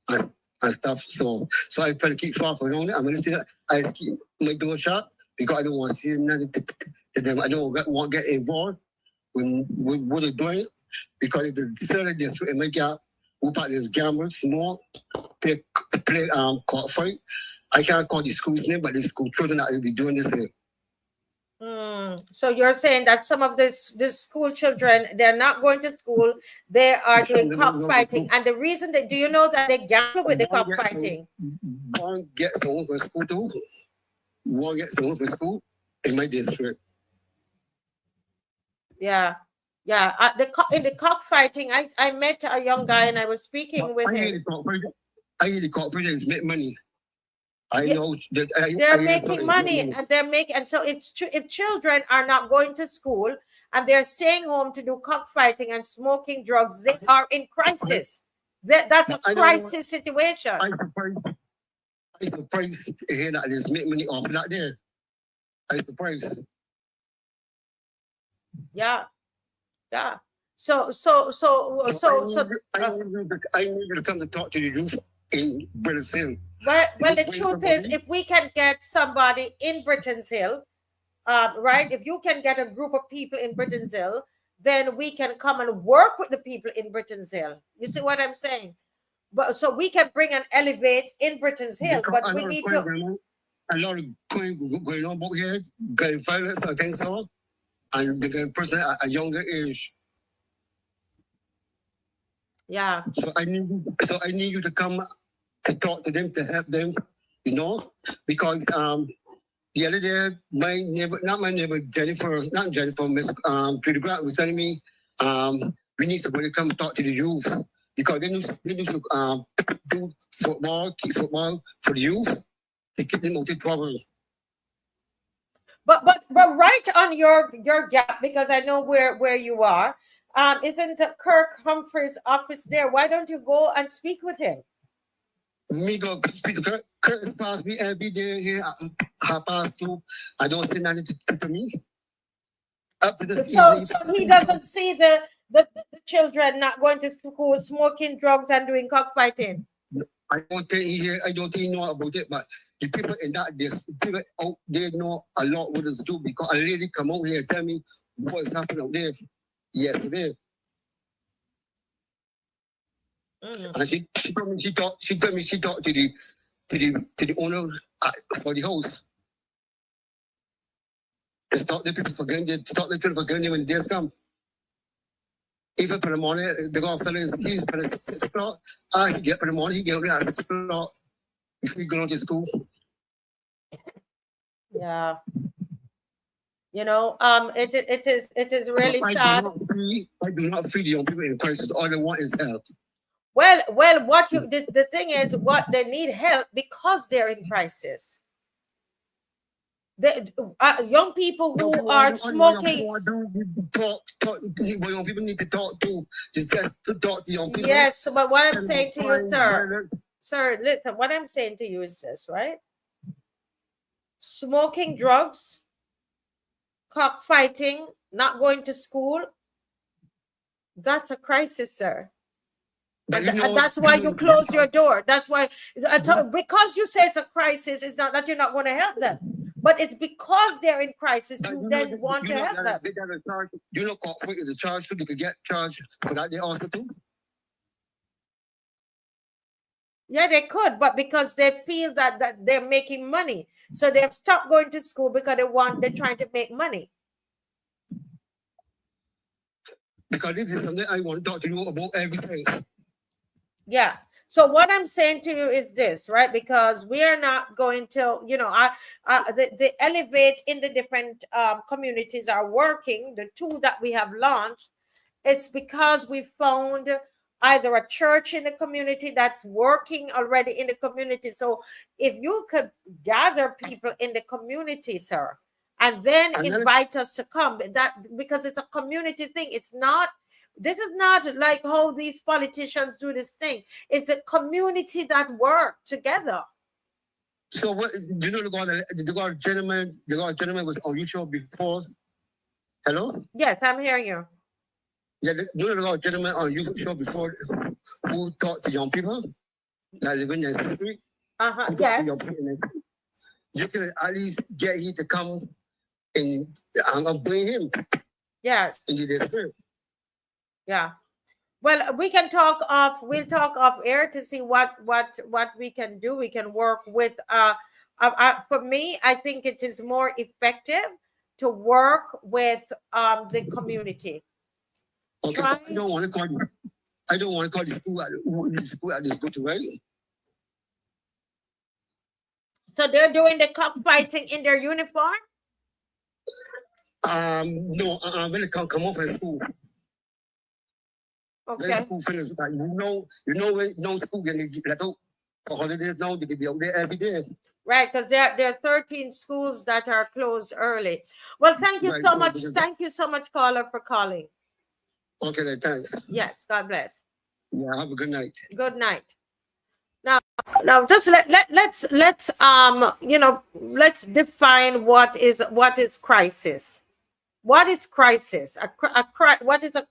S13: and stuff. So I try to keep up with them. I'm going to see that I keep my door shut because I don't want to see nothing to them. I don't want to get involved with what they're doing because the third district in my gap, who partners gamble, smoke, play cockfight. I can't call the school's name, but the school children that will be doing this thing.
S2: So you're saying that some of the school children, they're not going to school, they are doing cockfighting. And the reason that, do you know that they gamble with the cockfighting?
S13: One gets someone from school too. One gets someone from school in my district.
S2: Yeah. Yeah. In the cockfighting, I met a young guy and I was speaking with him.
S13: I hear the cockfighters make money. I know that
S2: they're making money, and so it's true. If children are not going to school and they're staying home to do cockfighting and smoking drugs, they are in crisis. That's a crisis situation.
S13: I'm surprised to hear that there's make money off that there. I'm surprised.
S2: Yeah. So
S13: I need you to come to talk to the youth in Brazil.
S2: Well, the truth is, if we can get somebody in Britain's Hill, right? If you can get a group of people in Britain's Hill, then we can come and work with the people in Britain's Hill. You see what I'm saying? But so we can bring and elevate in Britain's Hill, but we need to.
S13: A lot of crime going on over here, going violence, I think so, and they're going person at a younger age.
S2: Yeah.
S13: So I need you to come to talk to them, to help them, because the other day, Jennifer, Miss Judy Grant was telling me, we need somebody to come talk to the youth because they need to do football, keep football for the youth to keep them out of trouble.
S2: But right on your gap, because I know where you are. Isn't Kirk Humphrey's office there? Why don't you go and speak with him?
S13: Me go speak to Kirk pass me every day here. Half past 2. I don't say nothing to me. Up to the
S2: so he doesn't see the children not going to school, smoking drugs and doing cockfighting.
S13: I don't think he know about it, but the people in that people out there know a lot what it's do, because a lady come out here and tell me what's happening out there yesterday. And she told me she talked to the owner for the house. To stop the people for gun, when they come. Even for the morning, the guy he's for the 6 o'clock. He get for the morning, he get there at 6 o'clock before he go to school.
S2: Yeah. You know, it is really sad.
S13: I do not feed the young people in crisis. All they want is help.
S2: Well, what the thing is, what they need help because they're in crisis. The young people who are smoking.
S13: Young people need to talk to young people.
S2: Yes, but what I'm saying to you, sir, listen. What I'm saying to you is this, right? Smoking drugs, cockfighting, not going to school. That's a crisis, sir. And that's why you close your door. That's why, because you say it's a crisis, it's not that you're not going to help them. But it's because they're in crisis, you then want to help them.
S13: You know, cockfight is a charge, so they could get charged for that. They also too.
S2: Yeah, they could, but because they feel that they're making money, so they've stopped going to school because they're trying to make money.
S13: Because this is something I want to talk to you about everything.
S2: Yeah. So what I'm saying to you is this, right? Because we are not going to, you know, the Elevate in the different communities are working. The two that we have launched, it's because we found either a church in the community that's working already in the community. So if you could gather people in the community, sir, and then invite us to come, because it's a community thing. This is not like how these politicians do this thing. It's the community that work together.
S13: So what, you know, the gentleman was on your show before. Hello?
S2: Yes, I'm hearing you.
S13: Yeah, you know the gentleman on your show before who talked to young people that live in the street.
S2: Yes.
S13: You can at least get him to come and bring him.
S2: Yes.
S13: Into the spirit.
S2: Yeah. Well, we'll talk off air to see what we can do. We can work with for me, I think it is more effective to work with the community.
S13: Okay, I don't want to call the school at this good way.
S2: So they're doing the cockfighting in their uniform?
S13: No, when they come off at school.
S2: Okay.
S13: You know when no school getting let out for holidays now, they can be out there every day.
S2: Right, because there are 13 schools that are closed early. Well, thank you so much. Thank you so much, caller, for calling.
S13: Okay, then, thanks.
S2: Yes, God bless.
S13: Yeah, have a good night.
S2: Good night. Now just let's you know, let's define what is crisis. What is crisis? What is a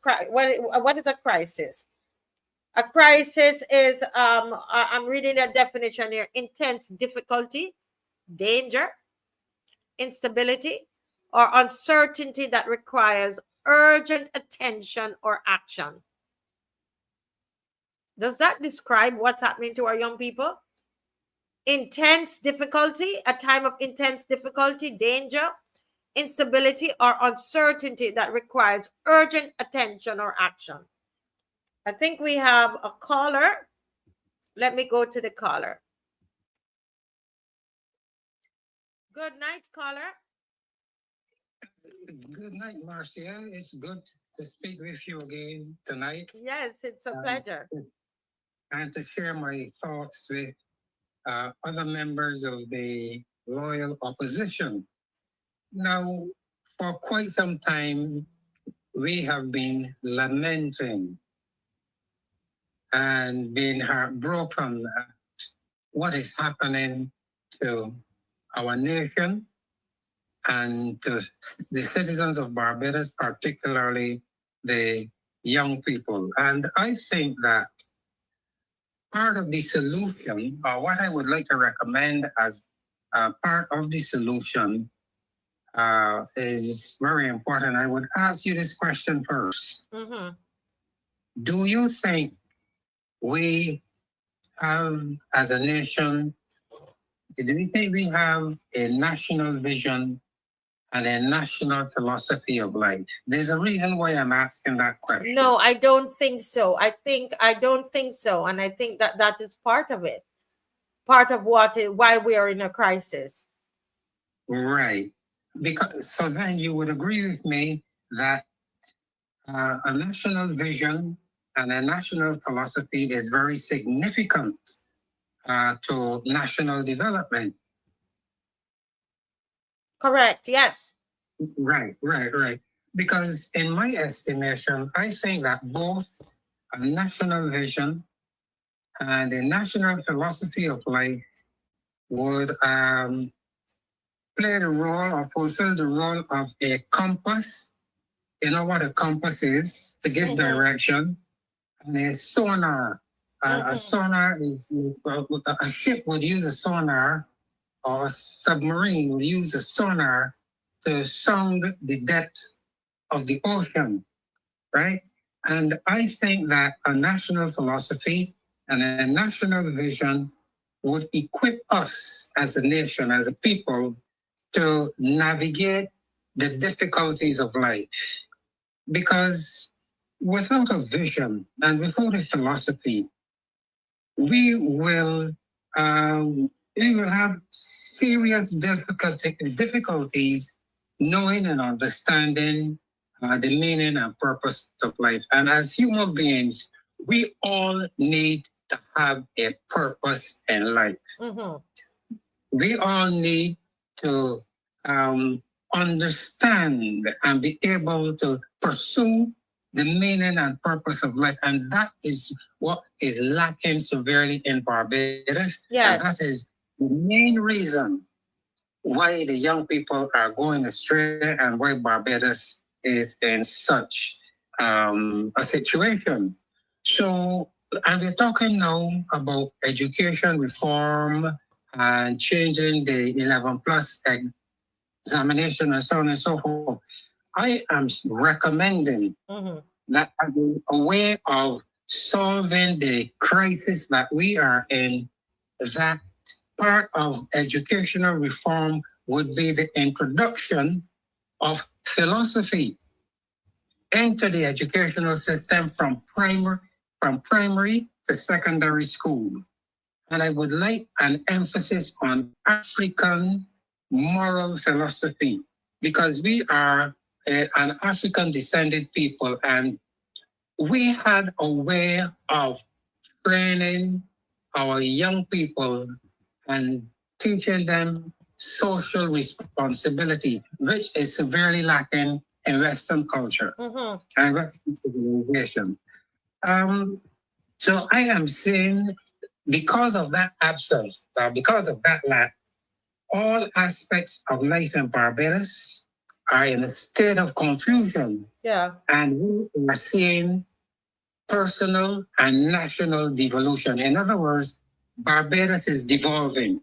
S2: crisis? A crisis is I'm reading a definition here: intense difficulty, danger, instability, or uncertainty that requires urgent attention or action. Does that describe what's happening to our young people? Intense difficulty, a time of intense difficulty, danger, instability, or uncertainty that requires urgent attention or action. I think we have a caller. Let me go to the caller. Good night, caller.
S14: Good night, Marcia. It's good to speak with you again tonight.
S2: Yes, it's a pleasure.
S14: And to share my thoughts with other members of the loyal opposition. Now, for quite some time, we have been lamenting and been heartbroken at what is happening to our nation and to the citizens of Barbados, particularly the young people. And I think that part of the solution, or what I would like to recommend as part of the solution, is very important. I would ask you this question first. Do you think we have, as a nation, do you think we have a national vision and a national philosophy of life? There's a reason why I'm asking that question.
S2: No, I don't think so. I don't think so. And I think that that is part of it. Part of why we are in a crisis.
S14: Right. Because so then you would agree with me that a national vision and a national philosophy is very significant to national development.
S2: Correct, yes.
S14: Right. Because in my estimation, I think that both a national vision and a national philosophy of life would play the role or fulfill the role of a compass. You know what a compass is? To give direction. And a sonar. A sonar is, a ship would use a sonar, or a submarine would use a sonar to sound the depth of the ocean, right? And I think that a national philosophy and a national vision would equip us as a nation, as a people, to navigate the difficulties of life. Because without a vision and without a philosophy, we will have serious difficulties knowing and understanding the meaning and purpose of life. And as human beings, we all need to have a purpose in life. We all need to understand and be able to pursue the meaning and purpose of life. And that is what is lacking severely in Barbados.
S2: Yes.
S14: And that is the main reason why the young people are going astray and why Barbados is in such a situation. So, and we're talking now about education reform and changing the 11 plus examination and so on and so forth. I am recommending that a way of solving the crisis that we are in, that part of educational reform would be the introduction of philosophy into the educational system from primary to secondary school. And I would like an emphasis on African moral philosophy, because we are an African descended people, and we had a way of training our young people and teaching them social responsibility, which is severely lacking in Western culture and Western civilization. So I am saying, because of that absence, because of that lack, all aspects of life in Barbados are in a state of confusion.
S2: Yeah. And
S14: we are seeing personal and national devolution. In other words, Barbados is devolving.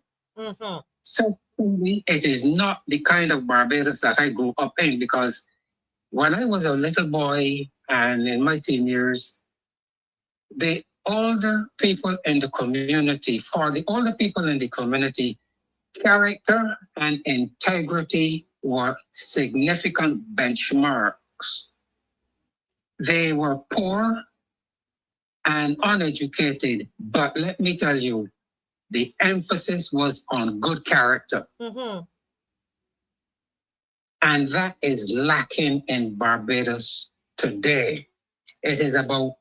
S14: So it is not the kind of Barbados that I grew up in, because when I was a little boy and in my teen years, the older people in the community, for the older people in the community, character and integrity were significant benchmarks. They were poor and uneducated, but let me tell you, the emphasis was on good character. And that is lacking in Barbados today. It is about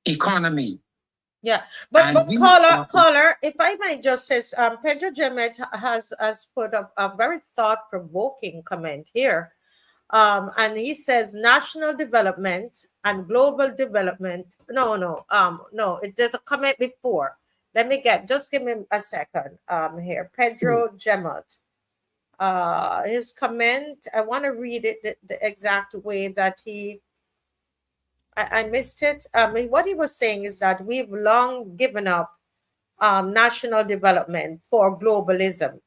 S14: economy.
S2: Yeah, but caller, if I might just say, Pedro Jemet has put up a very thought-provoking comment here, and he says national development and global development. No, there's a comment before. Let me just give me a second. Here, Pedro Jemet. His comment. I want to read it the exact way that he. I missed it. What he was saying is that we've long given up national development for globalization.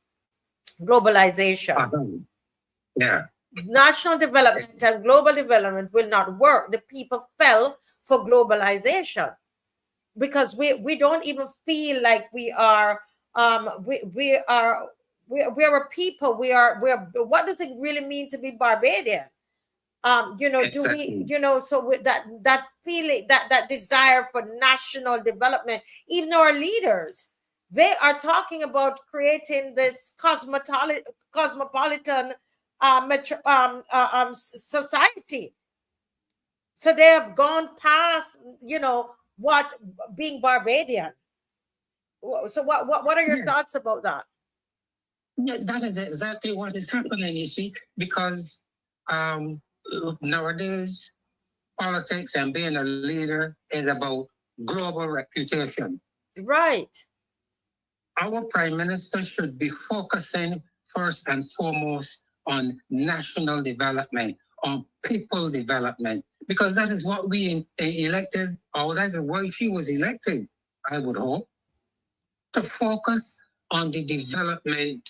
S14: Yeah.
S2: National development and global development will not work. The people fell for globalization because we don't even feel like we are we're a people. We're what does it really mean to be Barbadian? Do we, so with that feeling, that desire for national development, even our leaders, they are talking about creating this cosmopolitan society. So they have gone past, what being Barbadian. So what are your thoughts about that?
S14: Yeah, that is exactly what is happening, you see, because nowadays, politics and being a leader is about global reputation.
S2: Right.
S14: Our prime minister should be focusing first and foremost on national development, on people development, because that is what we elected, or that is why she was elected, I would hope, to focus on the development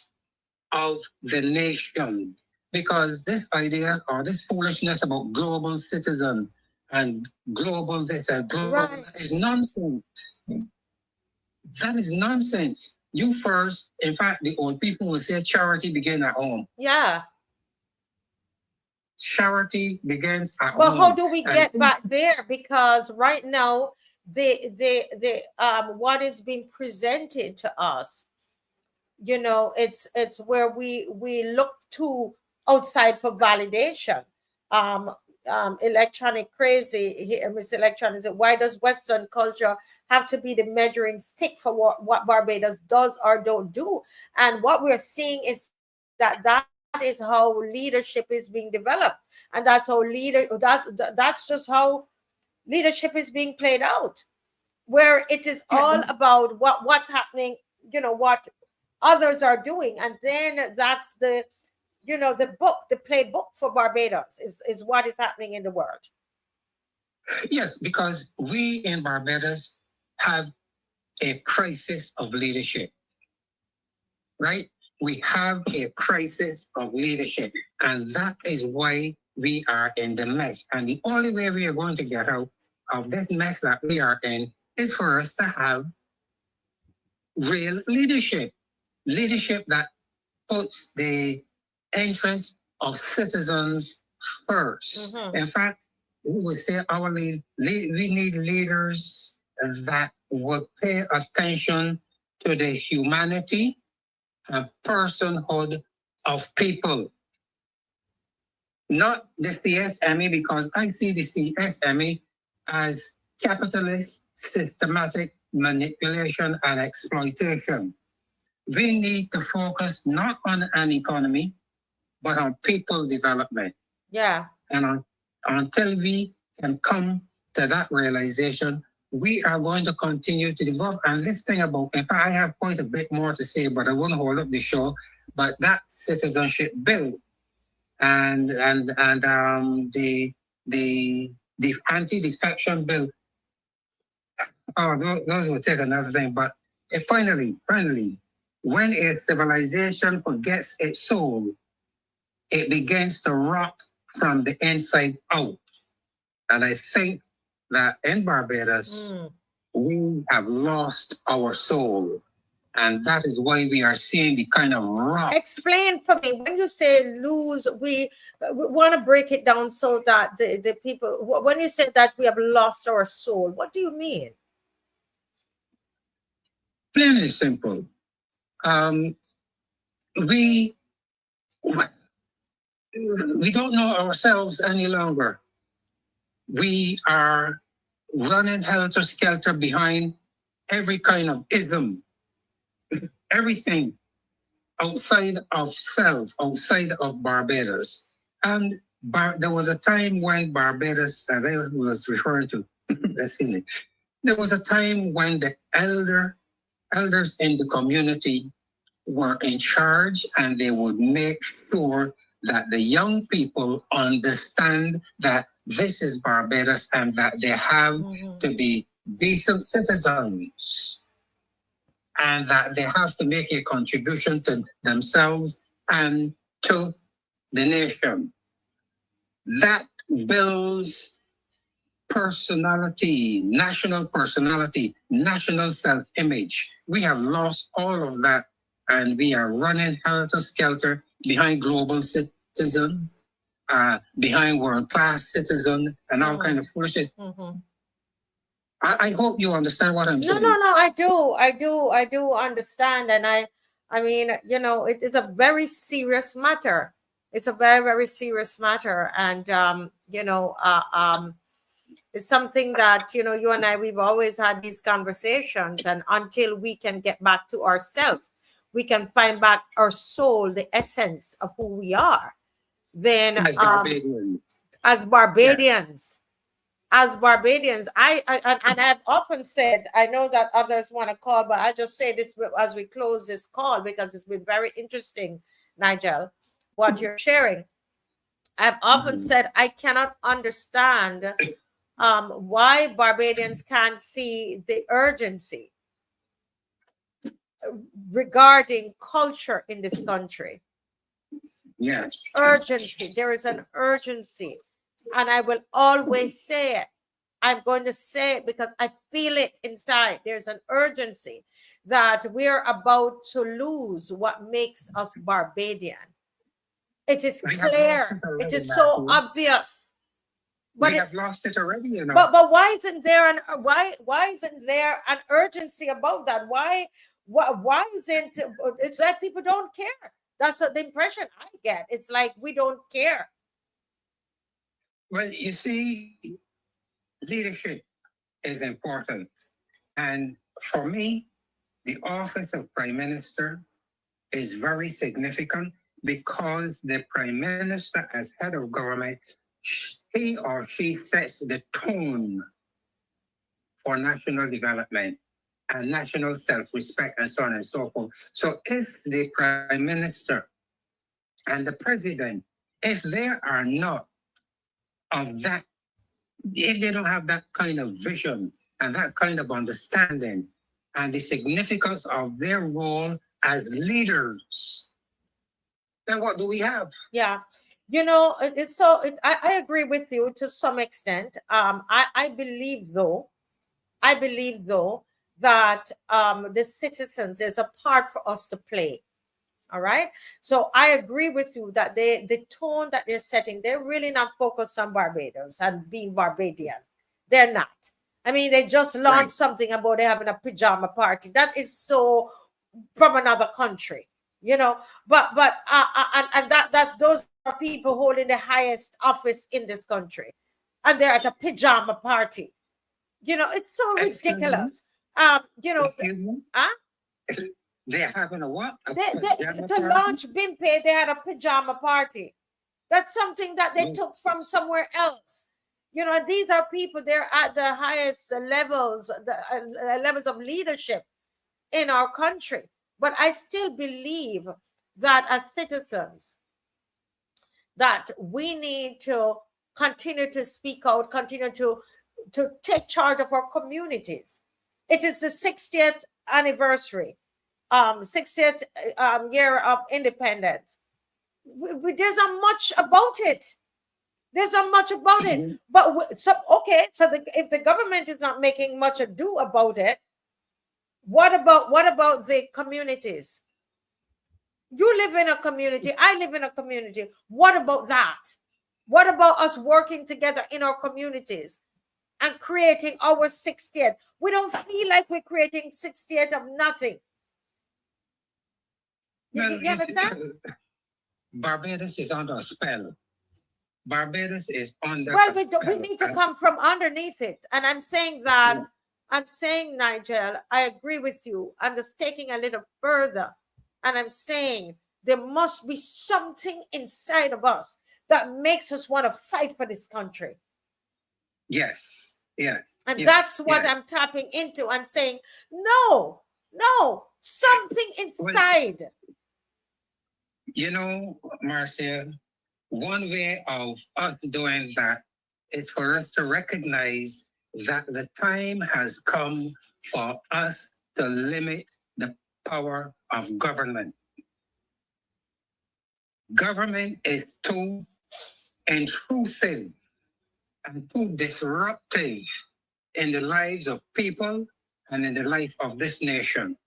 S14: of the nation. Because this idea or this foolishness about global citizen and global this and global is nonsense. That is nonsense. You first, in fact, the old people will say charity begins at home.
S2: Yeah.
S14: Charity begins at home.
S2: Well, how do we get back there? Because right now, what is being presented to us, it's where we look to outside for validation. Electronic crazy, Miss Electronic, why does Western culture have to be the measuring stick for what Barbados does or don't do? And what we're seeing is that is how leadership is being developed, and that's how that's just how leadership is being played out, where it is all about what's happening, what others are doing, and then that's the the playbook for Barbados is what is happening in the world.
S14: Yes, because we in Barbados have a crisis of leadership, right? We have a crisis of leadership, and that is why we are in the mess. And the only way we are going to get out of this mess that we are in is for us to have real leadership that puts the interests of citizens first. Mm-hmm. In fact, we would say we need leaders that would pay attention to the humanity and personhood of people. Not the CSME, because I see the CSME as capitalist, systematic manipulation and exploitation. We need to focus not on an economy, but on people development.
S2: Yeah.
S14: And until we can come to that realization, we are going to continue to develop. And this thing about, in fact, I have quite a bit more to say, but I won't hold up the show. But that citizenship bill and the anti-defection bill, those will take another thing. But finally, when a civilization forgets its soul, it begins to rot from the inside out. And I think that in Barbados, we have lost our soul. And that is why we are seeing the kind of rot.
S2: Explain for me, when you say lose, we want to break it down so that the people, when you say that we have lost our soul, what do you mean?
S14: Plain and simple. we don't know ourselves any longer. We are running helter-skelter behind every kind of ism, everything outside of self, outside of Barbados. And there was a time when Barbados, as I was referring to, let's see, there was a time when the elders in the community were in charge, and they would make sure that the young people understand that this is Barbados and that they have to be decent citizens and that they have to make a contribution to themselves and to the nation. That builds personality, national self-image. We have lost all of that, and we are running helter-skelter behind global citizen, behind world-class citizen, and all kind of foolishness. I hope you understand what I'm saying.
S2: No, I do understand. And I mean, you know, it is a very serious matter. It's a very, very serious matter. And, you know, it's something that, you know, you and I, we've always had these conversations. And until we can get back to ourselves, we can find back our soul, the essence of who we are, then as Barbadians. As Barbadians, I've often said, I know that others want to call, but I just say this as we close this call, because it's been very interesting, Nigel, what you're sharing. I've often said I cannot understand why Barbadians can't see the urgency regarding culture in this country.
S14: Yes.
S2: Urgency. There is an urgency. And I will always say it. I'm going to say it because I feel it inside. There's an urgency that we're about to lose what makes us Barbadian. It is clear. It is so obvious. But
S14: we have lost it already, you know.
S2: But why isn't there an urgency about that? Why isn't it's like people don't care? That's what the impression I get. It's like we don't care.
S14: Well, you see, leadership is important. And for me, the office of Prime Minister is very significant because the Prime Minister, as head of government, he or she sets the tone for national development and national self-respect and so on and so forth. So if the Prime Minister and the President, if they are not of that, if they don't have that kind of vision and that kind of understanding and the significance of their role as leaders, then what do we have?
S2: Yeah, you know, I agree with you to some extent. I believe though that the citizens, there's a part for us to play. All right. So I agree with you that the tone that they're setting, they're really not focused on Barbados and being Barbadian. They're not. I mean, they just launched something about they having a pajama party. That is so from another country, you know. But that's those are people holding the highest office in this country, and they're at a pajama party. You know, it's so ridiculous. You know,
S14: They're having a what?
S2: To launch Bimpe, they had a pajama party. That's something that they took from somewhere else. You know, these are people, they're at the highest levels, the levels of leadership in our country. But I still believe that as citizens, that we need to continue to speak out, continue to take charge of our communities. It is the 60th anniversary. 60th year of independence. There's not much about it. There's not much about it. But so if the government is not making much ado about it, what about the communities? You live in a community. I live in a community. What about that? What about us working together in our communities and creating our 60th? We don't feel like we're creating 60th of nothing. You understand?
S14: Barbados is under a spell. Barbados is under
S2: Well,
S14: a
S2: we
S14: spell.
S2: need to come from underneath it. And I'm saying that, I'm saying, Nigel, I agree with you. I'm just taking a little further. And I'm saying there must be something inside of us that makes us want to fight for this country.
S14: Yes, yes.
S2: And that's what I'm tapping into and saying, no, something inside.
S14: You know, Marcia, one way of us doing that is for us to recognize that the time has come for us to limit the power of government. Government is too intrusive and too disruptive in the lives of people and in the life of this nation.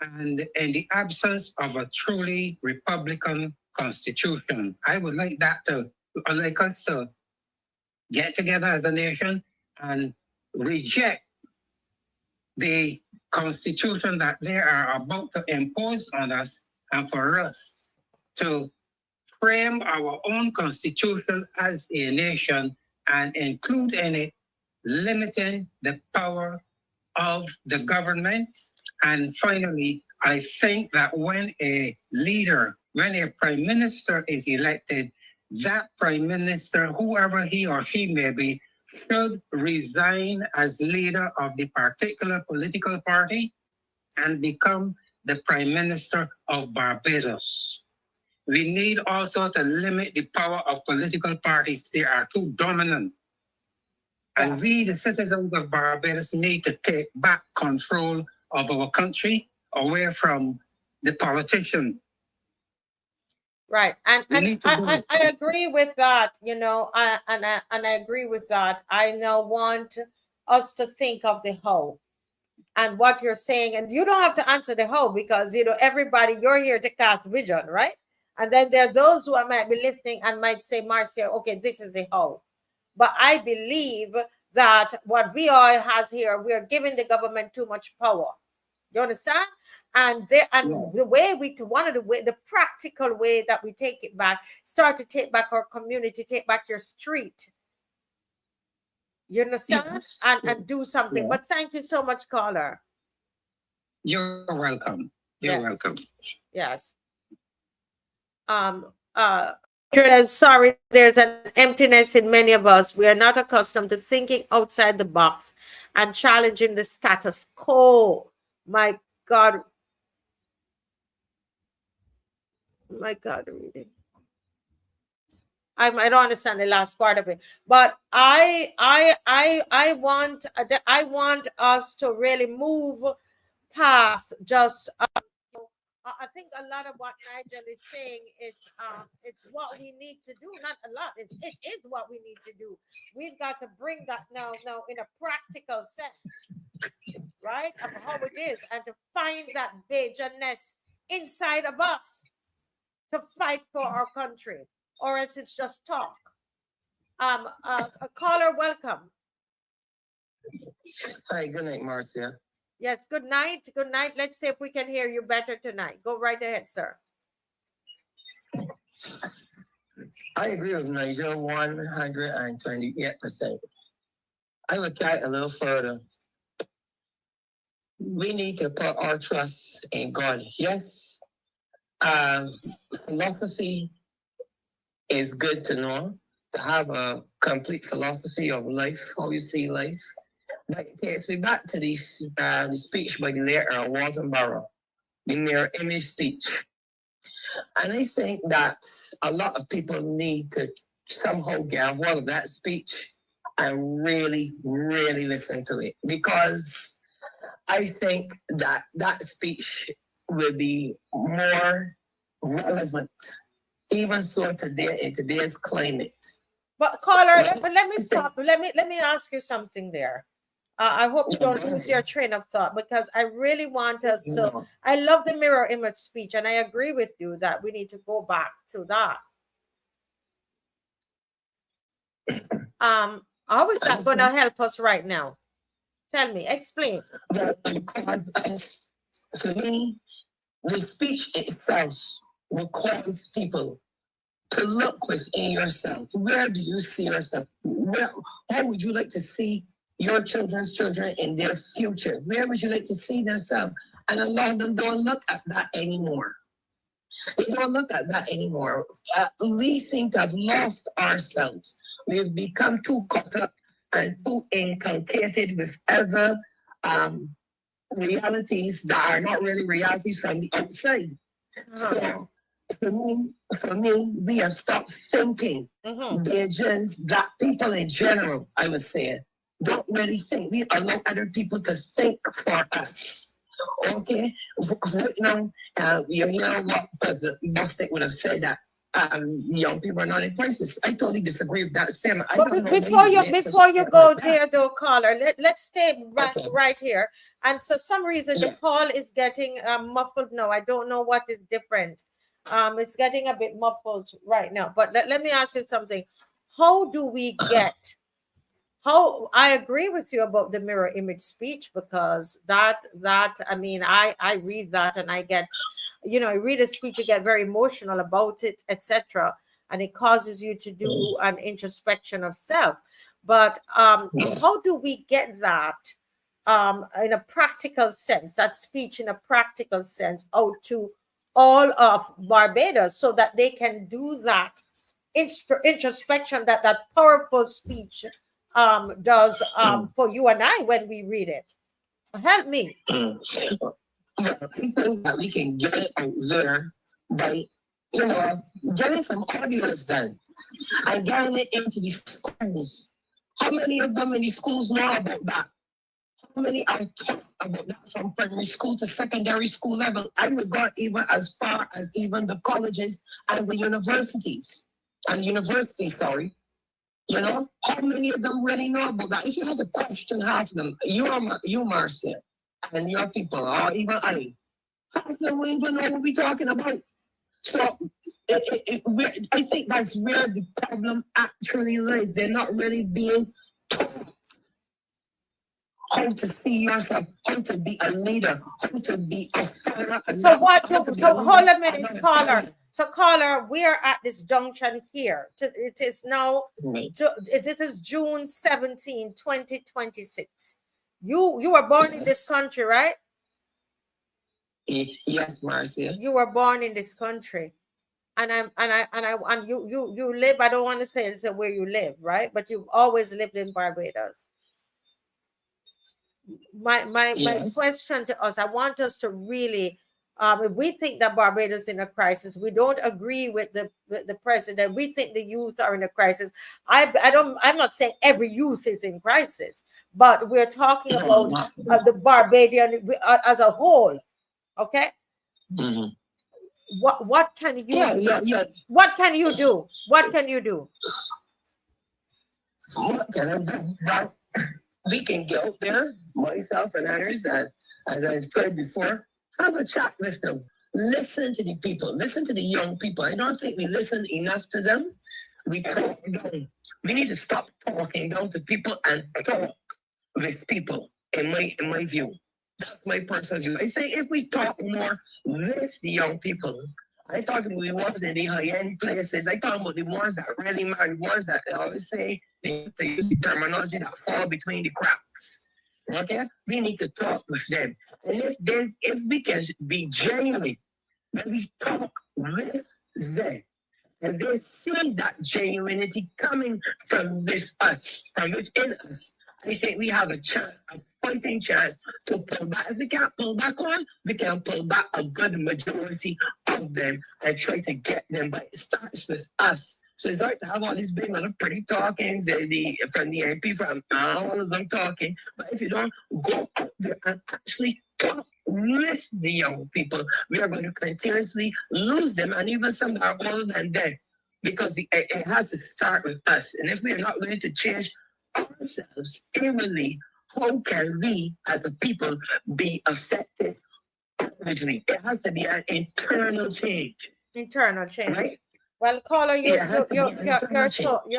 S14: And in the absence of a truly Republican constitution, I would like us to get together as a nation and reject the constitution that they are about to impose on us, and for us to frame our own constitution as a nation and include in it limiting the power of the government. And finally, I think that when a prime minister is elected, that prime minister, whoever he or she may be, should resign as leader of the particular political party and become the prime minister of Barbados. We need also to limit the power of political parties. They are too dominant. And we, the citizens of Barbados, need to take back control of our country away from the politician.
S2: Right. And I agree with that, you know, and I agree with that. I now want us to think of the whole and what you're saying. And you don't have to answer the whole because, you know, everybody, you're here to cast vision, right? And then there are those who might be listening and might say, Marcia, okay, this is the whole. But I believe that what we all has here, we're giving the government too much power. You understand? And the way the practical way that we take it back, start to take back our community, take back your street. You understand? Yes. And do something. But thank you so much, caller.
S14: You're welcome. You're welcome.
S2: Yes. Sorry, there's an emptiness in many of us. We are not accustomed to thinking outside the box and challenging the status quo. My God, reading. I don't understand the last part of it, but I want us to really move past just. I think a lot of what Nigel is saying is it's what we need to do. Not a lot. It is what we need to do. We've got to bring that now in a practical sense, right? Of how it is, and to find that BAJANS inside of us to fight for our country, or else it's just talk. A caller, welcome.
S15: Hi, good night, Marcia.
S2: Yes, good night. Good night. Let's see if we can hear you better tonight. Go right ahead, sir.
S15: I agree with Nigel 128%. I would try a little further. We need to put our trust in God. Yes, philosophy is good to know, to have a complete philosophy of life, how you see life. But it takes me back to the speech by the late Walton Barrow, the mirror image speech. And I think that a lot of people need to somehow get a hold of that speech and really, really listen to it. Because I think that that speech will be more relevant, even so today in today's climate.
S2: But caller, let me stop. Let me ask you something there. I hope you don't lose your train of thought, because I really want us to. I love the mirror image speech, and I agree with you that we need to go back to that. How is that going to help us right now? Tell me, explain.
S15: Because for me, the speech itself will cause people to look within yourself. Where do you see yourself? How would you like to see your children's children in their future? Where would you like to see themselves? And a lot of them don't look at that anymore. They don't look at that anymore. We seem to have lost ourselves. We've become too caught up and too inculcated with other realities that are not really realities from the outside. So for me, we have stopped thinking. BAJANS, black people in general, I would say, don't really think. We allow other people to think for us. Okay? Right now, you know what President Bostic would have said that young people are not in crisis. I totally disagree with that statement. I don't know
S2: before you go there, though, caller, let's stay right here. And for some reason, the call is getting muffled now. I don't know what is different. It's getting a bit muffled right now. But let me ask you something. How do we get? I agree with you about the mirror image speech, because that I mean, I read that and I get, you know, I read a speech, you get very emotional about it, etc. And it causes you to do an introspection of self. But how do we get that in a practical sense, that speech in a practical sense out to all of Barbados so that they can do that introspection that powerful speech does for you and I when we read it? Help me.
S15: Well, I think that we can get it out there by, you know, getting from audios done and getting it into the schools. How many of them in the schools know about that? How many are taught about that from primary school to secondary school level? I would go even as far as even the colleges and the universities. Sorry. You know, how many of them really know about that? If you have a question, half of them, you Marcia, and your people, or even I, half of them won't even know what we're talking about. So I think that's where the problem actually lies. They're not really being taught how to see yourself, how to be a leader, how to be a father.
S2: So hold a minute, caller. So caller, we are at this junction here. It is now, this is June 17, 2026. You were born in this country, right?
S15: Yes, Marcia.
S2: You were born in this country. And you live, I don't want to say it's where you live, right? But you've always lived in Barbados. My question to us, I want us to really, if we think that Barbados is in a crisis, we don't agree with the president. We think the youth are in a crisis. I'm not saying every youth is in crisis, but we're talking about the Barbadian as a whole. Okay. What can you what can you do? What can you do?
S15: What can I do? We can get out there, myself and others, as I've said before, have a chat with them. Listen to the people. Listen to the young people. I don't think we listen enough to them. We talk down. We need to stop talking down to people and talk with people, in my view. That's my personal view. I say if we talk more with the young people, I talk about the ones in the high-end places. I talk about the ones that really matter, the ones that I always say they use the terminology that fall between the cracks. Okay? We need to talk with them. And if we can be genuine, when we talk with them, and they see that genuinity coming from with us, from within us, I think we have a chance, a fighting chance to pull back. If we can't pull back on, we can pull back a good majority of them and try to get them. But it starts with us. So it's like to have all these big little pretty talkings from the MP, from all of them talking. But if you don't go out there and actually talk with the young people, we are going to continuously lose them, and even some that are older than them, because it has to start with us. And if we are not willing to change ourselves inwardly, how can we as a people be affected outwardly? It has to be an internal change.
S2: Internal change.
S15: Right?
S2: Well, caller, you're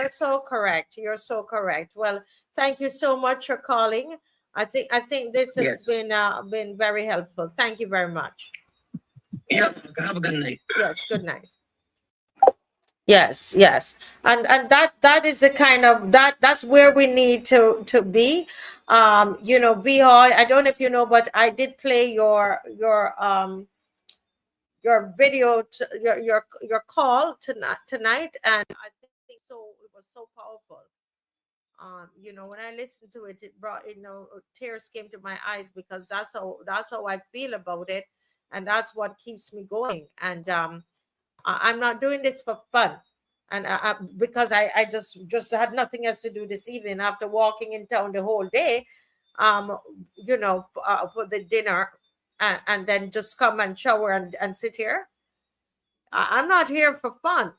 S2: so correct. You're so correct. Well, thank you so much for calling. I think this has been very helpful. Thank you very much.
S15: Yeah, have a good night.
S2: Yes, good night. Yes, yes. And that is the kind of that's where we need to be. You know, we all, I don't know if you know, but I did play your video your call tonight, and I think so it was so powerful. You know, when I listened to it, it brought, you know, tears came to my eyes, because that's how I feel about it, and that's what keeps me going. And I'm not doing this for fun, and because I just had nothing else to do this evening after walking in town the whole day, um, you know, for the dinner, and then just come and shower and sit here. I'm not here for fun.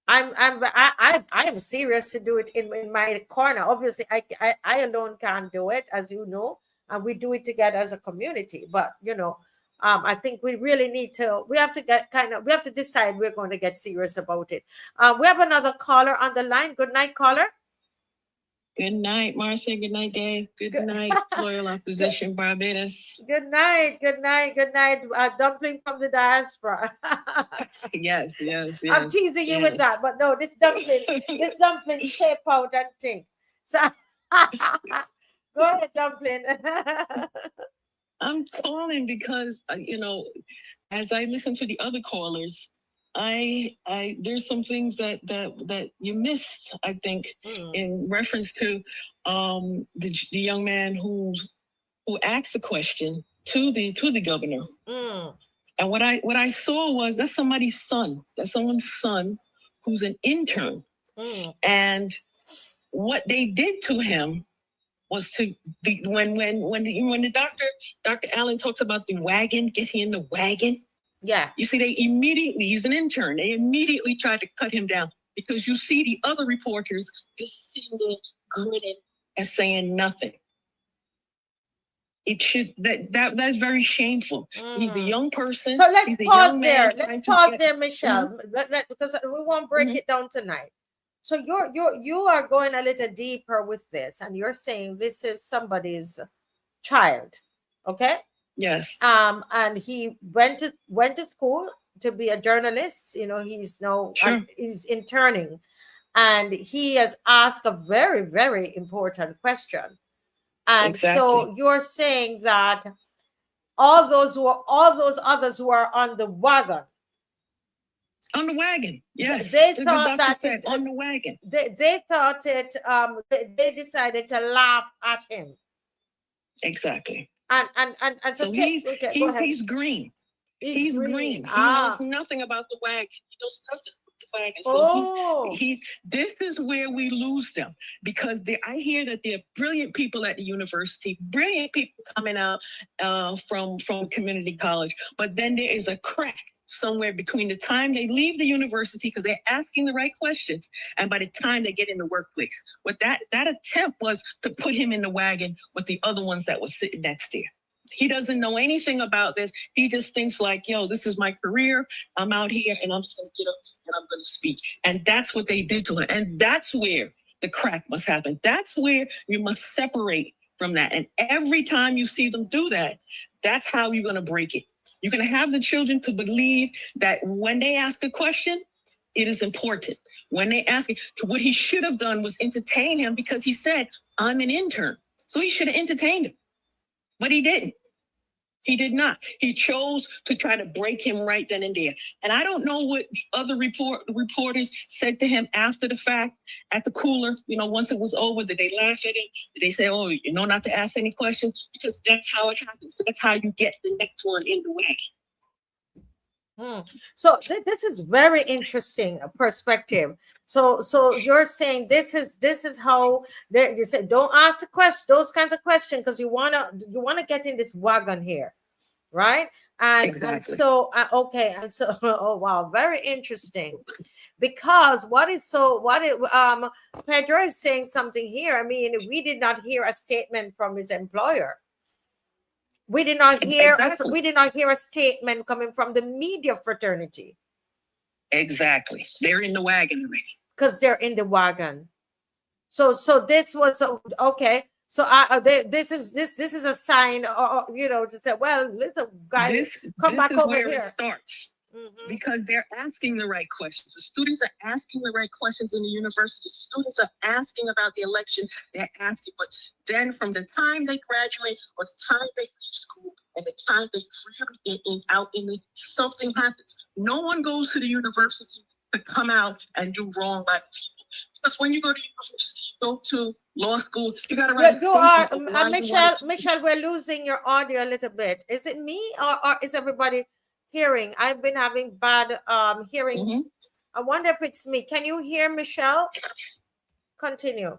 S2: I am serious to do it in my corner. Obviously, I alone can't do it, as you know, and we do it together as a community. But you know, I think we really need to. We have to we have to decide we're going to get serious about it. We have another caller on the line. Good night, caller.
S16: Good night, Marcia. Good night, Dave. Good night, Loyal Opposition Barbados.
S2: Good night, good night, good night. Dumpling from the diaspora.
S16: Yes, yes, yes.
S2: I'm teasing you with that, but no, this dumpling shape out and thing. So go ahead, dumpling.
S16: I'm calling because you know, as I listen to the other callers, there's some things that you missed, I think, in reference to the young man who asked the question to the governor. And what I saw was that's somebody's son. That's someone's son who's an intern. And what they did to him was to be when the Dr. Allen talks about the wagon, getting in the wagon.
S2: Yeah.
S16: You see, he's an intern. They immediately tried to cut him down, because you see the other reporters just sitting there grinning and saying nothing. It should that's very shameful. He's a young person.
S2: So let's pause there.
S16: Let's
S2: pause there, Michelle, because we won't break it down tonight. So you are going a little deeper with this, and you're saying this is somebody's child, okay?
S16: Yes.
S2: And he went to school to be a journalist. You know, he's now he's interning, and he has asked a very, very important question. And so you're saying that all those others who are on the wagon.
S16: On the wagon, yes.
S2: They thought that
S16: on the wagon.
S2: They thought it. They decided to laugh at him.
S16: Exactly.
S2: And
S16: so he's green. He's green. He knows nothing about the wagon. He knows nothing about the wagon. So this is where we lose them, because I hear that there are brilliant people at the university, brilliant people coming out from community college, but then there is a crack somewhere between the time they leave the university, because they're asking the right questions, and by the time they get in the workplace. What that attempt was to put him in the wagon with the other ones that were sitting next there. He doesn't know anything about this. He just thinks like, yo, this is my career. I'm out here and I'm just going to get up and I'm going to speak. And that's what they did to him. And that's where the crack must happen. That's where you must separate from that. And every time you see them do that, that's how you're going to break it. You're going to have the children to believe that when they ask a question, it is important. When they ask it, what he should have done was entertain him, because he said, I'm an intern. So he should have entertained him. But he didn't. He did not. He chose to try to break him right then and there. And I don't know what the other reporters said to him after the fact, at the cooler, you know, once it was over. Did they laugh at him? Did they say, oh, you know, not to ask any questions? Because that's how it happens. That's how you get the next one in the wagon.
S2: So this is very interesting perspective. So you're saying this is how you say, don't ask the question, those kinds of questions, because you wanna get in this wagon here, right? And so okay, and so oh wow, very interesting. Because Pedro is saying something here. I mean, we did not hear a statement from his employer. We did not hear a statement coming from the media fraternity.
S16: Exactly. They're in the wagon already.
S2: Because they're in the wagon. So this was okay. So this is a sign, you know, to say, well, listen, guys, come back over here.
S16: It starts. because they're asking the right questions. The students are asking the right questions in the university. Students are asking about the election. They're asking, but then from the time they graduate or the time they leave school and the time they out in the, something happens. No one goes to the university to come out and do wrong by the people. Because when you go to university, you go to law school, you got to write.
S2: Michelle, we're losing your audio a little bit. Is it me or is everybody hearing? I've been having bad hearing. I wonder if it's me. Can you hear Michelle? Continue.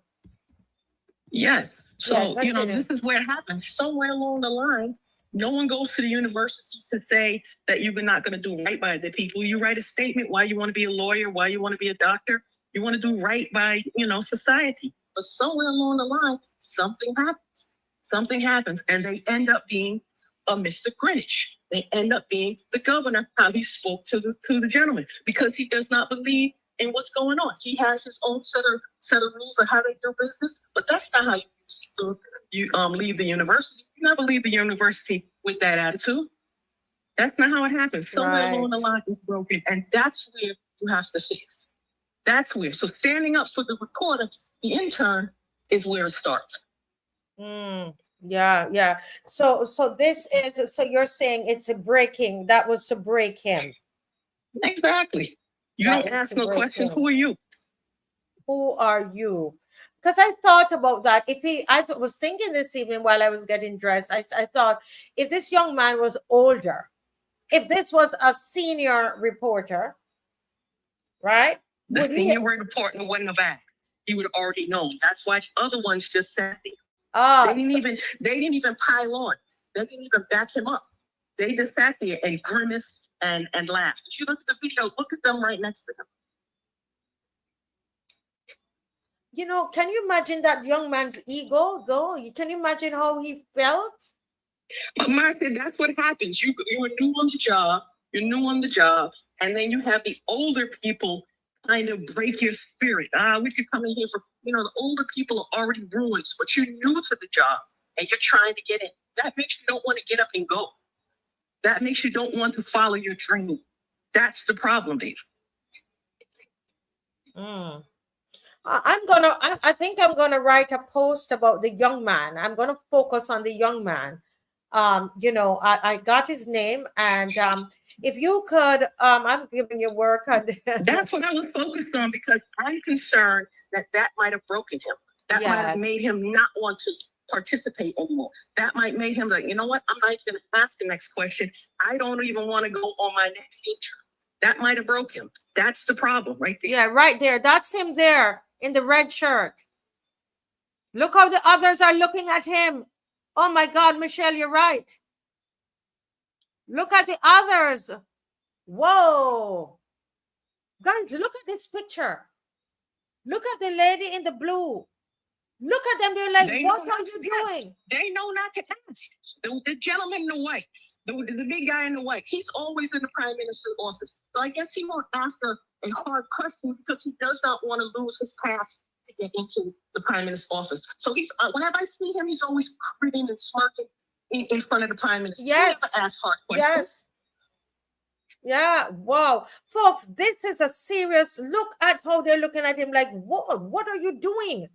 S16: Yes. So, you know, this is where it happens. Somewhere along the line, no one goes to the university to say that you're not going to do right by the people. You write a statement why you want to be a lawyer, why you want to be a doctor. You want to do right by, you know, society. But somewhere along the line, something happens. Something happens, and they end up being a Mr. Greenwich. They end up being the governor, how he spoke to the gentleman, because he does not believe in what's going on. He has his own set of rules of how they do business, but that's not how you leave the university. You never leave the university with that attitude. That's not how it happens. Somewhere along the line is broken, and that's where you have to fix. That's where. So standing up for the reporter, the intern, is where it starts.
S2: Yeah. So this is, so you're saying it's a breaking, that was to break him.
S16: Exactly. You don't ask no questions. Who are you?
S2: Who are you? Because I thought about that. I was thinking this evening while I was getting dressed, I thought if this young man was older, if this was a senior reporter, right?
S16: The senior reporter wouldn't have asked. He would have already known. That's why the other ones just sat there. They didn't even pile on. They didn't even back him up. They just sat there and grimaced and laughed. If you look at the video, look at them right next to him.
S2: You know, can you imagine that young man's ego, though? Can you imagine how he felt?
S16: But Marcia, that's what happens. You're new on the job. You're new on the job. And then you have the older people kind of break your spirit. We could come in here for, you know, the older people are already ruined, but you're new to the job and you're trying to get in. That makes you don't want to get up and go. That makes you don't want to follow your dream. That's the problem, Dave.
S2: I think I'm gonna write a post about the young man. I'm gonna focus on the young man. You know, I got his name, and if you could, I'm giving you work on
S16: that's what I was focused on, because I'm concerned that might have broken him. That might have made him not want to participate anymore. That might make him like, you know what? I'm not going to ask the next question. I don't even want to go on my next intern. That might have broke him. That's the problem right there.
S2: Yeah, right there. That's him there in the red shirt. Look how the others are looking at him. Oh my God, Michelle, you're right. Look at the others. Whoa. Guys, look at this picture. Look at the lady in the blue. Look at them. They're like, what are you doing?
S16: They know not to ask. The gentleman in the white, the big guy in the white, he's always in the prime minister's office. So I guess he won't ask a hard question because he does not want to lose his pass to get into the prime minister's office. So he's whenever I see him, he's always grinning and smirking in front of the prime minister.
S2: Yes.
S16: He never asks hard questions.
S2: Yes. Yeah, wow. Folks, this is a serious look at how they're looking at him like, what are you doing?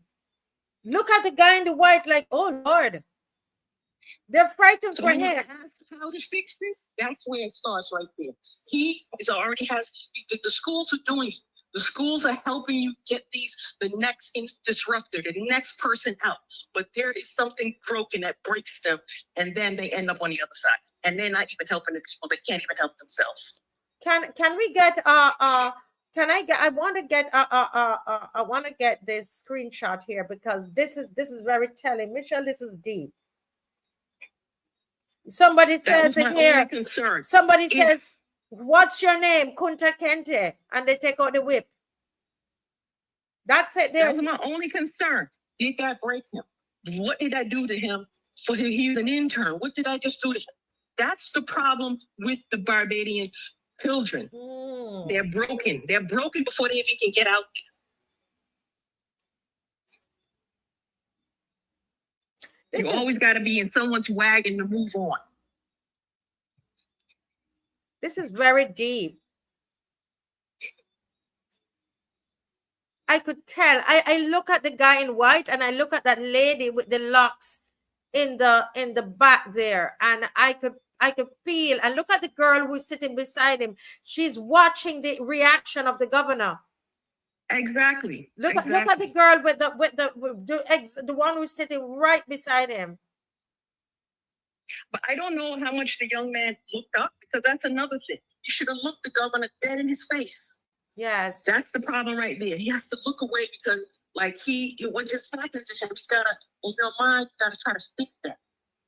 S2: Look at the guy in the white like, oh, Lord. They're frightened for him.
S16: Ask how to fix this? That's where it starts right there. He already has, the schools are doing it. The schools are helping you get the next disruptor, the next person out. But there is something broken that breaks them, and then they end up on the other side. And they're not even helping the people. They can't even help themselves.
S2: Can we get I want to get this screenshot here, because this is very telling. Michelle, this is deep. Somebody says it here. Somebody says, what's your name? Kunta Kente. And they take out the whip. That's it.
S16: That's my only concern. Did that break him? What did I do to him? He's an intern. What did I just do to him? That's the problem with the Barbadian children. They're broken. They're broken before they even can get out there. You always got to be in someone's wagon to move on.
S2: This is very deep. I could tell. I look at the guy in white and I look at that lady with the locks in the back there, and I could feel, and look at the girl who's sitting beside him. She's watching the reaction of the governor.
S16: Exactly.
S2: Look at the girl with the one who's sitting right beside him.
S16: But I don't know how much the young man looked up, because that's another thing. You should have looked the governor dead in his face.
S2: Yes.
S16: That's the problem right there. He has to look away, because like what just happens to him, he's gotta, in your mind, you gotta try to fix that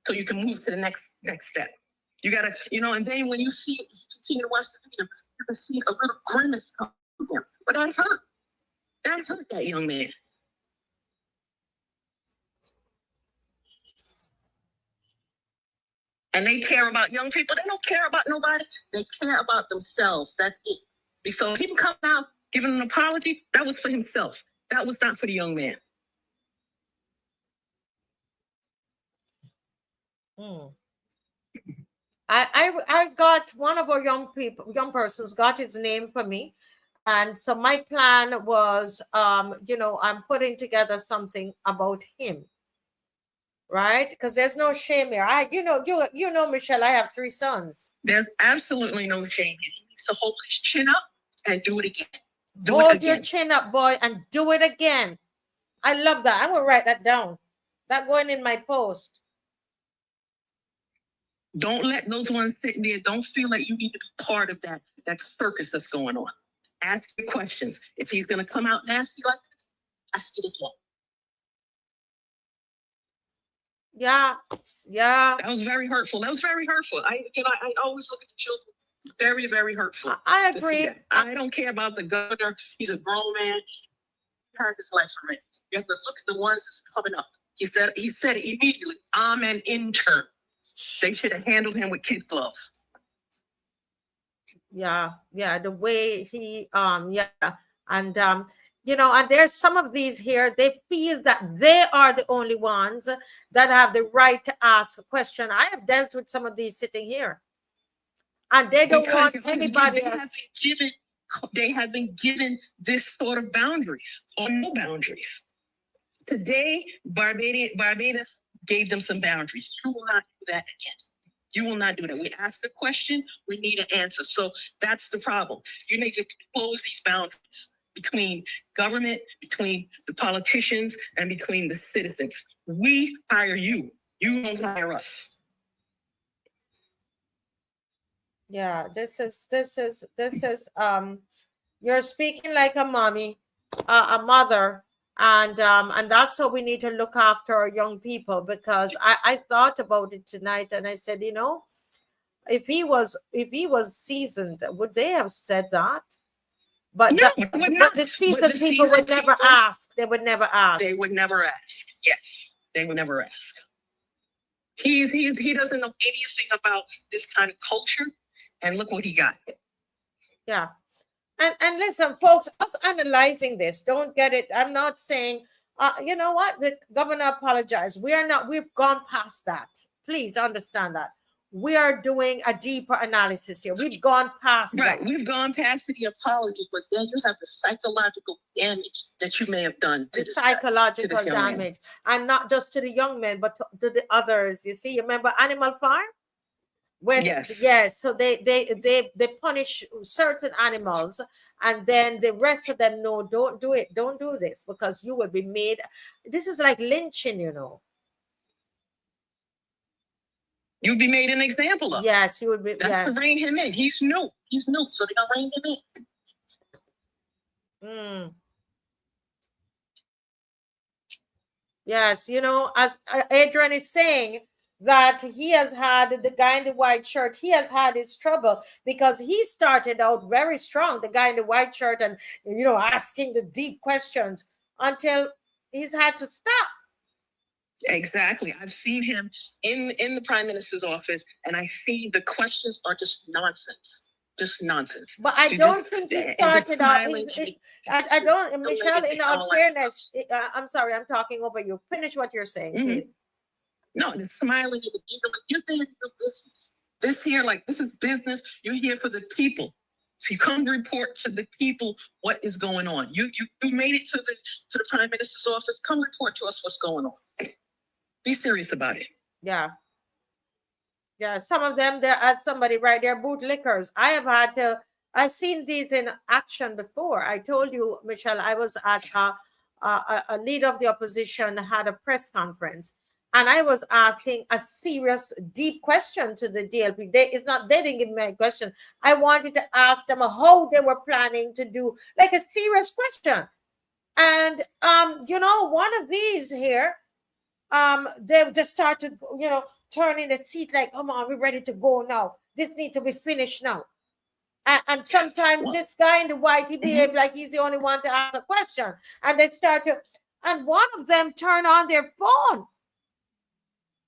S16: so you can move to the next step. You gotta, and then when you see it, you continue to watch the video, you can see a little grimace come from him. But that hurt. That hurt that young man. And they care about young people. They don't care about nobody. They care about themselves. That's it. So people come out giving an apology, that was for himself. That was not for the young man.
S2: I got one of our young persons got his name for me. And so my plan was, I'm putting together something about him. Right? Because there's no shame here. Michelle, I have 3 sons.
S16: There's absolutely no shame. He needs to hold his chin up and do it again.
S2: Hold your chin up, boy, and do it again. I love that. I'm going to write that down. That going in my post.
S16: Don't let those ones sit there. Don't feel like you need to be part of that circus that's going on. Ask the questions. If he's going to come out nasty like this, ask it again.
S2: Yeah.
S16: That was very hurtful. I always look at the children. Very, very hurtful.
S2: I agree.
S16: I don't care about the governor. He's a grown man. He has his life already. You have to look at the ones that's coming up. He said it immediately. I'm an intern. They should have handled him with kid gloves.
S2: Yeah. The way he, and there's some of these here, they feel that they are the only ones that have the right to ask a question. I have dealt with some of these sitting here, and they don't want anybody else.
S16: They have been given this sort of boundaries or no boundaries. Today, Barbados gave them some boundaries. You will not do that again. You will not do that. We asked a question, we need an answer. So that's the problem. You need to close these boundaries between government, between the politicians, and between the citizens. We hire you. You don't hire us.
S2: Yeah, this is you're speaking like a mommy, a mother, and that's how we need to look after our young people, because I thought about it tonight and I said, if he was seasoned, would they have said that? But
S16: no,
S2: the seasoned people would never ask. They would never ask.
S16: They would never ask. Yes, they would never ask. He doesn't know anything about this kind of culture, and look what he got.
S2: Yeah. And listen, folks, us analyzing this, don't get it. I'm not saying, you know what, the governor apologized. We've gone past that. Please understand that. We are doing a deeper analysis here. We've gone past that.
S16: Right, we've gone past the apology, but then you have the psychological damage that you may have done to
S2: the psychological damage, and not just to the young men, but to the others. You see, you remember Animal Farm? Yes. So they punish certain animals, and then the rest of them, no, don't do it. Don't do this, because you will be made. This is like lynching,
S16: You'd be made an example of.
S2: Yes, you would be.
S16: That's to rein him in. He's new, so they're gonna rein him in.
S2: Yes, as Adrian is saying, that he has had, the guy in the white shirt, he has had his trouble, because he started out very strong, the guy in the white shirt, and asking the deep questions until he's had to stop.
S16: Exactly. I've seen him in the Prime Minister's office, and I see the questions are just nonsense. Just nonsense.
S2: But I don't think he started out. I don't, Michelle, in all fairness, I'm sorry, I'm talking over you. Finish what you're saying, please.
S16: No, they're smiling at the people. You're there to do business. This here, like, this is business. You're here for the people. So you come report to the people what is going on. You made it to the Prime Minister's office. Come report to us what's going on. Be serious about it.
S2: Yeah. Yeah, some of them, they're at somebody right there, bootlickers. I've seen these in action before. I told you, Michelle, I was at a leader of the opposition had a press conference, and I was asking a serious, deep question to the DLP. They didn't give me a question. I wanted to ask them how they were planning to do, like a serious question. And, one of these here, they just started, turning the seat like, come on, we're ready to go now. This needs to be finished now. And sometimes this guy in the white, he behaved like he's the only one to ask a question. And they and one of them turned on their phone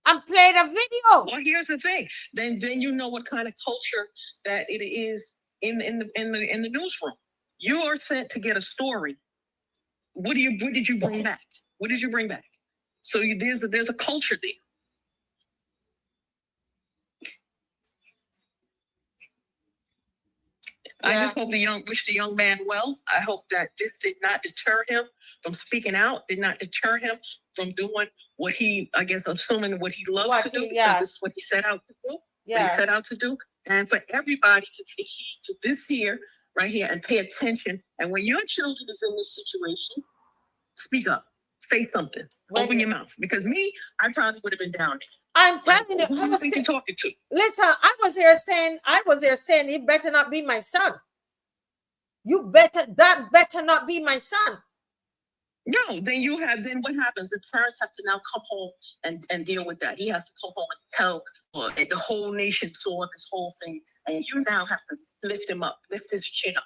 S2: and played a video.
S16: Well, here's the thing. Then you know what kind of culture that it is in the newsroom. You are sent to get a story. What did you bring back? What did you bring back? So there's a culture there. I just hope wish the young man well. I hope that this did not deter him from speaking out, did not deter him from doing what he, I guess, assuming what he loves to do, because this is what he set out to do. What he set out to do. And for everybody to take heed to this here, right here, and pay attention. And when your children is in this situation, speak up. Say something. Open your mouth. Because me, I probably would have been down there.
S2: I'm telling you,
S16: who do you think you're talking to?
S2: Listen, I was here saying, you better not be my son. That better not be my son.
S16: No, then what happens? The parents have to now come home and deal with that. He has to come home and tell the whole nation saw this whole thing. And you now have to lift him up, lift his chin up,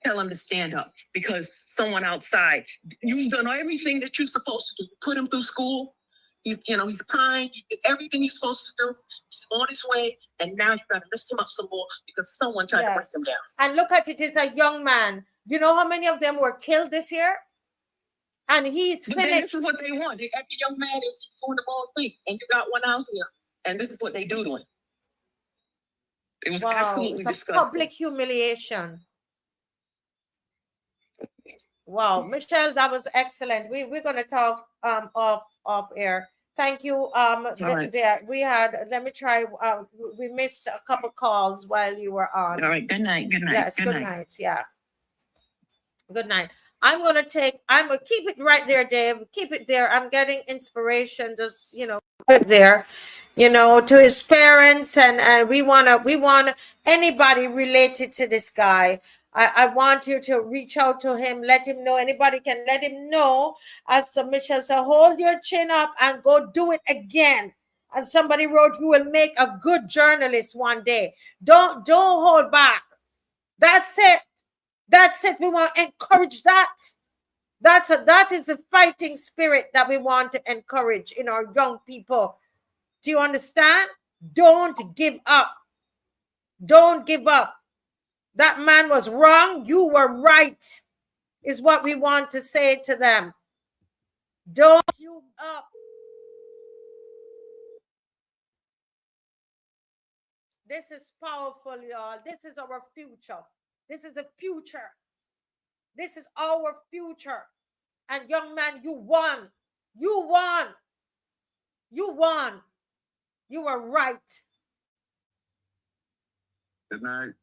S16: tell him to stand up, because someone outside, you've done everything that you're supposed to do. Put him through school. He's kind. You did everything you're supposed to do. He's on his way, and now you got to lift him up some more because someone tried to break him down.
S2: And look at it, it's a young man. You know how many of them were killed this year? And he's finished.
S16: This is what they want. Every young man is doing the wrong thing, and you got one out here, and this is what they do to him. It was absolutely disgusting.
S2: Public humiliation. Wow, Michelle, that was excellent. We're going to talk off air. Thank you. We had, let me try, we missed a couple calls while you were on.
S16: All right, good night.
S2: Yes, good night. Yeah. Good night. I'm going to keep it right there, Dave. Keep it there. I'm getting inspiration, just, put it there, to his parents. And we want anybody related to this guy. I want you to reach out to him, let him know. Anybody can let him know. As Michelle said, hold your chin up and go do it again. And somebody wrote, you will make a good journalist one day. Don't hold back. That's it. That's it. We want to encourage that. That is the fighting spirit that we want to encourage in our young people. Do you understand? Don't give up. Don't give up. That man was wrong. You were right, is what we want to say to them. Don't give up. This is powerful, y'all. This is our future. This is a future. This is our future. And young man, you won. You won. You won. You were right.
S17: Good night.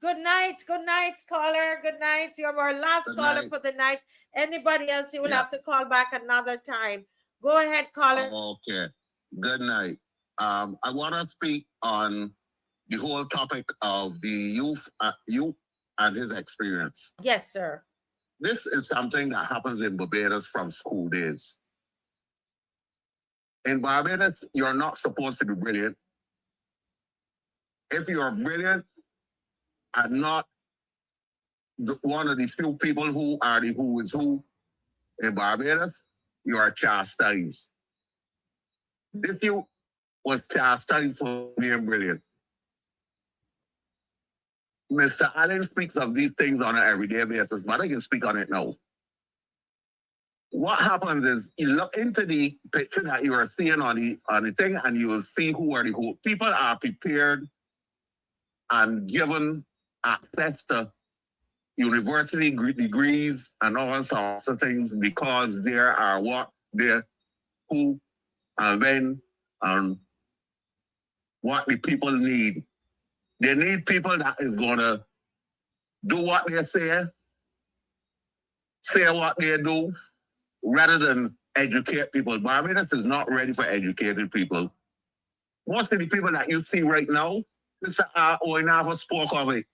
S2: Good night, caller. Good night. You're our last caller for the night. Anybody else, you will have to call back another time. Go ahead, caller.
S17: Okay. Good night. I want to speak on the whole topic of the youth and his experience.
S2: Yes, sir.
S17: This is something that happens in Barbados from school days. In Barbados, you're not supposed to be brilliant. If you're brilliant, and not one of the few people who are the who is who in Barbados, you are chastised. This youth was chastised for being brilliant. Mr. Allen speaks of these things on an everyday basis, but I can speak on it now. What happens is you look into the picture that you are seeing on the thing, and you will see who are the who. People are prepared and given access to university degrees and all sorts of things because there are what, there, who, and when, and what the people need. They need people that is gonna do what they say what they do, rather than educate people. Barbados is not ready for educated people. Most of the people that you see right now, Mr. Oinawa spoke of it.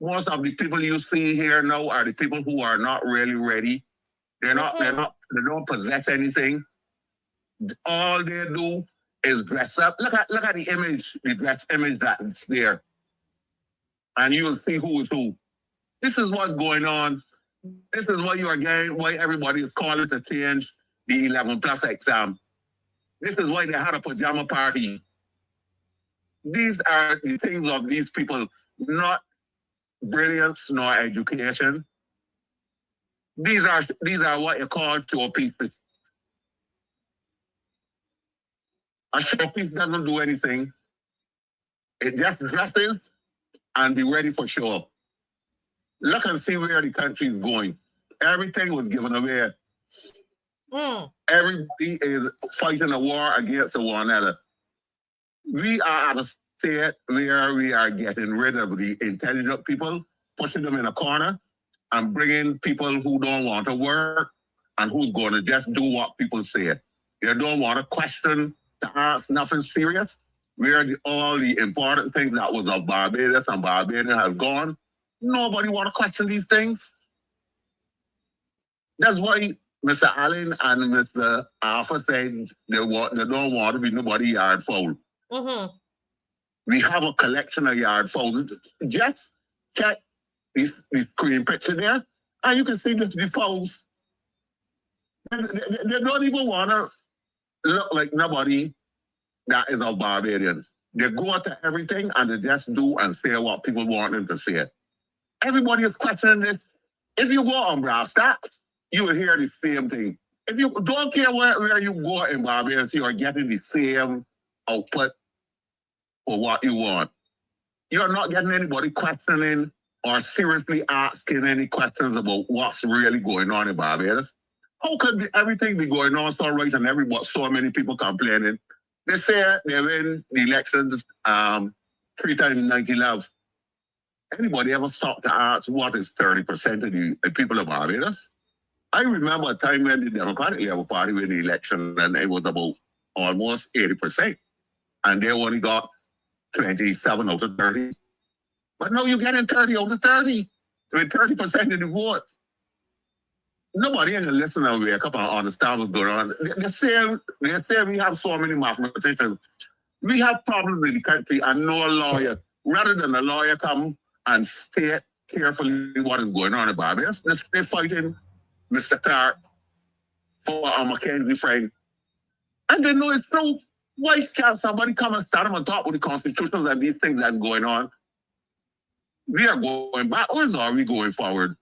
S17: Most of the people you see here now are the people who are not really ready. They don't possess anything. All they do is dress up. Look at the image, the dress image that's there. And you will see who is who. This is what's going on. This is what you are getting, why everybody is calling to change the 11 plus exam. This is why they had a pajama party. These are the things of these people, not brilliance nor education. These are what you call showpieces. A showpiece doesn't do anything. It just dresses and be ready for show up. Look and see where the country is going. Everything was given away. Everybody is fighting a war against one another. We are at a state where we are getting rid of the intelligent people, pushing them in a corner, and bringing people who don't want to work and who's going to just do what people say. They don't want to question, to ask nothing serious. Where all the important things that was of Barbados and Barbadian has gone. Nobody want to question these things. That's why Mr. Allen and Mr. Alpha said they don't want to be nobody yard foul. We have a collection of yard fouls. Just check the screen picture there, and you can see the fouls. They don't even want to look like nobody that is of Barbadians. They go to everything and they just do and say what people want them to say. Everybody is questioning this. If you go on Brass Stacks, you will hear the same thing. If you don't care where you go in Barbados, you are getting the same output for what you want. You are not getting anybody questioning or seriously asking any questions about what's really going on in Barbados. How could everything be going on so right and so many people complaining? They say they win the elections 3 times in 1911. Anybody ever stop to ask what is 30% of the people of Barbados? I remember a time when the Democratic Labour Party won the election and it was about almost 80%. And they only got 27 out of 30. But now you're getting 30 out of 30 with 30% of the vote. Nobody in the listen and wake up and understand what's going on. They say we have so many mathematicians. We have problems in the country and no lawyer. Rather than a lawyer come and state carefully what is going on in Barbados, they're fighting Mr. Clark for a Mackenzie friend. And they know it's true. Why can't somebody come and start them on top with the constitutions and these things that's going on? We are going backwards or are we going forward?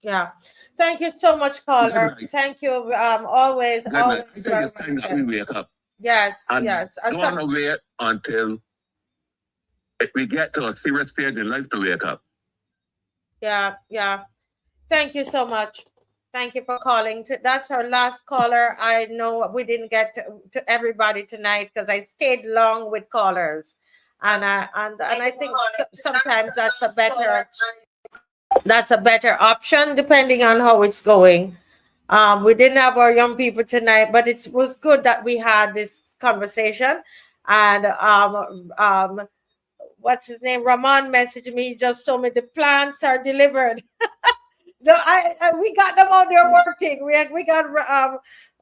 S2: Yeah. Thank you so much, caller. Thank you. Always.
S17: I think it's time that we wake up.
S2: Yes,
S17: and
S2: yes.
S17: Don't want to wait until we get to a serious stage in life to wake up.
S2: Yeah, yeah. Thank you so much. Thank you for calling. That's our last caller. I know we didn't get to everybody tonight because I stayed long with callers, and I think sometimes that's a better option depending on how it's going. We didn't have our young people tonight, but it was good that we had this conversation. And what's his name? Ramon messaged me. He just told me the plants are delivered. No, we got them out there working. We got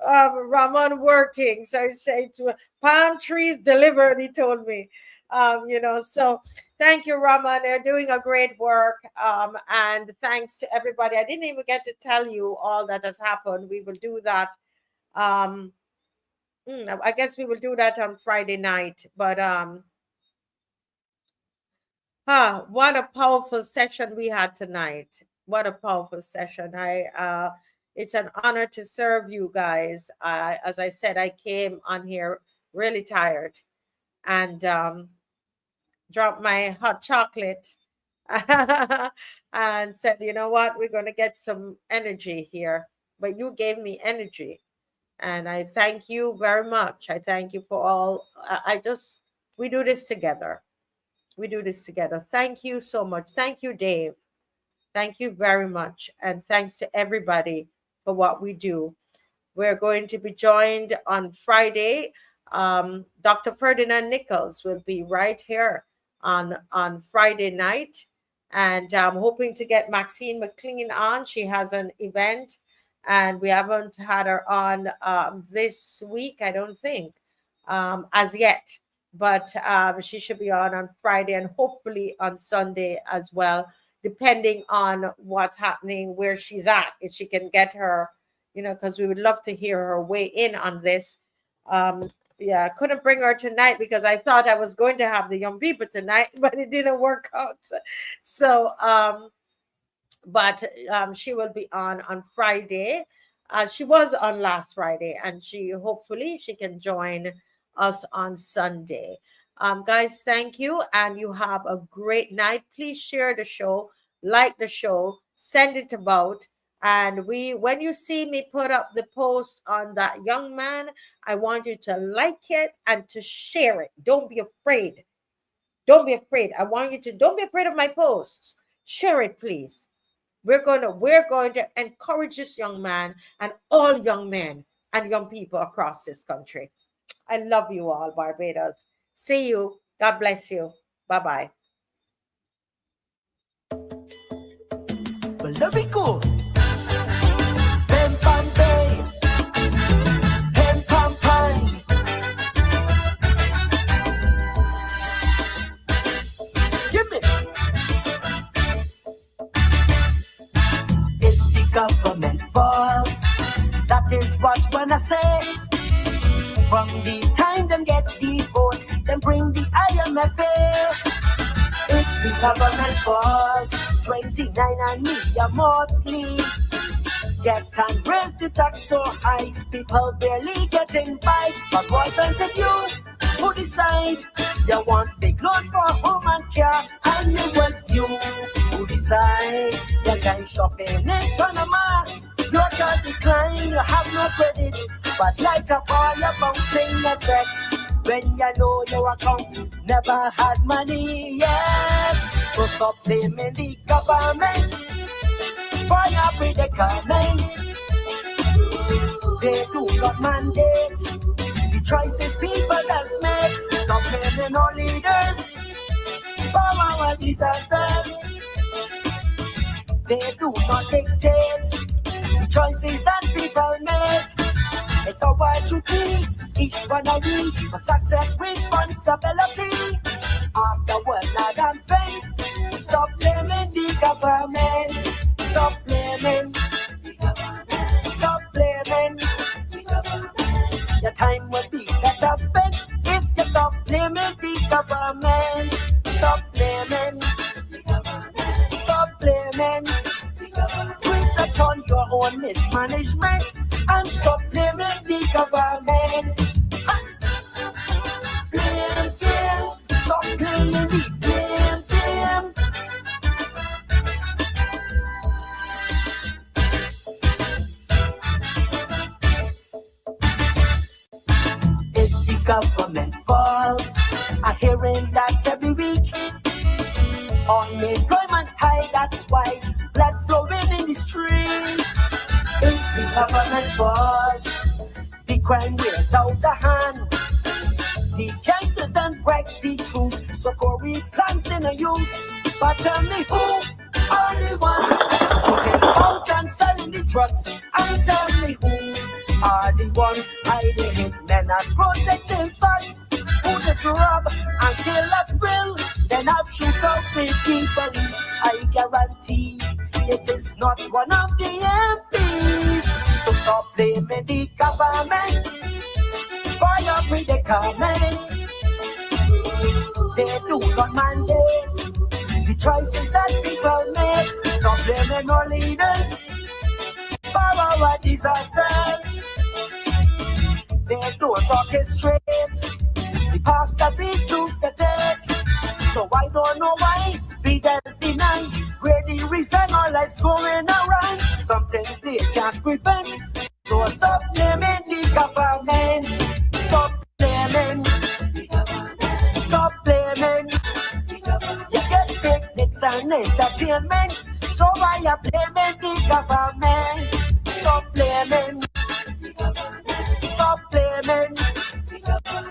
S2: Ramon working. So he said to palm trees delivered. He told me, So thank you, Ramon. They're doing a great work. And thanks to everybody. I didn't even get to tell you all that has happened. We will do that. I guess we will do that on Friday night. But what a powerful session we had tonight. What a powerful session. It's an honor to serve you guys. As I said, I came on here really tired. And dropped my hot chocolate and said, you know what, we're going to get some energy here. But you gave me energy. And I thank you very much. I thank you for all. We do this together. We do this together. Thank you so much. Thank you, Dave. Thank you very much. And thanks to everybody for what we do. We're going to be joined on Friday. Dr. Ferdinand Nichols will be right here on Friday night. And I'm hoping to get Maxine McLean on. She has an event, and we haven't had her on this week, I don't think, as yet. But she should be on Friday and hopefully on Sunday as well, depending on what's happening, where she's at, if she can get her, because we would love to hear her weigh in on this. Yeah, I couldn't bring her tonight because I thought I was going to have the young people tonight, but it didn't work out. So, but she will be on Friday. She was on last Friday, and hopefully she can join us on Sunday. Guys, thank you, and you have a great night. Please share the show, like the show, send it about. And when you see me put up the post on that young man, I want you to like it and to share it. Don't be afraid. Don't be afraid. Don't be afraid of my posts. Share it, please. We're going to encourage this young man and all young men and young people across this country. I love you all, Barbados. See you. God bless you. Bye-bye.
S1: Well, let me go. Government falls. That is what when I say. From the time them get the vote, them bring the IMF in. It's the government falls. 29 and me a monthly. Get and raise the tax so high, people barely getting by. But wasn't it you who decide? You want big loan for home and care, and it was you who decide. You can shopping in Panama, you can decline, you have no credit. But like a ball, you're bouncing a check. When you know your account never had money yet. So stop blaming the government for your predicament. They do not mandate the choices people has made. Stop blaming our leaders for our disasters. They do not dictate the choices that people make. It's our duty, each one of we must accept responsibility. After one night and fence, stop blaming the government. Stop blaming the government. Stop blaming the government. Your time would be better spent if you stop blaming the government. Stop blaming the government. Stop blaming the government. Reflect on your own mismanagement and stop blaming the government. Blame, blame. Stop blaming the blame, blame. Government falls. I'm hearing that every week. Unemployment high, that's why blood flowing in the street. It's the government falls. The crime wears out the hand. The gangsters don't break the truth, so Corey plans in a use. But tell me who are the ones putting out and selling the drugs? And tell me who are the ones hiding men and protecting thugs who just rob and kill at will, then have shoot out with the police. I guarantee it is not one of the MPs. So stop blaming the government for your predicament. They do not mandate the choices that people make. Stop blaming our leaders for our disasters. They don't talk it straight. The path that we choose to take. So I don't know why leaders deny where the reason our life's going around. Some things they can't prevent. So stop blaming the government. Stop blaming. Stop blaming. You get picnics and entertainment. So why you blaming the government? Stop blaming. Stop blaming.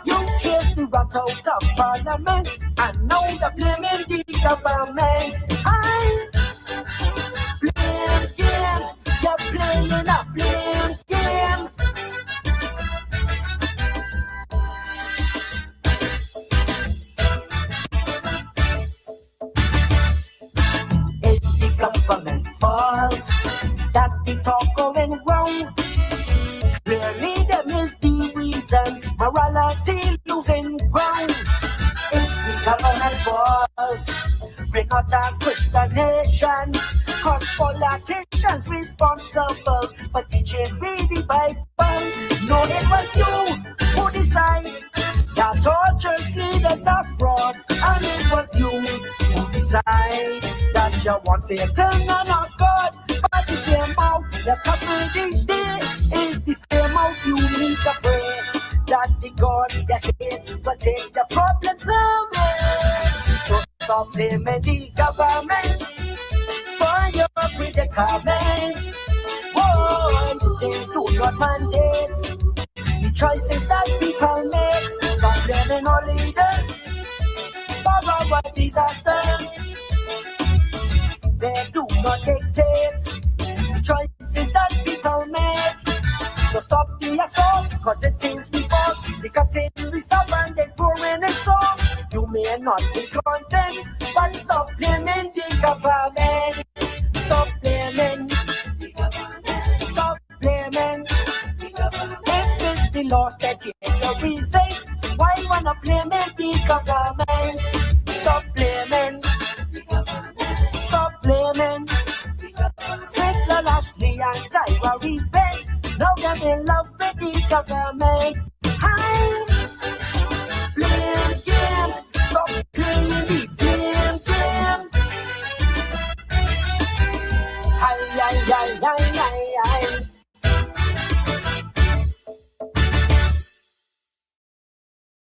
S1: You chase the rat out of parliament, and now you're blaming the government. I blame game. You're playing a blame game. It's the government fault. That's the talk going wrong. Clearly them is the reason morality losing ground. It's the government fault. We're not a Christian nation, cause politicians responsible for teaching me the Bible. No, it was you who decided that all church leaders are frauds, and it was you who decided that you want Satan and not God. But the same out the gospel each day is the same out you need to pray that the God you hate will take the problems away. So stop blaming the government for your predicament. Whoa, they do not mandate the choices that people make. Stop blaming our leaders for our disasters. They do not dictate the choices that people make. So stop the assault, cause it is we fault. The cutting we suffer and they pouring it so. You may not be content, but stop blaming the government. Stop blaming. Stop blaming. If it's the loss that get the results, why wanna blame the government? Stop blaming. Stop blaming. Signal Ashley and Tyra repent. Now they're in love with the government.